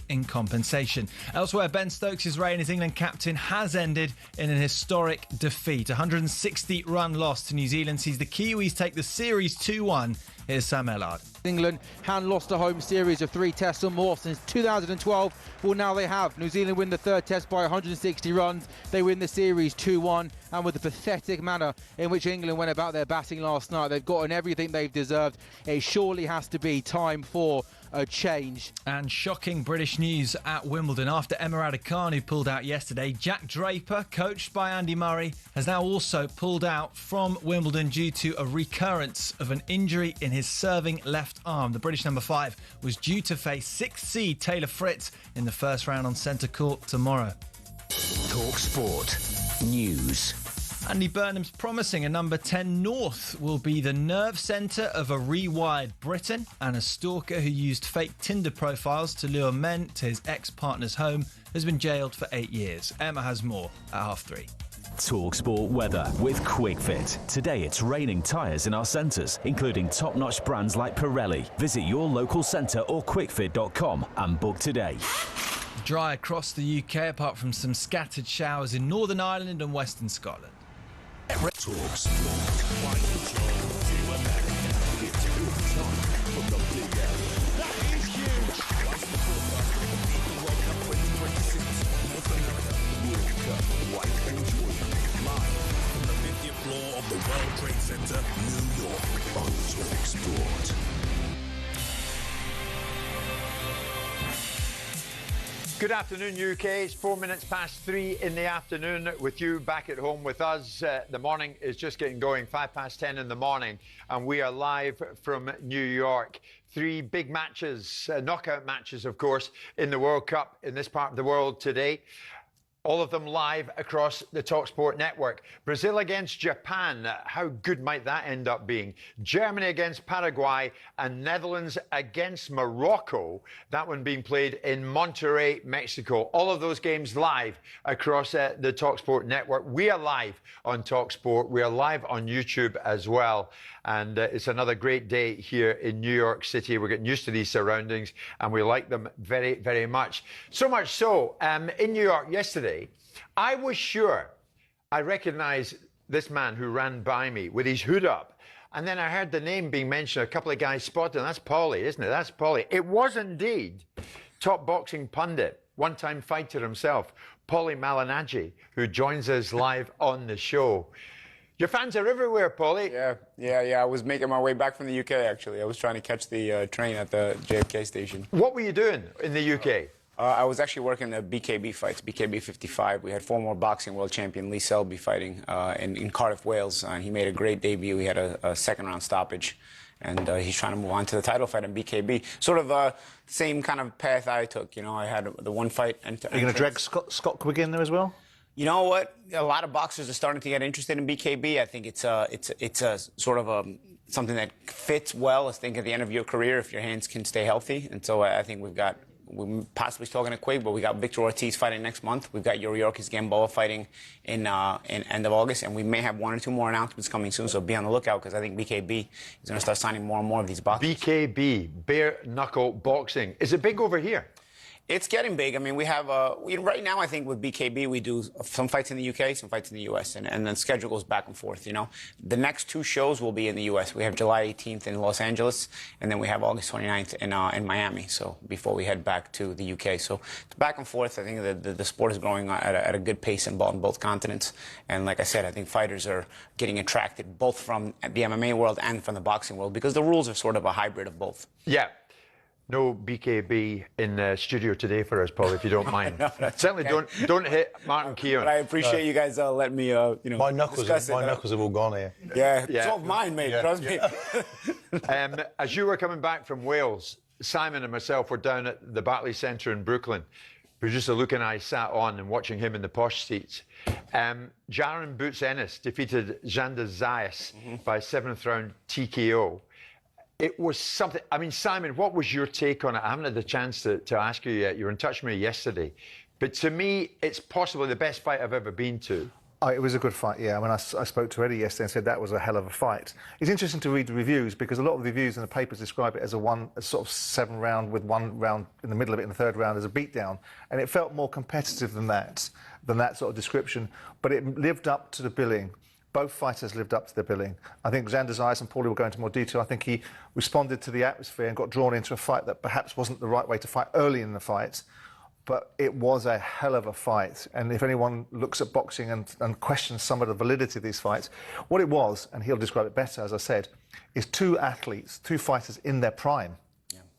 in compensation. Elsewhere, Ben Stokes' reign as England captain has ended in an historic defeat. 160-run loss to New Zealand sees the Kiwis take the series 2-1. Here's Sam Ellard. England hadn't lost a home series of 3 tests or more since 2012. Well, now they have. New Zealand win the third test by 160 runs. They win the series 2-1. And with the pathetic manner in which England went about their batting last night, they've gotten everything they've deserved. It surely has to be time for a change. And shocking British news at Wimbledon. After Emma Raducanu pulled out yesterday, Jack Draper, coached by Andy Murray, has now also pulled out from Wimbledon due to a recurrence of an injury in his serving left arm. The British number 5 was due to face 6th seed Taylor Fritz in the first round on centre court tomorrow. Talk Sport News. Andy Burnham's promising a number 10 North will be the nerve centre of a rewired Britain, and a stalker who used fake Tinder profiles to lure men to his ex-partner's home has been jailed for 8 years. Emma has more at 3:30. talkSPORT weather with QuickFit. Today it's raining tyres in our centres, including top-notch brands like Pirelli. Visit your local centre or quickfit.com and book today. Dry across the UK, apart from some scattered showers in Northern Ireland and Western Scotland. Of the World Trade Center, New York, on talkSPORT. Good afternoon, UK. It's 4 minutes past 3 in the afternoon with you back at home with us. The morning is just getting going, 10:05 in the morning, and we are live from New York. 3 big matches, knockout matches, of course, in the World Cup in this part of the world today. All of them live across the talkSPORT network. Brazil against Japan. How good might that end up being? Germany against Paraguay and Netherlands against Morocco. That one being played in Monterrey, Mexico. All of those games live across the talkSPORT network. We are live on talkSPORT. We are live on YouTube as well. And it's another great day here in New York City. We're getting used to these surroundings and we like them very, very much. So much so, in New York yesterday, I was sure I recognized this man who ran by me with his hood up. And then I heard the name being mentioned, a couple of guys spotted, and that's Paulie, isn't it? That's Paulie. It was indeed top boxing pundit, one-time fighter himself, Paulie Malignaggi, who joins us live on the show. Your fans are everywhere, Paulie. Yeah. I was making my way back from the UK, actually. I was trying to catch the train at the JFK station. What were you doing in the UK? I was actually working the BKB fights, BKB 55. We had former boxing world champion Lee Selby fighting in Cardiff, Wales. And he made a great debut. He had a second-round stoppage. And he's trying to move on to the title fight in BKB. Sort of same kind of path I took. You know, I had the one fight. Are you going to drag Scott Quigg in there as well? You know what? A lot of boxers are starting to get interested in BKB. I think it's a sort of something that fits well. I think at the end of your career, if your hands can stay healthy. And so I think we're possibly talking to Quigg, but we got Victor Ortiz fighting next month. We've got Yuriorkis Gamboa fighting in end of August, and we may have 1 or 2 more announcements coming soon. So be on the lookout, because I think BKB is going to start signing more and more of these boxers. BKB, bare knuckle boxing. Is it big over here? It's getting big. I mean, we have right now, I think with BKB, we do some fights in the UK, some fights in the US, and then the schedule goes back and forth, you know. The next 2 shows will be in the US. We have July 18th in Los Angeles, and then we have August 29th in Miami, so before we head back to the UK. So it's back and forth. I think the sport is growing at a good pace in both continents. And like I said, I think fighters are getting attracted both from the MMA world and from the boxing world, because the rules are sort of a hybrid of both. Yeah. No BKB in the studio today for us, Paul, if you don't mind. No, certainly okay. don't hit Martin Keown. But I appreciate you guys letting me, my knuckles discuss my it. knuckles have all gone here. Yeah, it's all mine, mate. Trust me. As you were coming back from Wales, Simon and myself were down at the Barclays Centre in Brooklyn. Producer Luke and I sat on and watching him in the posh seats. Jaron Boots Ennis defeated Xander Zayas by 7th round TKO. It was something. I mean, Simon, what was your take on it? I haven't had the chance to ask you yet. You were in touch with me yesterday. But to me, it's possibly the best fight I've ever been to. Oh, it was a good fight, yeah. I mean, I spoke to Eddie yesterday and said that was a hell of a fight. It's interesting to read the reviews, because a lot of the reviews in the papers describe it as a sort of 7-round with 1 round in the middle of it, and the 3rd round as a beatdown. And it felt more competitive than that sort of description. But it lived up to the billing. Both fighters lived up to their billing. I think Xander Zayas and Paulie will go into more detail. I think he responded to the atmosphere and got drawn into a fight that perhaps wasn't the right way to fight early in the fight. But it was a hell of a fight. And if anyone looks at boxing and questions some of the validity of these fights, what it was, and he'll describe it better, as I said, is 2 athletes, 2 fighters in their prime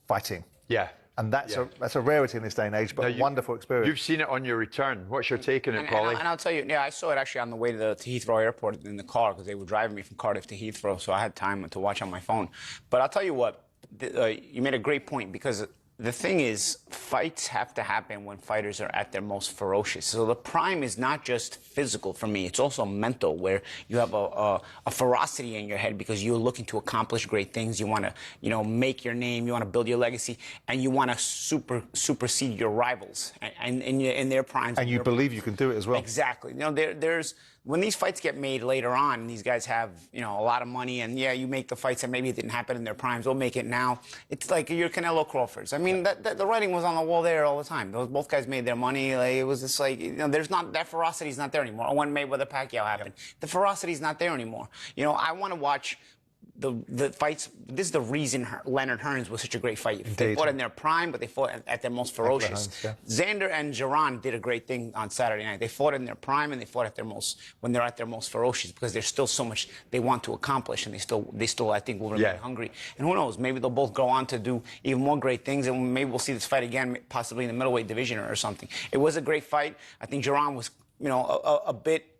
fighting. Yeah. And that's a rarity in this day and age, but a wonderful experience. You've seen it on your return. What's your take on it, Paulie? And I'll tell you, I saw it actually on the way to Heathrow Airport in the car, because they were driving me from Cardiff to Heathrow, so I had time to watch on my phone. But I'll tell you what, you made a great point, because the thing is, fights have to happen when fighters are at their most ferocious. So the prime is not just physical for me, it's also mental, where you have a ferocity in your head because you're looking to accomplish great things. You want to, make your name, you want to build your legacy, and you want to supersede your rivals and in their primes. And you believe you can do it as well. Exactly. There's when these fights get made later on, these guys have, a lot of money, and you make the fights that maybe it didn't happen in their primes. They'll make it now. It's like your Canelo Crawfords. I mean, the writing was on the wall there all the time. Both guys made their money. It was just like, there's not, that ferocity's not there anymore. When Mayweather Pacquiao happened, the ferocity's not there anymore. I want to watch the fights. This is the reason Leonard Hearns was such a great fight. They fought in their prime, but they fought at their most ferocious. Xander and Jaron did a great thing on Saturday night. They fought in their prime, and they fought when they're at their most ferocious, because there's still so much they want to accomplish, and they still I think will remain hungry. And who knows, maybe they'll both go on to do even more great things, and maybe we'll see this fight again, possibly in the middleweight division or something. It was a great fight. I think Jaron was a bit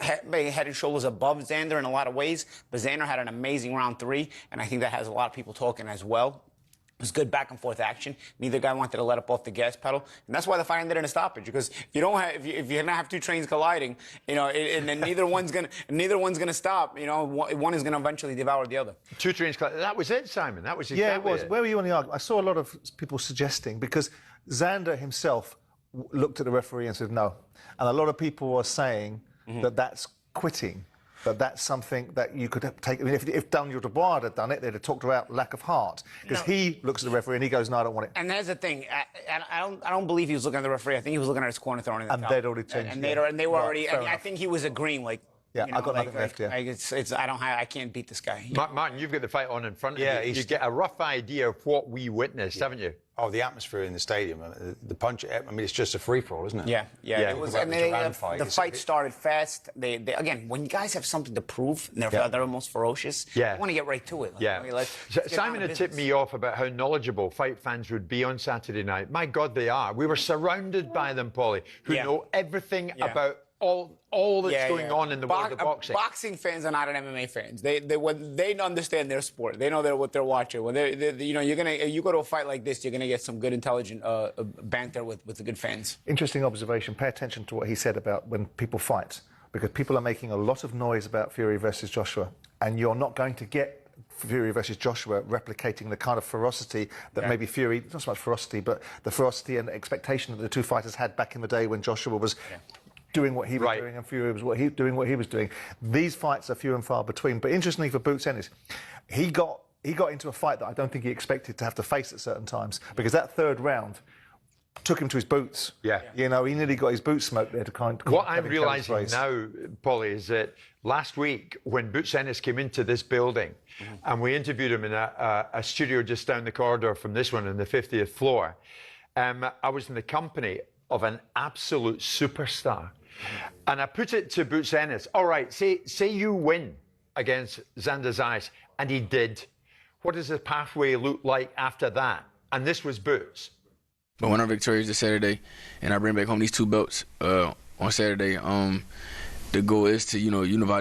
head and shoulders above Xander in a lot of ways, but Xander had an amazing round 3, and I think that has a lot of people talking as well. It was good back and forth action. Neither guy wanted to let up off the gas pedal, and that's why the fight ended in a stoppage. Because if you don't have, if you're gonna have 2 trains colliding, and then neither one's gonna stop. One is gonna eventually devour the other. 2 trains colliding. That was it, Simon. That was exactly it was. Where were you on the argument? I saw a lot of people suggesting, because Xander himself looked at the referee and said no, and a lot of people were saying that that's quitting, that's something that you could take. I mean, if Daniel Dubois had done it, they'd have talked about lack of heart, because he looks at the referee and he goes, no, I don't want it. And that's the thing. I don't believe he was looking at the referee. I think he was looking at his corner throwing in the towel. And they'd already changed. And they were already. I think he was agreeing, like, Yeah, You know, I've got nothing left. Yeah. I can't beat this guy. Martin, you've got the fight on in front of Yeah, you. You get a rough idea of what we witnessed, haven't you? Oh, the atmosphere in the stadium, the punch. I mean, it's just a free for all, isn't it? Yeah. It was. About And the the fight started fast. They again, when you guys have something to prove, and they're most ferocious. Yeah. You want to get right to it. Simon had tipped me off about how knowledgeable fight fans would be on Saturday night. My God, they are. We were surrounded by them, Paulie, who know everything about all that's going on in the world of boxing. Boxing fans are not MMA fans. They understand their sport. They know what they're watching. When you go to a fight like this, you're gonna get some good, intelligent banter with the good fans. Interesting observation. Pay attention to what he said about when people fight, because people are making a lot of noise about Fury versus Joshua, and you're not going to get Fury versus Joshua replicating the kind of ferocity that maybe Fury, not so much ferocity, but the ferocity and expectation that the two fighters had back in the day when Joshua was doing what he was doing and Fury was doing what he was doing. These fights are few and far between. But interestingly for Boots Ennis, he got into a fight that I don't think he expected to have to face at certain times, because that third round took him to his boots. Yeah. You know, he nearly got his boots smoked there to kind of... What I'm realising now, Paulie, is that last week when Boots Ennis came into this building and we interviewed him in a studio just down the corridor from this one on the 50th floor, I was in the company of an absolute superstar. And I put it to Boots Ennis, all right, say you win against Xander Zayas, and he did. What does the pathway look like after that? And this was Boots. But when I'm victorious this Saturday and I bring back home these 2 belts on Saturday, the goal is to, unify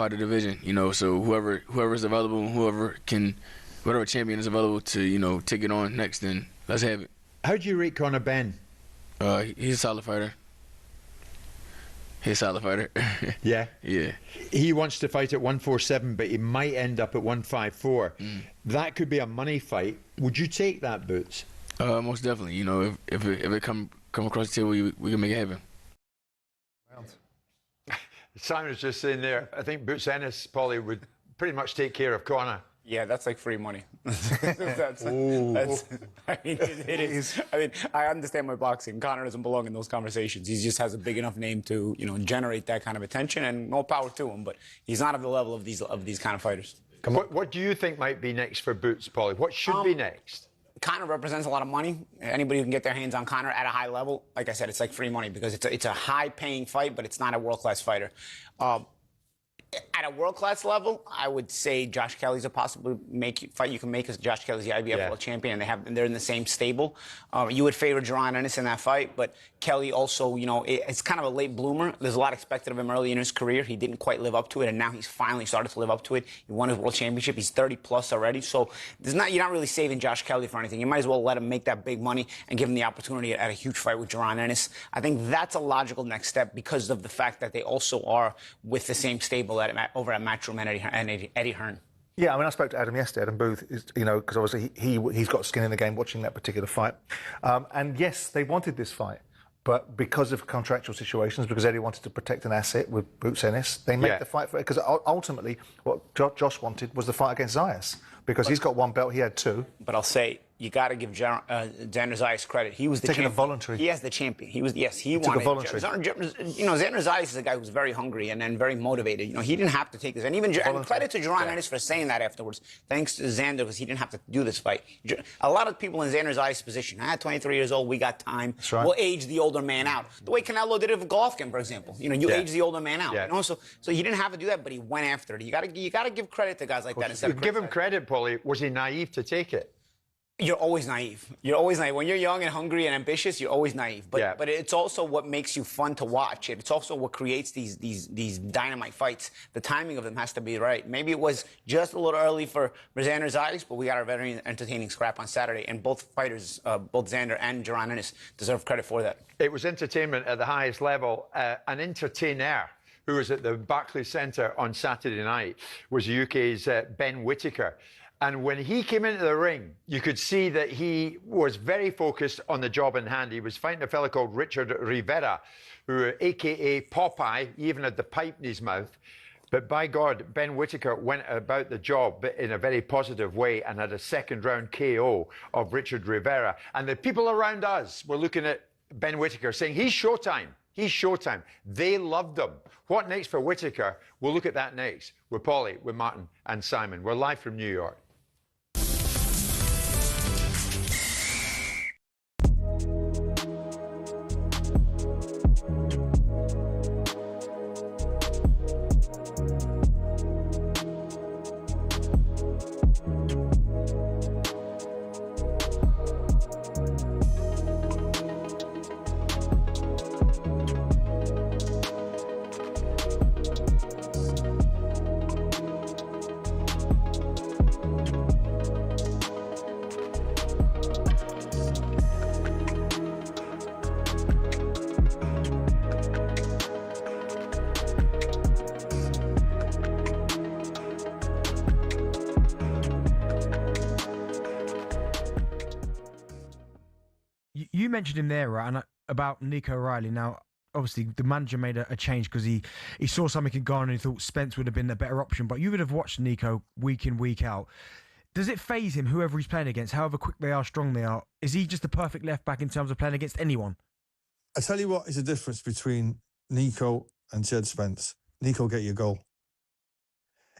the division, so whoever's available, whatever champion is available to, take it on next, then let's have it. How do you rate Conor Benn? He's a solid fighter. Yeah? Yeah. He wants to fight at 147, but he might end up at 154. That could be a money fight. Would you take that, Boots? Most definitely. If it come across the table, we can make it happen. Simon's just saying there, I think Boots Ennis, Paulie, would pretty much take care of Conor. Yeah, that's like free money. It is. I mean, I understand my boxing. Conor doesn't belong in those conversations. He just has a big enough name to, generate that kind of attention, and more power to him. But he's not at the level of these kind of fighters. What do you think might be next for Boots, Paulie? What should be next? Conor represents a lot of money. Anybody who can get their hands on Conor at a high level, like I said, it's like free money, because it's a high-paying fight, but it's not a world-class fighter. At a world-class level, I would say Josh Kelly's a possible fight you can make, because Josh Kelly's the IBF world champion, and they're in the same stable. You would favor Jaron Ennis in that fight, but Kelly also, it's kind of a late bloomer. There's a lot expected of him early in his career. He didn't quite live up to it, and now he's finally started to live up to it. He won his world championship. He's 30+ already, so you're not really saving Josh Kelly for anything. You might as well let him make that big money and give him the opportunity at a huge fight with Jaron Ennis. I think that's a logical next step, because of the fact that they also are with the same stable over at Matchroom and Eddie Hearn. Yeah, I mean, I spoke to Adam yesterday, Adam Booth, because obviously he's got skin in the game watching that particular fight. And yes, they wanted this fight, but because of contractual situations, because Eddie wanted to protect an asset with Boots Ennis, they made the fight for it. Because ultimately, what Josh wanted was the fight against Zayas, because he's got 1 belt, he had 2. But I'll say, you got to give Xander Zayas credit. He was the champion. Taking a voluntary. He has the champion. He wanted. Took a voluntary. Xander Zayas is a guy who's very hungry and very motivated. He didn't have to take this. And even and credit to Jaron Ennis for saying that afterwards. Thanks to Xander, because he didn't have to do this fight. A lot of people in Xander Zayas' position, 23 years old, we got time. That's right. We'll age the older man out. The way Canelo did it with Golovkin, for example. You age the older man out. Yeah. So he didn't have to do that, but he went after it. You got to give credit to guys like that. Give him credit, Paulie. Was he naive to take it? You're always naive. You're always naive. When you're young and hungry and ambitious, you're always naive. But it's also what makes you fun to watch. It's also what creates these dynamite fights. The timing of them has to be right. Maybe it was just a little early for Xander Zayas, but we got a very entertaining scrap on Saturday. And both fighters, both Xander and Jaron Ennis, deserve credit for that. It was entertainment at the highest level. An entertainer who was at the Barclays Centre on Saturday night was the UK's Ben Whittaker. And when he came into the ring, you could see that he was very focused on the job in hand. He was fighting a fellow called Richard Rivera, who, a.k.a. Popeye, he even had the pipe in his mouth. But by God, Ben Whittaker went about the job in a very positive way and had a second-round KO of Richard Rivera. And the people around us were looking at Ben Whittaker saying, he's Showtime. He's Showtime. They loved him. What next for Whittaker? We'll look at that next with Polly, with Martin and Simon. We're live from New York. You mentioned him there, right, and about Nico O'Reilly. Now, obviously, the manager made a change because he saw something in Ghana and he thought Spence would have been a better option. But you would have watched Nico week in, week out. Does it faze him, whoever he's playing against, however quick they are, strong they are? Is he just the perfect left back in terms of playing against anyone? I tell you what is the difference between Nico and Jed Spence. Nico get you a goal.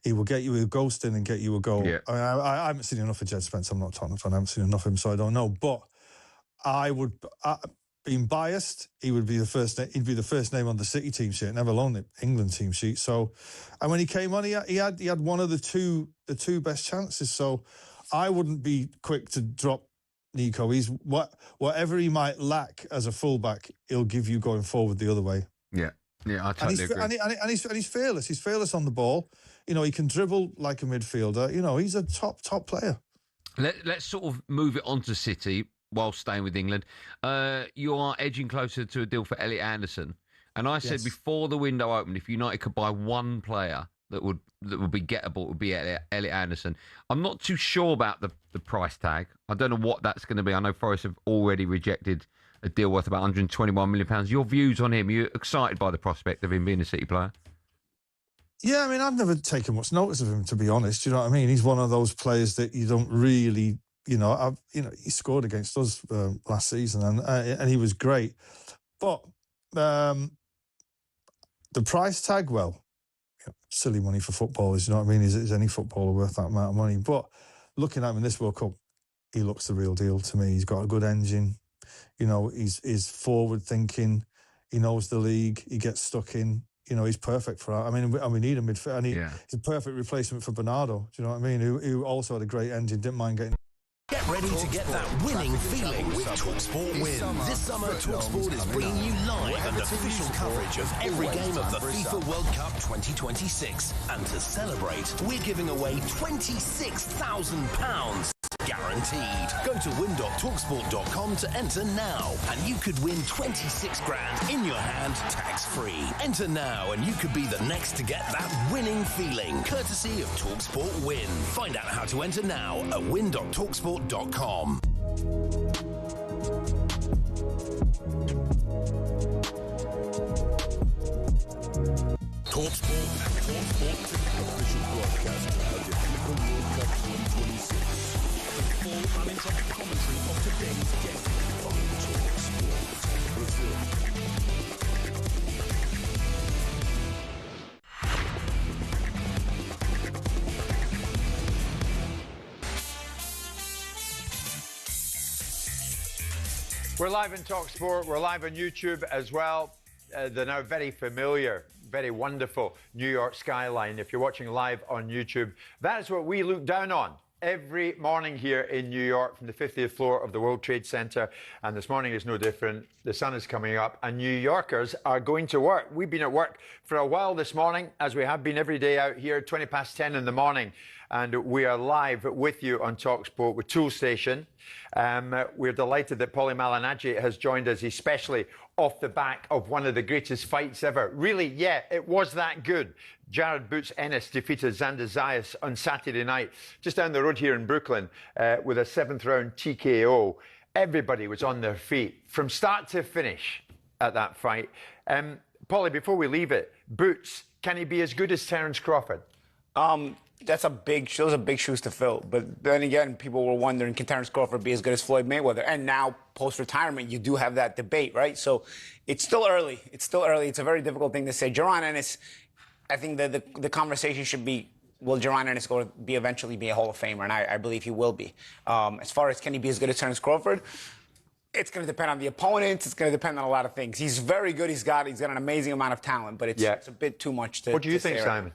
He will get you a ghosting and get you a goal. Yeah. I haven't seen enough of Jed Spence. I'm not Tottenham fan. I haven't seen enough of him, so I don't know. But I would, being biased, he'd be the first name on the City team sheet, never alone the England team sheet. So, and when he came on, he had one of the two best chances. So, I wouldn't be quick to drop Nico. He's whatever he might lack as a fullback, he'll give you going forward the other way. Yeah, I totally agree. And he's fearless. He's fearless on the ball. You know, he can dribble like a midfielder. You know, he's a top player. Let's sort of move it on to City while staying with England. You are edging closer to a deal for Elliot Anderson. And I said before the window opened, if United could buy one player that would be gettable, it would be Elliot Anderson. I'm not too sure about the price tag. I don't know what that's going to be. I know Forest have already rejected a deal worth about £121 million. Your views on him? You're excited by the prospect of him being a City player? Yeah, I mean, I've never taken much notice of him, to be honest. You know what I mean? He's one of those players that you don't really, he scored against us last season and he was great. But the price tag, silly money for footballers, you know what I mean? Is any footballer worth that amount of money? But looking at him in this World Cup, he looks the real deal to me. He's got a good engine. You know, he's forward thinking. He knows the league. He gets stuck in. You know, he's perfect for that. I mean, we need a midfield. He's a perfect replacement for Bernardo. Do you know what I mean? Who also had a great engine, didn't mind getting... Get ready to get that winning feeling with talkSPORT Win. This summer, talkSPORT is bringing you live and official coverage of every game of the FIFA World Cup 2026. And to celebrate, we're giving away £26,000 guaranteed. Go to win.talksport.com to enter now, and you could win 26 grand in your hand, tax-free. Enter now, and you could be the next to get that winning feeling, courtesy of talkSPORT Win. Find out how to enter now at win.talksport.com. talkSPORT official broadcast of the FIFA World Cup 2026. The full uninterrupted commentary of today's game on talkSPORT Brazil. We're live in talkSPORT. We're live on YouTube as well. The now very familiar, very wonderful New York skyline. If you're watching live on YouTube, that is what we look down on every morning here in New York from the 50th floor of the World Trade Center. And this morning is no different. The sun is coming up and New Yorkers are going to work. We've been at work for a while this morning, as we have been every day out here, 20 past 10 in the morning. And we are live with you on talkSPORT with Tool Station. We're delighted that Paulie Malignaggi has joined us, especially off the back of one of the greatest fights ever. Really, yeah, it was that good. Jared Boots Ennis defeated Xander Zayas on Saturday night, just down the road here in Brooklyn, with a 7th round TKO. Everybody was on their feet from start to finish at that fight. Paulie, before we leave it, Boots, can he be as good as Terence Crawford? those are big shoes to fill. But then again, people were wondering, can Terence Crawford be as good as Floyd Mayweather? And now, post-retirement, you do have that debate, right? So it's still early. It's a very difficult thing to say. Jaron Ennis, I think the conversation should be, will Jaron Ennis eventually be a Hall of Famer? And I believe he will be. As far as can he be as good as Terence Crawford? It's going to depend on the opponents. It's going to depend on a lot of things. He's very good. He's got an amazing amount of talent, but it's a bit too much to. What do you think, Simon?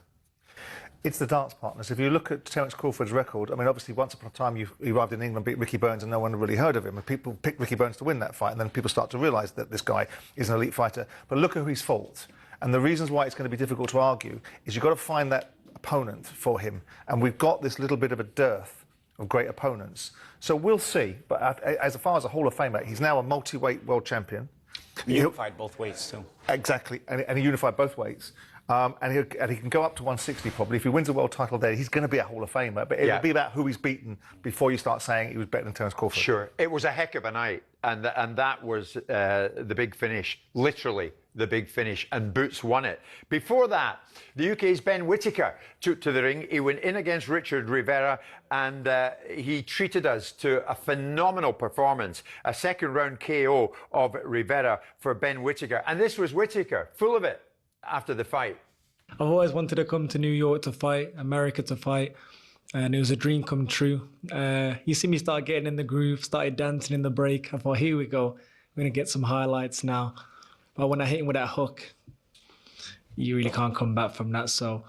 It's the dance partners. If you look at Terence Crawford's record, I mean, obviously, once upon a time, he arrived in England, beat Ricky Burns, and no one really heard of him. And people picked Ricky Burns to win that fight, and then people start to realise that this guy is an elite fighter. But look at who he's fought. And the reasons why it's going to be difficult to argue is you've got to find that opponent for him. And we've got this little bit of a dearth of great opponents. So we'll see. But as far as a Hall of Famer, he's now a multi-weight world champion. Unified both weights, too. Exactly. And he unified both weights. And he can go up to 160 probably. If he wins a world title there, he's going to be a Hall of Famer. But it'll be about who he's beaten before you start saying he was better than Terence Crawford. Sure. It was a heck of a night. And that was the big finish, literally the big finish. And Boots won it. Before that, the UK's Ben Whittaker took to the ring. He went in against Richard Rivera and he treated us to a phenomenal performance. A second-round KO of Rivera for Ben Whittaker. And this was Whittaker, full of it after the fight. I've always wanted to come to New York to fight, America to fight, and it was a dream come true. You see me start getting in the groove, started dancing in the break. I thought, here we go, we're going to get some highlights now. But when I hit him with that hook, you really can't come back from that. So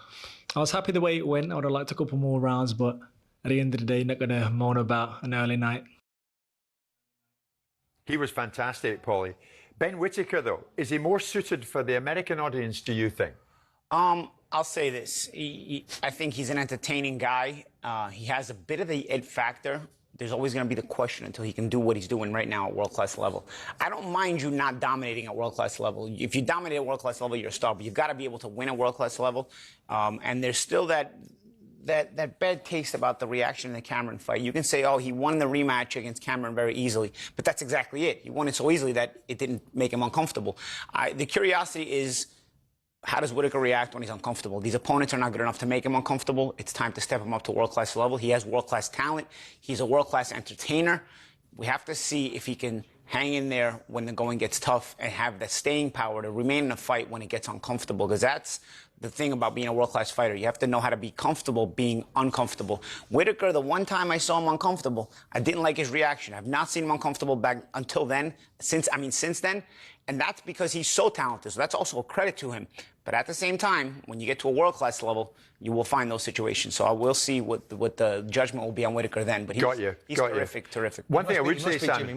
I was happy the way it went. I would have liked a couple more rounds, but at the end of the day, not going to moan about an early night. He was fantastic, Paulie. Ben Whittaker, though, is he more suited for the American audience, do you think? I'll say this. I think he's an entertaining guy. He has a bit of the it factor. There's always going to be the question until he can do what he's doing right now at world-class level. I don't mind you not dominating at world-class level. If you dominate at world-class level, you're a star, but you've got to be able to win at world-class level. And there's still that bad taste about the reaction in the Cameron fight. You can say, oh, he won the rematch against Cameron very easily, but that's exactly it. He won it so easily that it didn't make him uncomfortable. The curiosity is, how does Whittaker react when he's uncomfortable? These opponents are not good enough to make him uncomfortable. It's time to step him up to world-class level. He has world-class talent. He's a world-class entertainer. We have to see if he can hang in there when the going gets tough and have the staying power to remain in a fight when it gets uncomfortable, because that's the thing about being a world-class fighter. You have to know how to be comfortable being uncomfortable. Whittaker, the one time I saw him uncomfortable, I didn't like his reaction. I've not seen him uncomfortable back until then, since then. And that's because he's so talented. So that's also a credit to him. But at the same time, when you get to a world-class level, you will find those situations. So I will see what the judgment will be on Whittaker then. But he's terrific. One thing I would say, Sam, he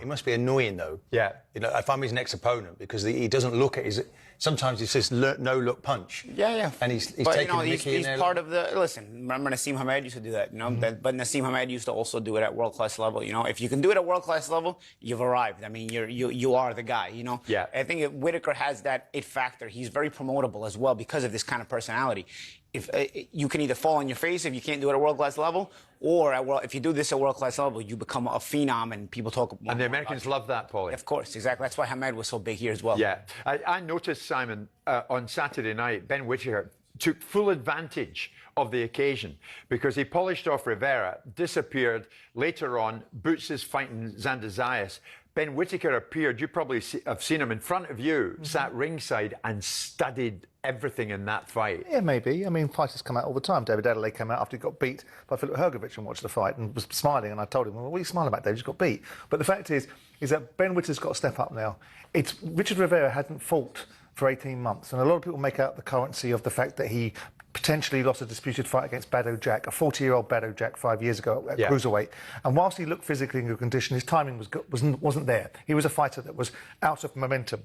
must be annoying, though. Yeah. You know, if I'm his next opponent, because he doesn't look at his... Sometimes he says no-look punch. Yeah. And he's but, taking he's Mickey in there. Part of the... Listen, remember Nassim Hamed used to do that, you know? But Nassim Hamed used to also do it at world-class level, you know? If you can do it at world-class level, you've arrived. I mean, you are the guy, you know? Yeah. I think Whittaker has that it factor. He's very promotable as well because of this kind of personality. If you can either fall on your face if you can't do it at world-class level, or if you do this at world-class level, you become a phenom and people talk. And the Americans love that, Paulie. Of course, exactly. That's why Hamed was so big here as well. Yeah. I noticed, Simon, on Saturday night, Ben Whittaker took full advantage of the occasion because he polished off Rivera, disappeared. Later on, Boots is fighting Xander Zayas. Ben Whittaker appeared, you probably have seen him in front of you, sat ringside and studied everything in that fight. Yeah, maybe. I mean, fighters come out all the time. David Adelaide came out after he got beat by Philip Hrgovic and watched the fight and was smiling, and I told him, well, what are you smiling about, David? You just got beat. But the fact is that Ben Whittaker's got to step up now. Richard Rivera hadn't fought for 18 months, and a lot of people make out the currency of the fact that he potentially lost a disputed fight against Badou Jack, a 40-year-old Badou Jack 5 years ago at cruiserweight. And whilst he looked physically in good condition, his timing wasn't there. He was a fighter that was out of momentum.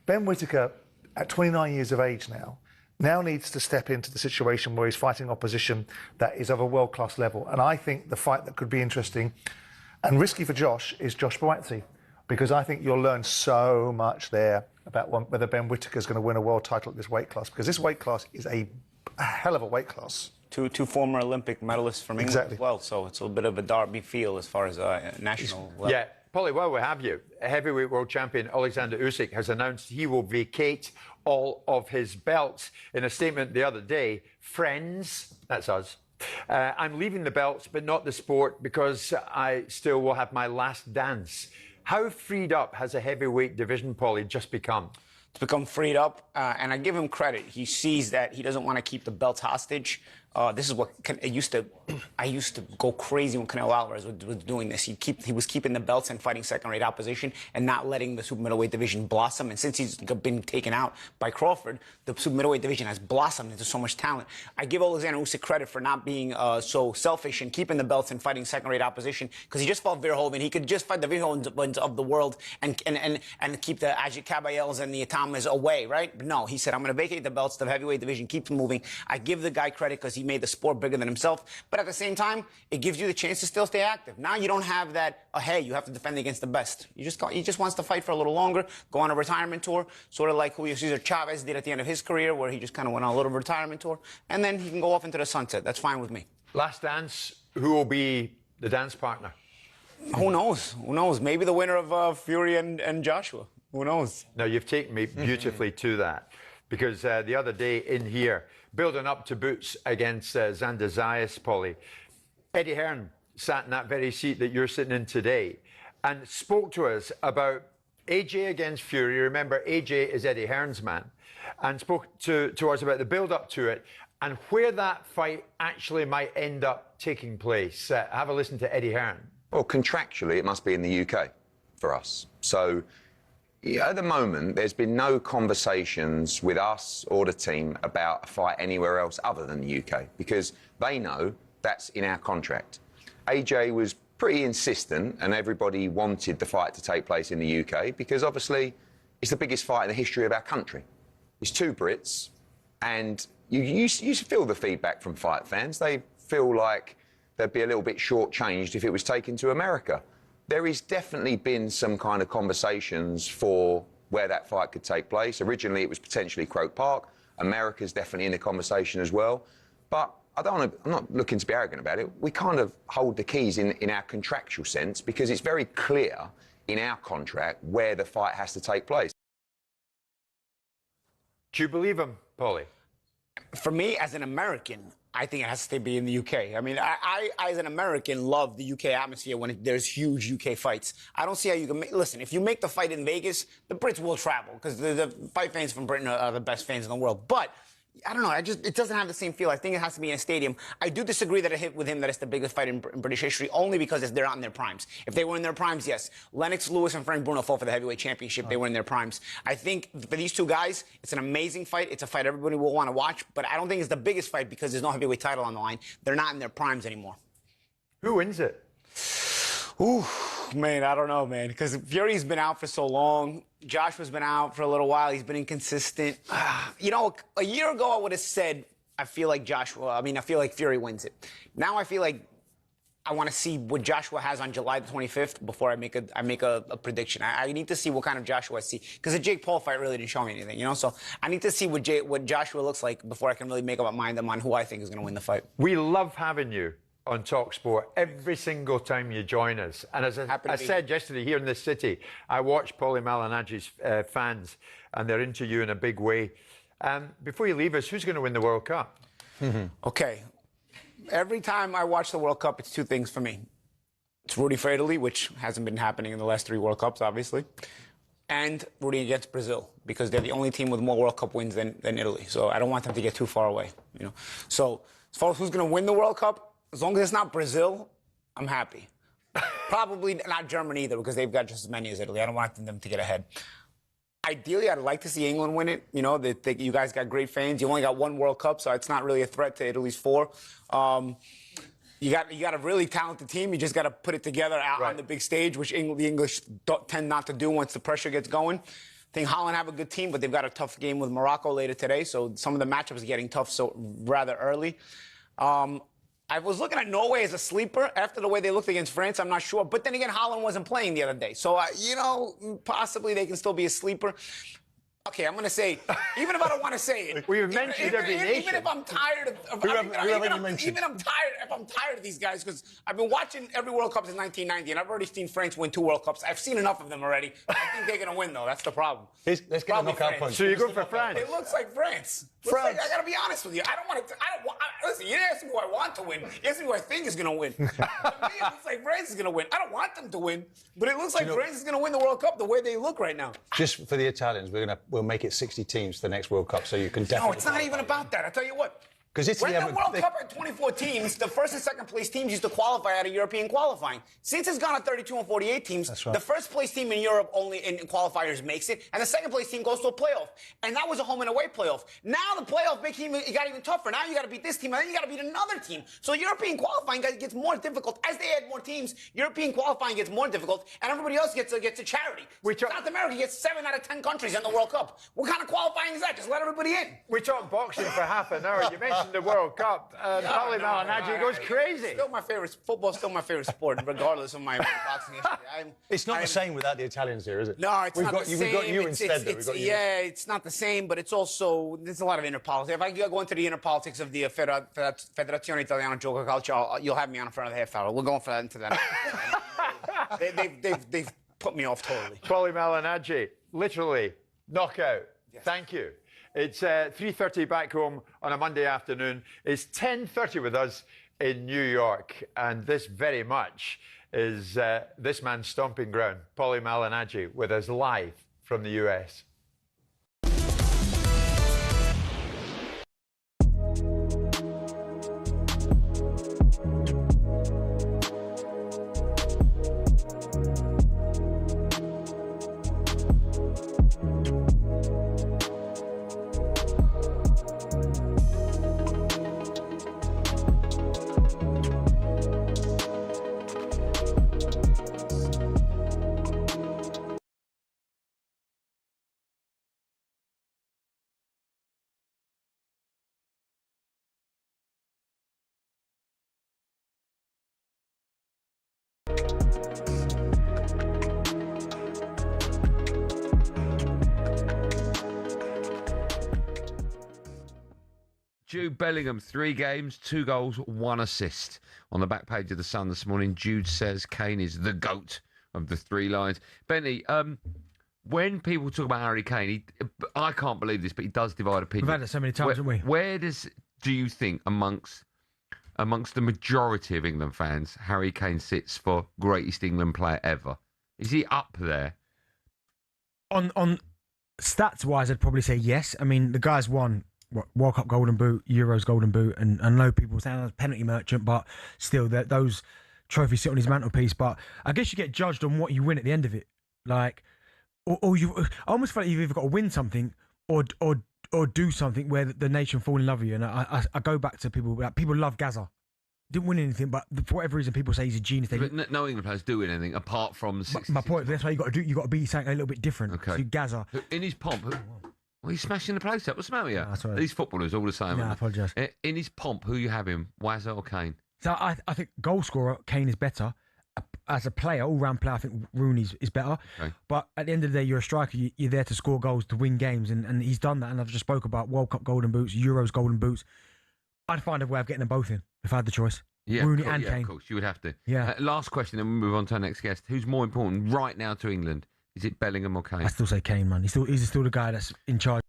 Ben Whittaker, at 29 years of age now needs to step into the situation where he's fighting opposition that is of a world-class level. And I think the fight that could be interesting and risky for Josh is Josh Buatsi, because I think you'll learn so much there about whether Ben Whittaker is going to win a world title at this weight class, because this weight class is a hell of a weight class. Two former Olympic medalists from England as well, so it's a bit of a Derby feel as far as national level. Yeah, Paulie, while we have you, heavyweight world champion Alexander Usyk has announced he will vacate all of his belts. In a statement the other day, friends, that's us, I'm leaving the belts, but not the sport, because I still will have my last dance. How freed up has a heavyweight division, Paulie, just become? It's become freed up, and I give him credit. He sees that he doesn't want to keep the belts hostage. This is what it used to. I used to go crazy when Canelo Alvarez was doing this. He was keeping the belts and fighting second-rate opposition and not letting the super middleweight division blossom. And since he's been taken out by Crawford, the super middleweight division has blossomed into so much talent. I give Alexander Usyk credit for not being so selfish and keeping the belts and fighting second-rate opposition, because he just fought Verhoeven. He could just fight the Verhoevens of the world and keep the Ajit Kabayels and the Atamas away, right? But no, he said, I'm going to vacate the belts. The heavyweight division keeps moving. I give the guy credit because he made the sport bigger than himself. But at the same time, it gives you the chance to still stay active. Now you don't have that, hey, you have to defend against the best. He just wants to fight for a little longer, go on a retirement tour, sort of like Julio Cesar Chavez did at the end of his career, where he just kind of went on a little retirement tour, and then he can go off into the sunset. That's fine with me. Last dance, who will be the dance partner? Who knows? Who knows? Maybe the winner of Fury and Joshua. Who knows? Now, you've taken me beautifully to that, because the other day in here, building up to Boots against Xander Zayas, Paulie, Eddie Hearn sat in that very seat that you're sitting in today and spoke to us about AJ against Fury. Remember, AJ is Eddie Hearn's man, and spoke to us about the build-up to it and where that fight actually might end up taking place. Have a listen to Eddie Hearn. Well, contractually, it must be in the UK for us. So, yeah, at the moment, there's been no conversations with us or the team about a fight anywhere else other than the UK, because they know that's in our contract. AJ was pretty insistent, and everybody wanted the fight to take place in the UK, because obviously it's the biggest fight in the history of our country. It's two Brits, and you feel the feedback from fight fans. They feel like they'd be a little bit shortchanged if it was taken to America. There has definitely been some kind of conversations for where that fight could take place. Originally, it was potentially Croke Park. America's definitely in the conversation as well. But I'm not looking to be arrogant about it. We kind of hold the keys in our contractual sense, because it's very clear in our contract where the fight has to take place. Do you believe him, Paulie? For me, as an American, I think it has to be in the UK. I mean, I as an American, love the UK atmosphere when there's huge UK fights. I don't see how you can listen, if you make the fight in Vegas, the Brits will travel, because the fight fans from Britain are the best fans in the world. But I don't know. It doesn't have the same feel. I think it has to be in a stadium. I do disagree that it hit with him that it's the biggest fight in British history, only because they're not in their primes. If they were in their primes, yes. Lennox Lewis and Frank Bruno fought for the heavyweight championship. They were in their primes. I think for these two guys, it's an amazing fight. It's a fight everybody will want to watch, but I don't think it's the biggest fight because there's no heavyweight title on the line. They're not in their primes anymore. Who wins it? Ooh, man, I don't know, man, because Fury's been out for so long. Joshua's been out for a little while. He's been inconsistent. You know, a year ago I would have said I feel like Fury wins it. Now I feel like I want to see what Joshua has on July the 25th before I make a prediction. I need to see what kind of Joshua I see, because the Jake Paul fight really didn't show me anything, you know. So I need to see what Joshua looks like before I can really make up my mind on who I think is going to win the fight. We love having you on talkSPORT every single time you join us. And as I said yesterday here in this city, I watch Paulie Malignaggi's fans, and they're into you in a big way. Before you leave us, who's going to win the World Cup? Okay. Every time I watch the World Cup, it's two things for me. It's rooting for Italy, which hasn't been happening in the last 3 World Cups, obviously, and rooting against Brazil, because they're the only team with more World Cup wins than Italy. So I don't want them to get too far away, you know. So as far as who's going to win the World Cup, as long as it's not Brazil, I'm happy. Probably not Germany either, because they've got just as many as Italy. I don't want them to get ahead. Ideally, I'd like to see England win it. You know, you guys got great fans. You only got 1 World Cup, so it's not really a threat to Italy's 4. You got a really talented team. You just got to put it together out on the big stage, which the English tend not to do once the pressure gets going. I think Holland have a good team, but they've got a tough game with Morocco later today, so some of the matchups are getting tough rather early. I was looking at Norway as a sleeper. After the way they looked against France, I'm not sure. But then again, Holland wasn't playing the other day. So, you know, possibly they can still be a sleeper. Okay, I'm going to say, even if I don't want to say it. We've mentioned every nation. Even if I'm tired of if I'm tired of these guys, because I've been watching every World Cup since 1990, and I've already seen France win 2 World Cups. I've seen enough of them already. I think they're going to win, though. That's the problem. Let's get a knockout punch. So you go for France? It looks like France. I got to be honest with you. I don't want to. Listen, you didn't ask me who I want to win. You asked me who I think is going to win. To me, it looks like France is going to win. I don't want them to win, but it looks like France is going to win the World Cup the way they look right now. Just for the Italians, we'll make it 60 teams for the next World Cup, so you can definitely. No, it's not even about that. I tell you what. Because when the World Cup had 24 teams, the first and second place teams used to qualify out of European qualifying. Since it's gone to 32 and 48 teams, the first place team in Europe only in qualifiers makes it, and the second place team goes to a playoff. And that was a home and away playoff. Now the playoff it got even tougher. Now you got to beat this team, and then you got to beat another team. So European qualifying gets more difficult as they add more teams. European qualifying gets more difficult, and everybody else gets a charity. South America gets 7 out of 10 countries in the World Cup. What kind of qualifying is that? Just let everybody in. We talked boxing for half an hour. You mentioned the World Cup. Paulie Malignaggi goes crazy. Still my favorite. Football's still my favorite sport, regardless of my boxing history. It's not the same without the Italians here, is it? No, it's not the same. We've got you instead, though. Yeah, it's not the same, but it's also, there's a lot of inner politics. If I go into the inner politics of the Federazione Italiana Gioco Calcio, you'll have me on in front of the half hour. We're going for that into that. They've put me off totally. Paulie Malignaggi, literally, knockout. Yes. Thank you. It's 3:30 back home on a Monday afternoon. It's 10:30 with us in New York, and this very much is this man's stomping ground. Paulie Malignaggi with us live from the US. Jude Bellingham, 3 games, 2 goals, 1 assist. On the back page of The Sun this morning, Jude says Kane is the GOAT of the 3 Lions. Benny, when people talk about Harry Kane, I can't believe this, but he does divide opinion. We've had it so many times, haven't we? Where do you think, amongst the majority of England fans, Harry Kane sits for greatest England player ever? Is he up there? On stats-wise, I'd probably say yes. I mean, the guy's won World Cup Golden Boot, Euros Golden Boot, and I know people say he's a penalty merchant, but still, those trophies sit on his mantelpiece. But I guess you get judged on what you win at the end of it. Like, or you, I almost feel like you've either got to win something or do something where the nation fall in love with you. And I go back to people love Gaza. Didn't win anything, but for whatever reason, people say he's a genius. But no England players do win anything apart from. My point. That's why you got to be something a little bit different. Okay. So Gaza In his pomp. Well, he's smashing the place up. What's the matter with you? No, These footballers all the same. I apologise. In his pomp, who you have him? Wazza or Kane? So I think goal scorer, Kane is better. As a player, all-round player, I think Rooney is better. Okay. But at the end of the day, you're a striker. You're there to score goals, to win games, and he's done that. And I've just spoke about World Cup Golden Boots, Euros Golden Boots. I'd find a way of getting them both in if I had the choice. Yeah, Rooney and Kane. Of course, you would have to. Yeah. Last question, then we move on to our next guest. Who's more important right now to England? Is it Bellingham or Kane? I still say Kane, man. He's still the guy that's in charge.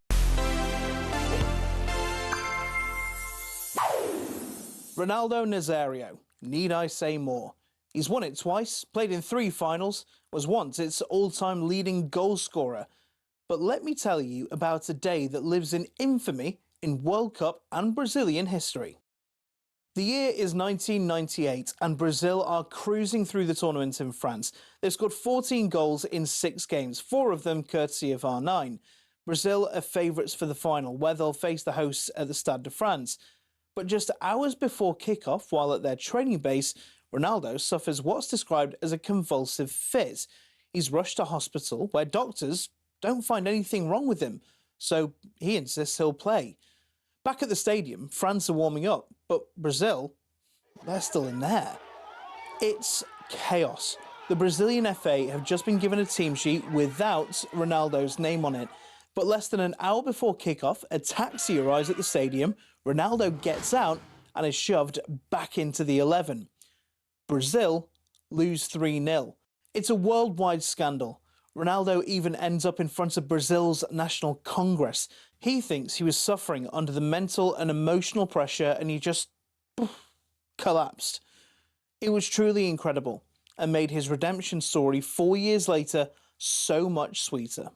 Ronaldo Nazario. Need I say more? He's won it twice, played in 3 finals, was once its all-time leading goal scorer. But let me tell you about a day that lives in infamy in World Cup and Brazilian history. The year is 1998 and Brazil are cruising through the tournament in France. They've scored 14 goals in 6 games, 4 of them courtesy of R9. Brazil are favourites for the final, where they'll face the hosts at the Stade de France. But just hours before kick-off, while at their training base, Ronaldo suffers what's described as a convulsive fit. He's rushed to hospital, where doctors don't find anything wrong with him, so he insists he'll play. Back at the stadium, France are warming up, but Brazil, they're still in there. It's chaos. The Brazilian FA have just been given a team sheet without Ronaldo's name on it. But less than an hour before kickoff, a taxi arrives at the stadium, Ronaldo gets out and is shoved back into the 11. Brazil lose 3-0. It's a worldwide scandal. Ronaldo even ends up in front of Brazil's National Congress. He thinks he was suffering under the mental and emotional pressure and he just collapsed. It was truly incredible and made his redemption story 4 years later so much sweeter.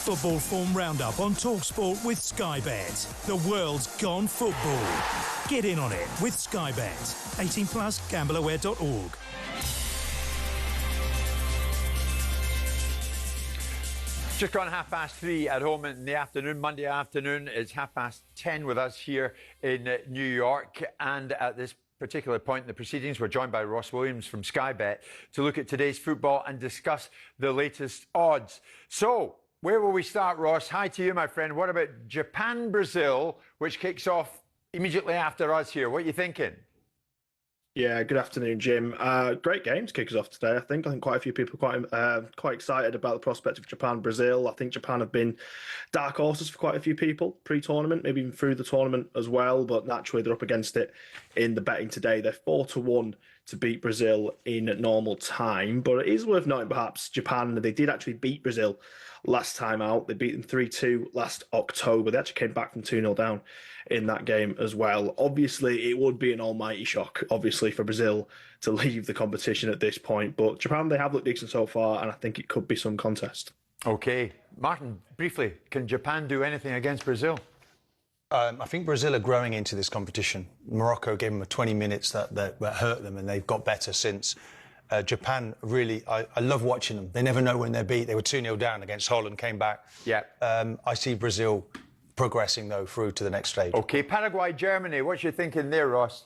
Football form roundup on talkSPORT with Sky Bet. The world's gone football. Get in on it with Sky Bet. 18+, gambleaware.org. Just gone 3:30 at home in the afternoon, Monday afternoon. It's 10:30 with us here in New York. And at this particular point in the proceedings, we're joined by Ross Williams from Sky Bet to look at today's football and discuss the latest odds. So, where will we start, Ross? Hi to you, my friend. What about Japan-Brazil, which kicks off immediately after us here? What are you thinking? Yeah, good afternoon, Jim. Great game to kick us off today, I think. I think quite a few people are quite excited about the prospect of Japan-Brazil. I think Japan have been dark horses for quite a few people pre-tournament, maybe even through the tournament as well, but naturally they're up against it in the betting today. They're 4-1 to beat Brazil in normal time, but it is worth noting perhaps Japan, they did actually beat Brazil last time out. They beat them 3-2 last October. They actually came back from 2-0 down in that game as well. Obviously, it would be an almighty shock, obviously, for Brazil to leave the competition at this point. But Japan, they have looked decent so far, and I think it could be some contest. OK. Martin, briefly, can Japan do anything against Brazil? I think Brazil are growing into this competition. Morocco gave them 20 minutes that hurt them, and they've got better since. Japan, really, I love watching them. They never know when they're beat. They were 2-0 down against Holland, came back. Yeah. I see Brazil progressing, though, through to the next stage. OK, Paraguay, Germany. What's you thinking there, Ross?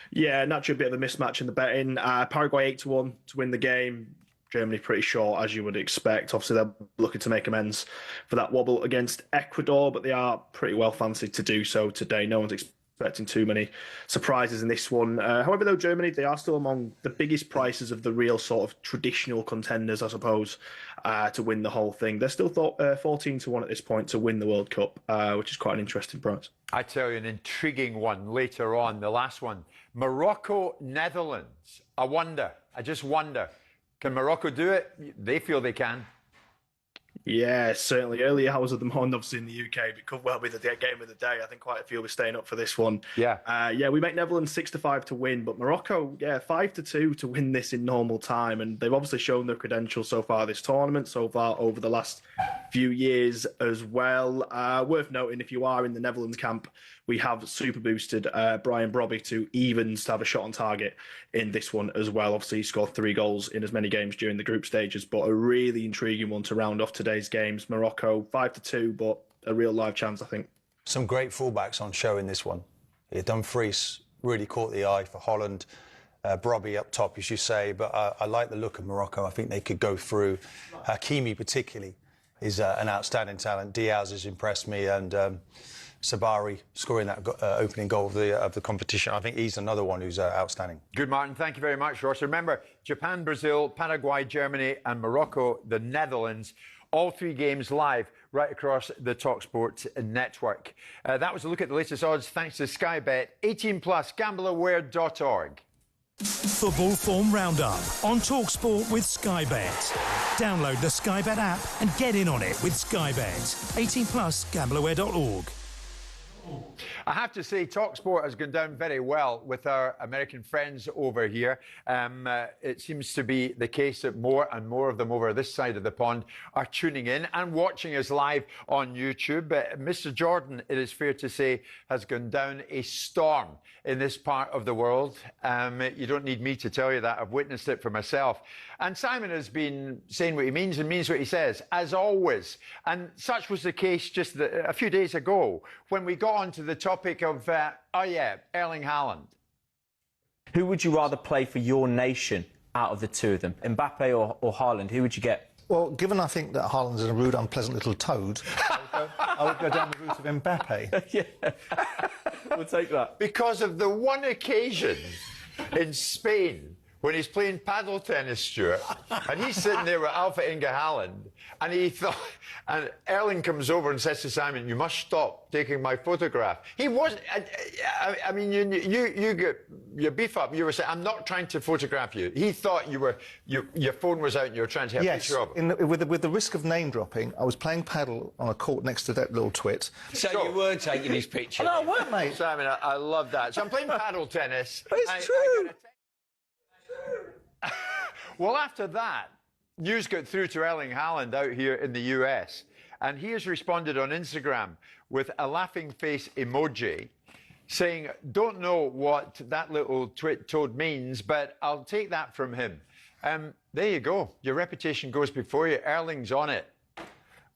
Yeah, naturally a bit of a mismatch in the betting. Paraguay 8-1 to win the game. Germany pretty short, as you would expect. Obviously, they're looking to make amends for that wobble against Ecuador, but they are pretty well fancied to do so today. No one's expecting too many surprises in this one. However, though, Germany, they are still among the biggest prices of the real sort of traditional contenders, I suppose, to win the whole thing. They're still 14-1 at this point to win the World Cup, which is quite an interesting price. I tell you, an intriguing one later on, the last one. Morocco, Netherlands. I just wonder. Can Morocco do it? They feel they can. Yeah, certainly. Early hours of the morning, obviously in the UK, but it could well be the game of the day. I think quite a few will be staying up for this one. Yeah. We make Netherlands 6-5 to win, but Morocco, 5-2 to win this in normal time. And they've obviously shown their credentials so far this tournament, so far over the last few years as well. Worth noting, if you are in the Netherlands camp, we have super boosted Brian Brobby to evens to have a shot on target in this one as well. Obviously, he scored 3 goals in as many games during the group stages, but a really intriguing one to round off today's games. Morocco 5-2, but a real live chance, I think. Some great fullbacks on show in this one. Yeah, Dumfries really caught the eye for Holland. Brobby up top, as you say, but I like the look of Morocco. I think they could go through. Hakimi particularly is an outstanding talent. Diaz has impressed me, and Sabari scoring that opening goal of the competition. I think he's another one who's outstanding. Good, Martin. Thank you very much, Ross. Remember, Japan, Brazil, Paraguay, Germany and Morocco, the Netherlands. All 3 games live right across the talkSPORT network. That was a look at the latest odds thanks to Sky Bet. 18+, gambleaware.org. Football form roundup on talkSPORT with Sky Bet. Download the Sky Bet app and get in on it with Sky Bet. 18+, gambleaware.org. I have to say, talkSPORT has gone down very well with our American friends over here. It seems to be the case that more and more of them over this side of the pond are tuning in and watching us live on YouTube. Mr. Jordan, it is fair to say, has gone down a storm in this part of the world. You don't need me to tell you that. I've witnessed it for myself. And Simon has been saying what he means and means what he says, as always. And such was the case just a few days ago when we got onto the topic of, Erling Haaland. Who would you rather play for your nation out of the two of them? Mbappe or Haaland? Who would you get? Well, given I think that Haaland's a rude, unpleasant little toad, I would go down the route of Mbappe. Yeah, we'll take that. Because of the one occasion in Spain when he's playing paddle tennis, Stuart, and he's sitting there with Alpha Inga Haaland, and he thought, and Erling comes over and says to Simon, "You must stop taking my photograph." He wasn't. I mean, you beef up. You were saying, "I'm not trying to photograph you." He thought your phone was out and you were trying to have a picture of him. With the risk of name dropping, I was playing paddle on a court next to that little twit. So you were taking his picture? No, I weren't, mate. Simon, I love that. So I'm playing paddle tennis. It's true. Well, after that, news got through to Erling Haaland out here in the US, and he has responded on Instagram with a laughing face emoji saying, "Don't know what that little twit toad means, but I'll take that from him." There you go. Your reputation goes before you. Erling's on it.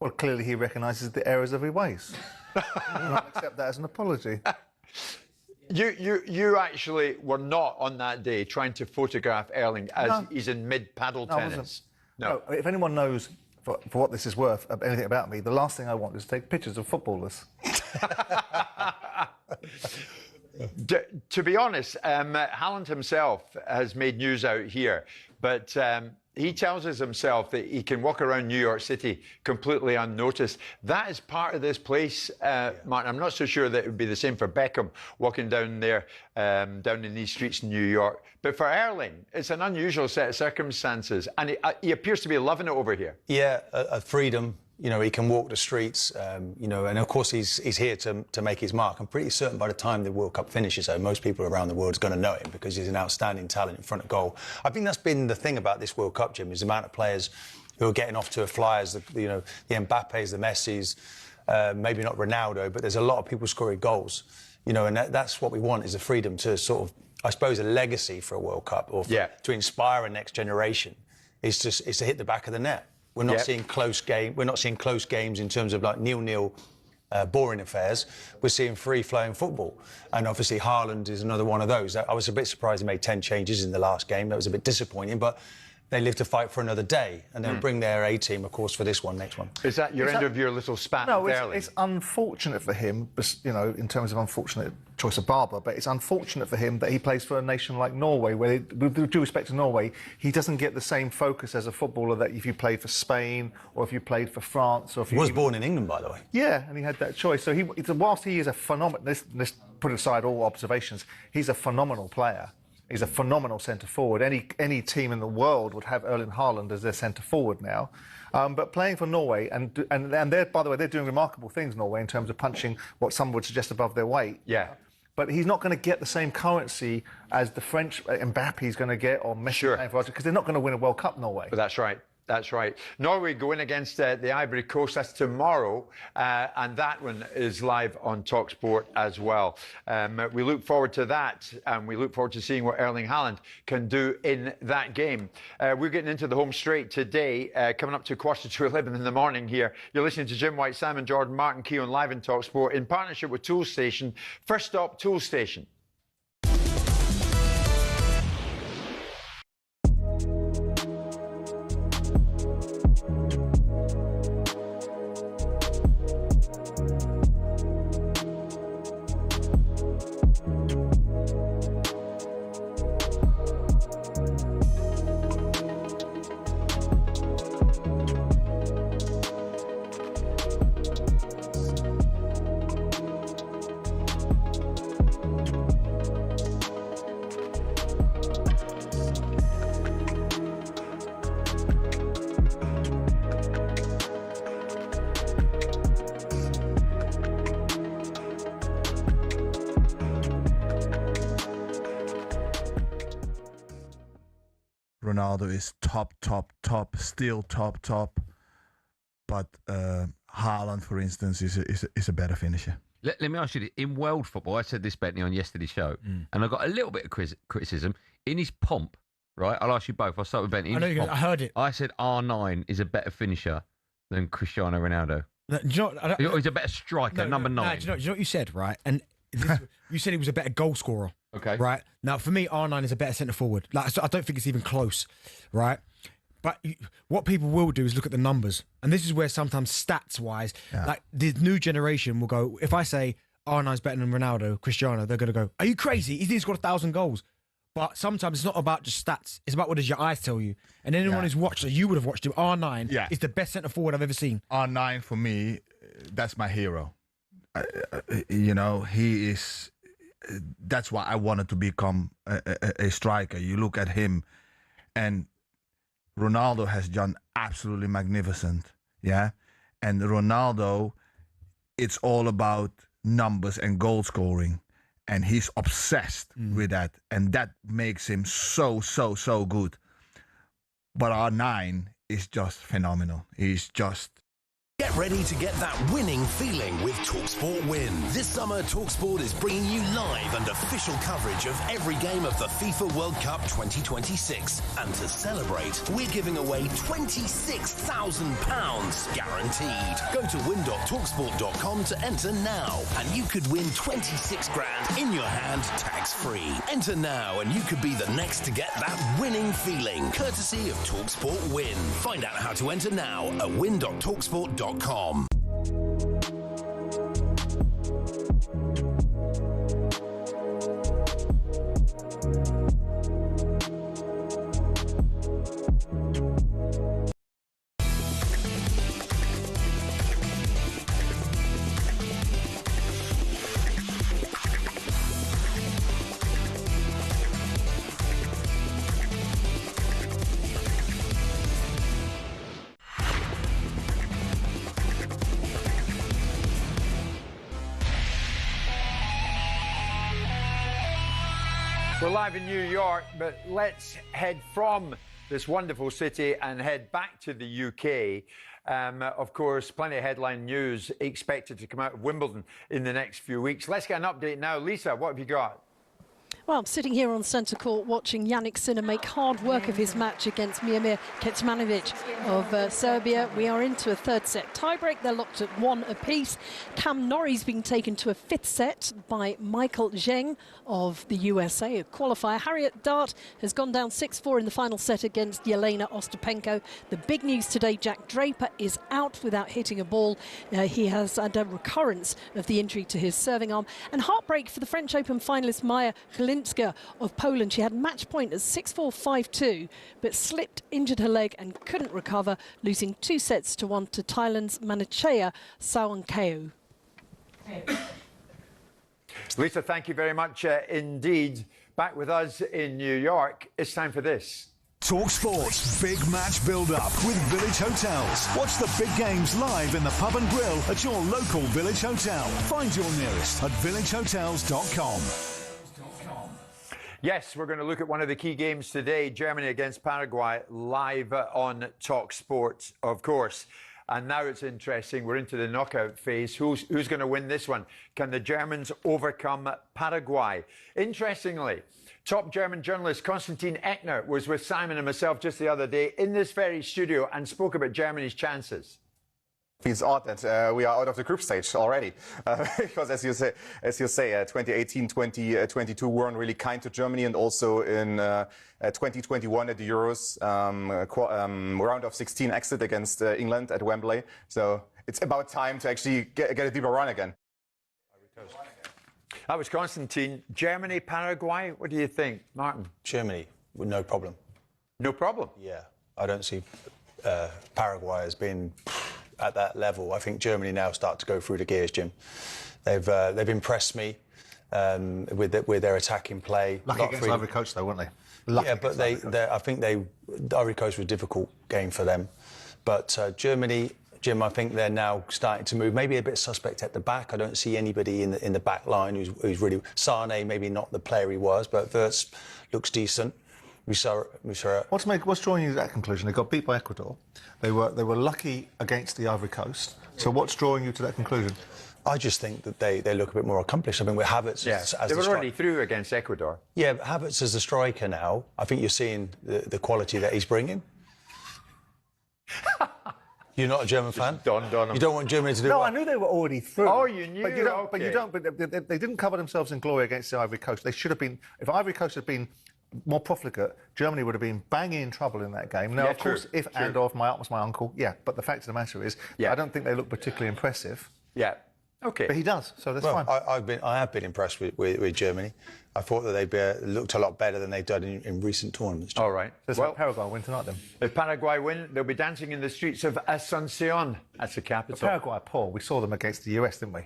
Well, clearly he recognises the errors of his ways. I'll accept that as an apology. You actually were not on that day trying to photograph Erling as he's in mid-paddle tennis. No. If anyone knows, for what this is worth, anything about me, the last thing I want is to take pictures of footballers. To be honest, Haaland himself has made news out here, but he tells us himself that he can walk around New York City completely unnoticed. That is part of this place, Martin. I'm not so sure that it would be the same for Beckham walking down there, down in these streets in New York. But for Erling, it's an unusual set of circumstances, and he appears to be loving it over here. Yeah, a freedom. You know, he can walk the streets, you know, and of course he's here to make his mark. I'm pretty certain by the time the World Cup finishes, though, most people around the world are going to know him because he's an outstanding talent in front of goal. I think that's been the thing about this World Cup, Jim, is the amount of players who are getting off to a flyers, you know, the Mbappes, the Messis, maybe not Ronaldo, but there's a lot of people scoring goals, you know, and that's what we want, is the freedom to sort of, I suppose, a legacy for a World Cup or to inspire a next generation is to hit the back of the net. We're not seeing close game. We're not seeing close games in terms of like 0-0 boring affairs. We're seeing free-flowing football, and obviously Haaland is another one of those. I was a bit surprised he made 10 changes in the last game. That was a bit disappointing, but they live to fight for another day, and they'll bring their A team, of course, for this next one. Is that your end of your little spat? No, it's unfortunate for him, you know, in terms of unfortunate choice of barber, but it's unfortunate for him that he plays for a nation like Norway, where, with due respect to Norway, he doesn't get the same focus as a footballer that if you played for Spain or if you played for France or if he was born in England, by the way. Yeah, and he had that choice. So whilst he is a phenomenal, let's put aside all observations, he's a phenomenal player. He's a phenomenal centre-forward. Any team in the world would have Erling Haaland as their centre-forward now. But playing for Norway, and they're, by the way, they're doing remarkable things, Norway, in terms of punching what some would suggest above their weight. Yeah. But he's not going to get the same currency as the French Mbappe is going to get, or Messi playing for Argentina, because they're not going to win a World Cup, Norway. But that's right. That's right. Norway going against the Ivory Coast. That's tomorrow, and that one is live on talkSPORT as well. We look forward to that, and we look forward to seeing what Erling Haaland can do in that game. We're getting into the home straight today, coming up to 11:15 in the morning here. You're listening to Jim White, Simon Jordan, Martin Keown live in talkSPORT in partnership with Toolstation. First stop, Toolstation. Ronaldo is top, still top. But Haaland, for instance, is a better finisher. Let me ask you this. In world football, I said this, Bentley, on yesterday's show, and I got a little bit of criticism. In his pomp, right? I'll ask you both. I'll start with Bentley. I heard it. I said R9 is a better finisher than Cristiano Ronaldo. He's a better striker, number 9. Do you know what you said, right? And you said he was a better goal scorer. Okay. Right. Now, for me, R9 is a better centre forward. Like, so I don't think it's even close. Right. But what people will do is look at the numbers. And this is where sometimes stats-wise, like the new generation will go, if I say R9's better than Ronaldo, Cristiano, they're going to go, are you crazy? He's got 1,000 goals. But sometimes it's not about just stats. It's about what does your eyes tell you. And anyone who's watched it, you would have watched him. R9 is the best centre forward I've ever seen. R9 for me, that's my hero. You know, he is. That's why I wanted to become a striker. You look at him, and Ronaldo has done absolutely magnificent. Yeah, and Ronaldo, it's all about numbers and goal scoring. And he's obsessed with that. And that makes him so good. But R9 is just phenomenal. He's just... Get ready to get that winning feeling with talkSPORT Win. This summer, talkSPORT is bringing you live and official coverage of every game of the FIFA World Cup 2026. And to celebrate, we're giving away £26,000 guaranteed. Go to win.talksport.com to enter now, and you could win 26 grand in your hand, tax-free. Enter now, and you could be the next to get that winning feeling, courtesy of talkSPORT Win. Find out how to enter now at win.talksport.com. We're live in New York, but let's head from this wonderful city and head back to the UK. Of course, plenty of headline news expected to come out of Wimbledon in the next few weeks. Let's get an update now. Lisa, what have you got? Well, I'm sitting here on centre court watching Jannik Sinner make hard work of his match against Miomir Kecmanovic of Serbia. We are into a third set tiebreak. They're locked at 1 apiece. Cam Norrie's being taken to a 5th set by Michael Zheng of the USA, a qualifier. Harriet Dart has gone down 6-4 in the final set against Yelena Ostapenko. The big news today, Jack Draper is out without hitting a ball. He has had a recurrence of the injury to his serving arm. And heartbreak for the French Open finalist Maja Chlinska of Poland. She had match point at 6-4, 5-2, but slipped, injured her leg and couldn't recover, losing 2 sets to 1 to Thailand's Manichea Sawankeu. Lisa, thank you very much indeed. Back with us in New York. It's time for this. talkSPORT's big match build-up with Village Hotels. Watch the big games live in the pub and grill at your local Village Hotel. Find your nearest at villagehotels.com. Yes, we're going to look at one of the key games today, Germany against Paraguay, live on talkSPORT, of course. And now it's interesting, we're into the knockout phase. Who's going to win this one? Can the Germans overcome Paraguay? Interestingly, top German journalist Konstantin Eckner was with Simon and myself just the other day in this very studio and spoke about Germany's chances. Feels odd that we are out of the group stage already, because as you say, 2018, 2022 weren't really kind to Germany, and also in 2021 at the Euros, round of 16 exit against England at Wembley. So it's about time to actually get a deeper run again. That was Konstantin. Germany, Paraguay, what do you think, Martin? Germany, with no problem. No problem? Yeah, I don't see Paraguay as being at that level. I think Germany now start to go through the gears, Jim. They've impressed me with their attacking play. Lucky against Ivory Coast, though, weren't they? Yeah, but I think the Ivory Coast was a difficult game for them. But Germany, Jim, I think they're now starting to move. Maybe a bit suspect at the back. I don't see anybody in the back line who's really... Sane, maybe not the player he was, but Wirtz looks decent. What's drawing you to that conclusion? They got beat by Ecuador. They were lucky against the Ivory Coast. So what's drawing you to that conclusion? I just think that they look a bit more accomplished. I mean, with Havertz as they were already through against Ecuador. Yeah, but Havertz as a striker now, I think you're seeing the quality that he's bringing. You're not a German fan? Dawned on him. You don't want Germany to do No, what? I knew they were already through. Oh, you knew? But you don't. Okay. But you don't. But they didn't cover themselves in glory against the Ivory Coast. They should have been. If Ivory Coast had been more profligate, Germany would have been banging in trouble in that game. Now, Yeah, of course, true, if true. and of my aunt was my uncle, yeah. But the fact of the matter is, I don't think they look particularly impressive. Yeah. Okay. But he does, so that's Well, fine. I have been impressed with Germany. I thought that they looked a lot better than they've done in recent tournaments. All right. Let's Well, have Paraguay win tonight then. if Paraguay win, they'll be dancing in the streets of Asuncion. That's the capital. Paraguay are poor. We saw them against the US, didn't we?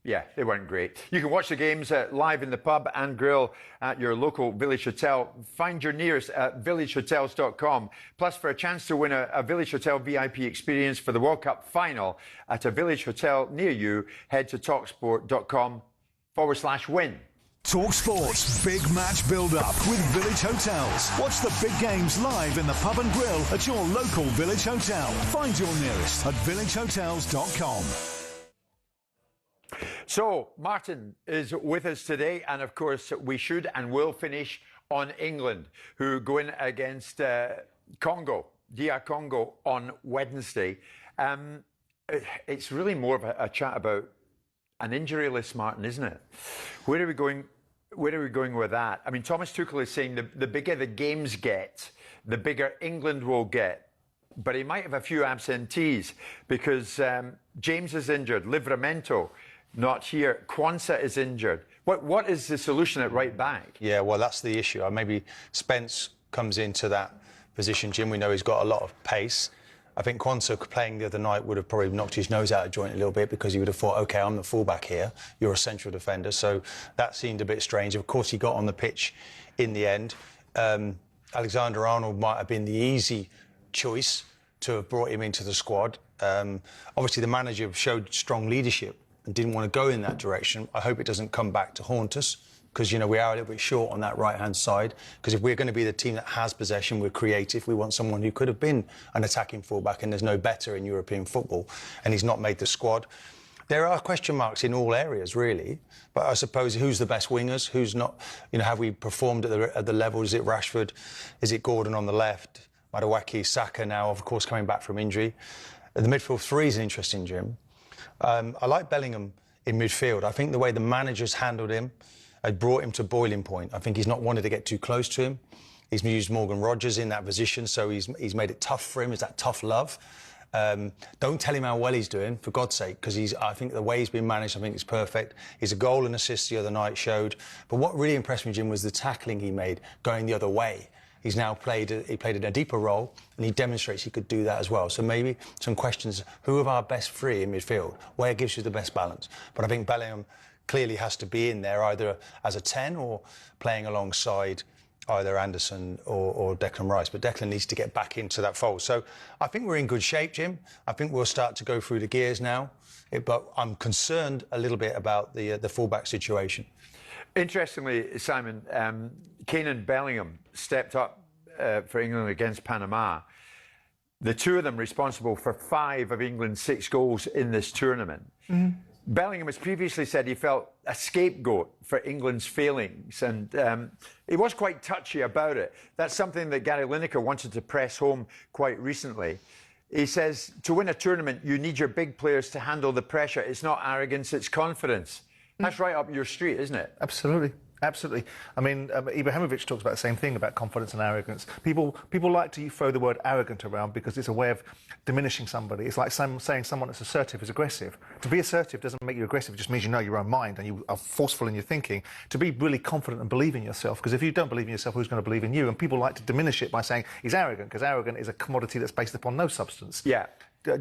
Yeah, they weren't great. You can watch the games live in the pub and grill at your local Village Hotel. Find your nearest at villagehotels.com. Plus, for a chance to win a Village Hotel VIP experience for the World Cup final at a Village Hotel near you, head to talksport.com/win. talkSPORT's Big Match Build-Up with Village Hotels. Watch the big games live in the pub and grill at your local Village Hotel. Find your nearest at villagehotels.com. So, Martin is with us today, and of course, we should and will finish on England, who go in against Congo, DR Congo, on Wednesday. It's really more of a chat about an injury list, Martin, isn't it? Where are we going? Where are we going with that? I mean, Thomas Tuchel is saying the bigger the games get, the bigger England will get. But he might have a few absentees because James is injured, Livramento not here, Kwanzaa is injured. What is the solution at right back? Yeah, well, that's the issue. Maybe Spence comes into that position, Jim. We know he's got a lot of pace. I think Kwanzaa playing the other night would have probably knocked his nose out of joint a little bit because he would have thought, OK, I'm the fullback here, you're a central defender. So that seemed a bit strange. Of course, he got on the pitch in the end. Alexander-Arnold might have been the easy choice to have brought him into the squad. Obviously, the manager showed strong leadership and didn't want to go in that direction. I hope it doesn't come back to haunt us because, you know, we are a little bit short on that right-hand side because if we're going to be the team that has possession, we're creative, we want someone who could have been an attacking fullback, and there's no better in European football, and he's not made the squad. There are question marks in all areas, really, but I suppose who's the best wingers, who's not, you know, have we performed at the level? Is it Rashford? Is it Gordon on the left? Madawaki, Saka now, of course, coming back from injury. The midfield three is interesting, Jim. I like Bellingham in midfield. I think the way the manager's handled him, had brought him to boiling point. I think he's not wanted to get too close to him. He's used Morgan Rogers in that position, so he's made it tough for him. It's that tough love. Don't tell him how well he's doing, for God's sake, because I think the way he's been managed, I think it's perfect. He's a goal and assist the other night showed. But what really impressed me, Jim, was the tackling he made going the other way. He's now played in a deeper role, and he demonstrates he could do that as well. So maybe some questions, who of our best three in midfield? Where gives you the best balance? But I think Bellingham clearly has to be in there either as a 10 or playing alongside either Anderson or Declan Rice. But Declan needs to get back into that fold. So I think we're in good shape, Jim. I think we'll start to go through the gears now. But I'm concerned a little bit about the fullback situation. Interestingly, Simon, Kane Bellingham stepped up for England against Panama. The two of them responsible for 5 of England's 6 goals in this tournament. Mm-hmm. Bellingham has previously said he felt a scapegoat for England's failings, and he was quite touchy about it. That's something that Gary Lineker wanted to press home quite recently. He says, to win a tournament, you need your big players to handle the pressure. It's not arrogance, it's confidence. That's right up your street, isn't it? Absolutely. Absolutely. I mean, Ibrahimovic talks about the same thing about confidence and arrogance. People like to throw the word arrogant around because it's a way of diminishing somebody. It's like saying someone that's assertive is aggressive. To be assertive doesn't make you aggressive. It just means you know your own mind and you are forceful in your thinking. To be really confident and believe in yourself, because if you don't believe in yourself, who's going to believe in you? And people like to diminish it by saying he's arrogant, because arrogant is a commodity that's based upon no substance. Yeah.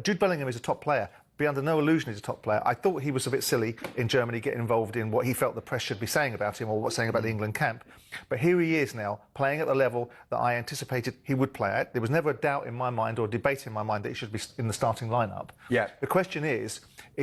Jude Bellingham is a top player. Be under no illusion he's a top player. I thought he was a bit silly in Germany getting involved in what he felt the press should be saying about him or what's saying about the England camp. But here he is now, playing at the level that I anticipated he would play at. There was never a doubt in my mind or debate in my mind that he should be in the starting lineup. Yeah. The question is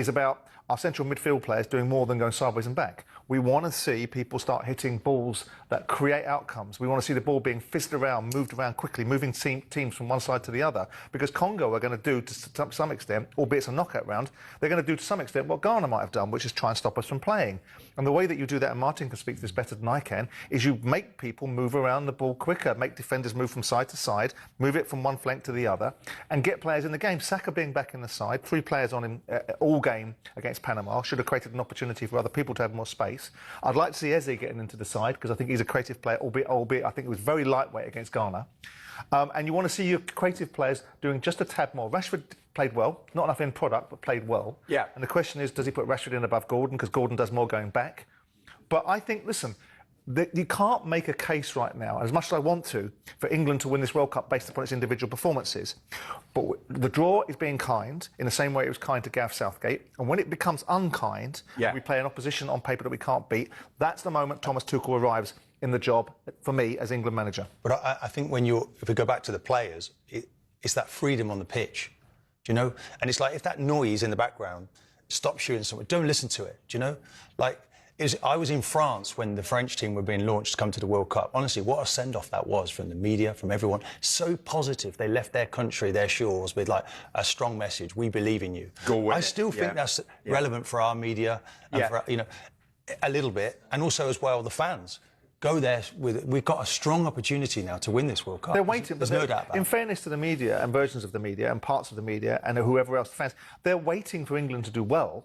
about, our central midfield players doing more than going sideways and back. We want to see people start hitting balls that create outcomes. We want to see the ball being fizzed around, moved around quickly, moving teams from one side to the other. Because Congo are going to do, to some extent, albeit it's a knockout round, they're going to do to some extent what Ghana might have done, which is try and stop us from playing. And the way that you do that, and Martin can speak to this better than I can, is you make people move around the ball quicker, make defenders move from side to side, move it from one flank to the other, and get players in the game. Saka being back in the side, 3 players on him all game against Panama, should have created an opportunity for other people to have more space. I'd like to see Eze getting into the side because I think he's a creative player, albeit I think it was very lightweight against Ghana. And you want to see your creative players doing just a tad more. Rashford played well, not enough in product, but played well. Yeah. And the question is, does he put Rashford in above Gordon because Gordon does more going back? But I think, listen, you can't make a case right now, as much as I want to, for England to win this World Cup based upon its individual performances. But the draw is being kind, in the same way it was kind to Gareth Southgate. And when it becomes unkind, we play an opposition on paper that we can't beat, that's the moment Thomas Tuchel arrives in the job, for me, as England manager. But I think if we go back to the players, it's that freedom on the pitch, do you know? And it's like, if that noise in the background stops you in somewhere, don't listen to it, do you know? Like, I was in France when the French team were being launched to come to the World Cup. Honestly, what a send-off that was from the media, from everyone. So positive. They left their country, their shores, with like a strong message. We believe in you. I still think that's relevant for our media, and for, you know, a little bit, and also as well the fans. Go there we've got a strong opportunity now to win this World Cup. They're waiting. There's no doubt about it. In fairness to the media and versions of the media and parts of the media and whoever else, the fans, they're waiting for England to do well.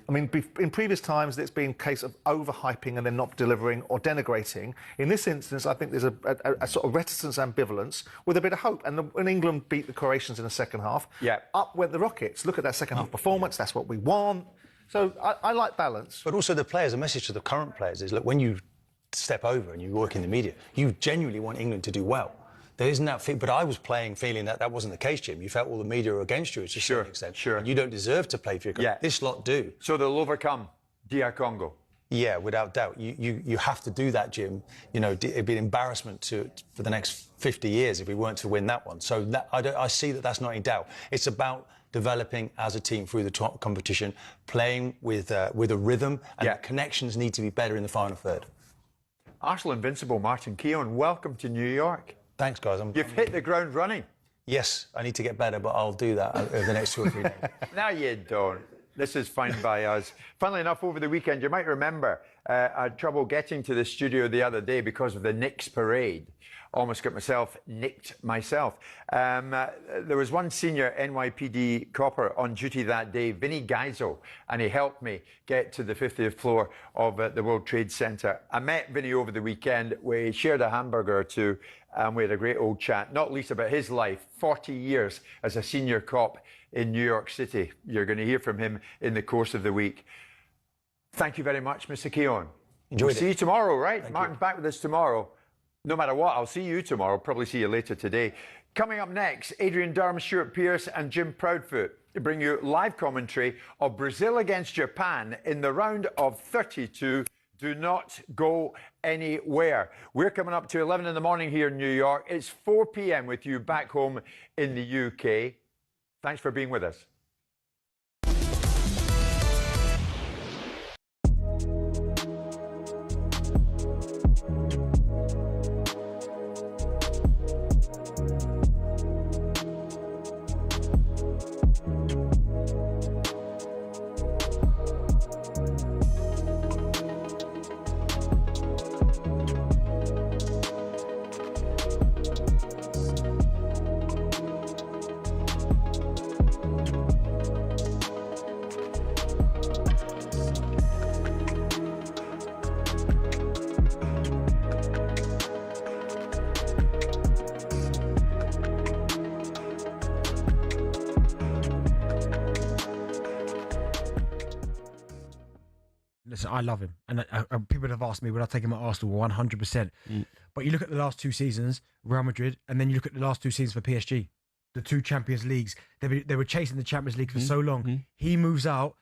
I mean, in previous times, it's been a case of overhyping and then not delivering or denigrating. In this instance, I think there's a sort of reticence, ambivalence, with a bit of hope. And when England beat the Croatians in the second half, up went the Rockets. Look at that second half performance. That's what we want. So I like balance. But also the players, the message to the current players is, look, when you step over and you work in the media, you genuinely want England to do well. There isn't that but I was feeling that wasn't the case, Jim. You felt all the media were against you to a certain extent. Sure. And you don't deserve to play for your country. This lot do. So they'll overcome DR Congo. Yeah, without doubt. You have to do that, Jim. You know, it'd be an embarrassment for the next 50 years if we weren't to win that one. So I see that's not in doubt. It's about developing as a team through the top competition, playing with a rhythm, and the connections need to be better in the final third. Arsenal invincible Martin Keown, welcome to New York. Thanks, guys. You've hit the ground running. Yes, I need to get better, but I'll do that over the next 2 or 3 days. No, you don't. This is fine by us. Funnily enough, over the weekend, you might remember I had trouble getting to the studio the other day because of the Knicks parade. Almost got myself nicked myself. There was one senior NYPD copper on duty that day, Vinny Geisel, and he helped me get to the 50th floor of the World Trade Center. I met Vinny over the weekend. We shared a hamburger or two, and we had a great old chat, not least about his life, 40 years as a senior cop in New York City. You're going to hear from him in the course of the week. Thank you very much, Mr. Keown. We'll see you tomorrow, right? Martin's back with us tomorrow. No matter what, I'll see you tomorrow. Probably see you later today. Coming up next, Adrian Durham, Stuart Pearce and Jim Proudfoot bring you live commentary of Brazil against Japan in the round of 32. Do not go anywhere. We're coming up to 11 in the morning here in New York. It's 4 p.m. with you back home in the UK. Thanks for being with us. Listen, I love him, and people have asked me would I take him at Arsenal 100%. But you look at the last 2 seasons, Real Madrid, and then you look at the last 2 seasons for PSG, the 2 Champions Leagues. They were chasing the Champions League for so long. He moves out,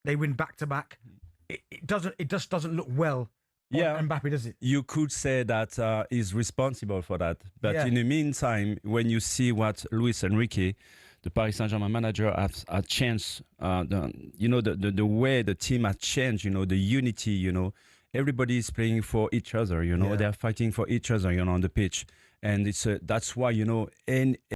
they win back to back. It just doesn't look well. Yeah, Mbappe, does it? You could say that he's responsible for that, but in the meantime, when you see what Luis Enrique the Paris Saint-Germain manager has changed, the way the team has changed, the unity, everybody is playing for each other, they're fighting for each other, on the pitch. And that's why,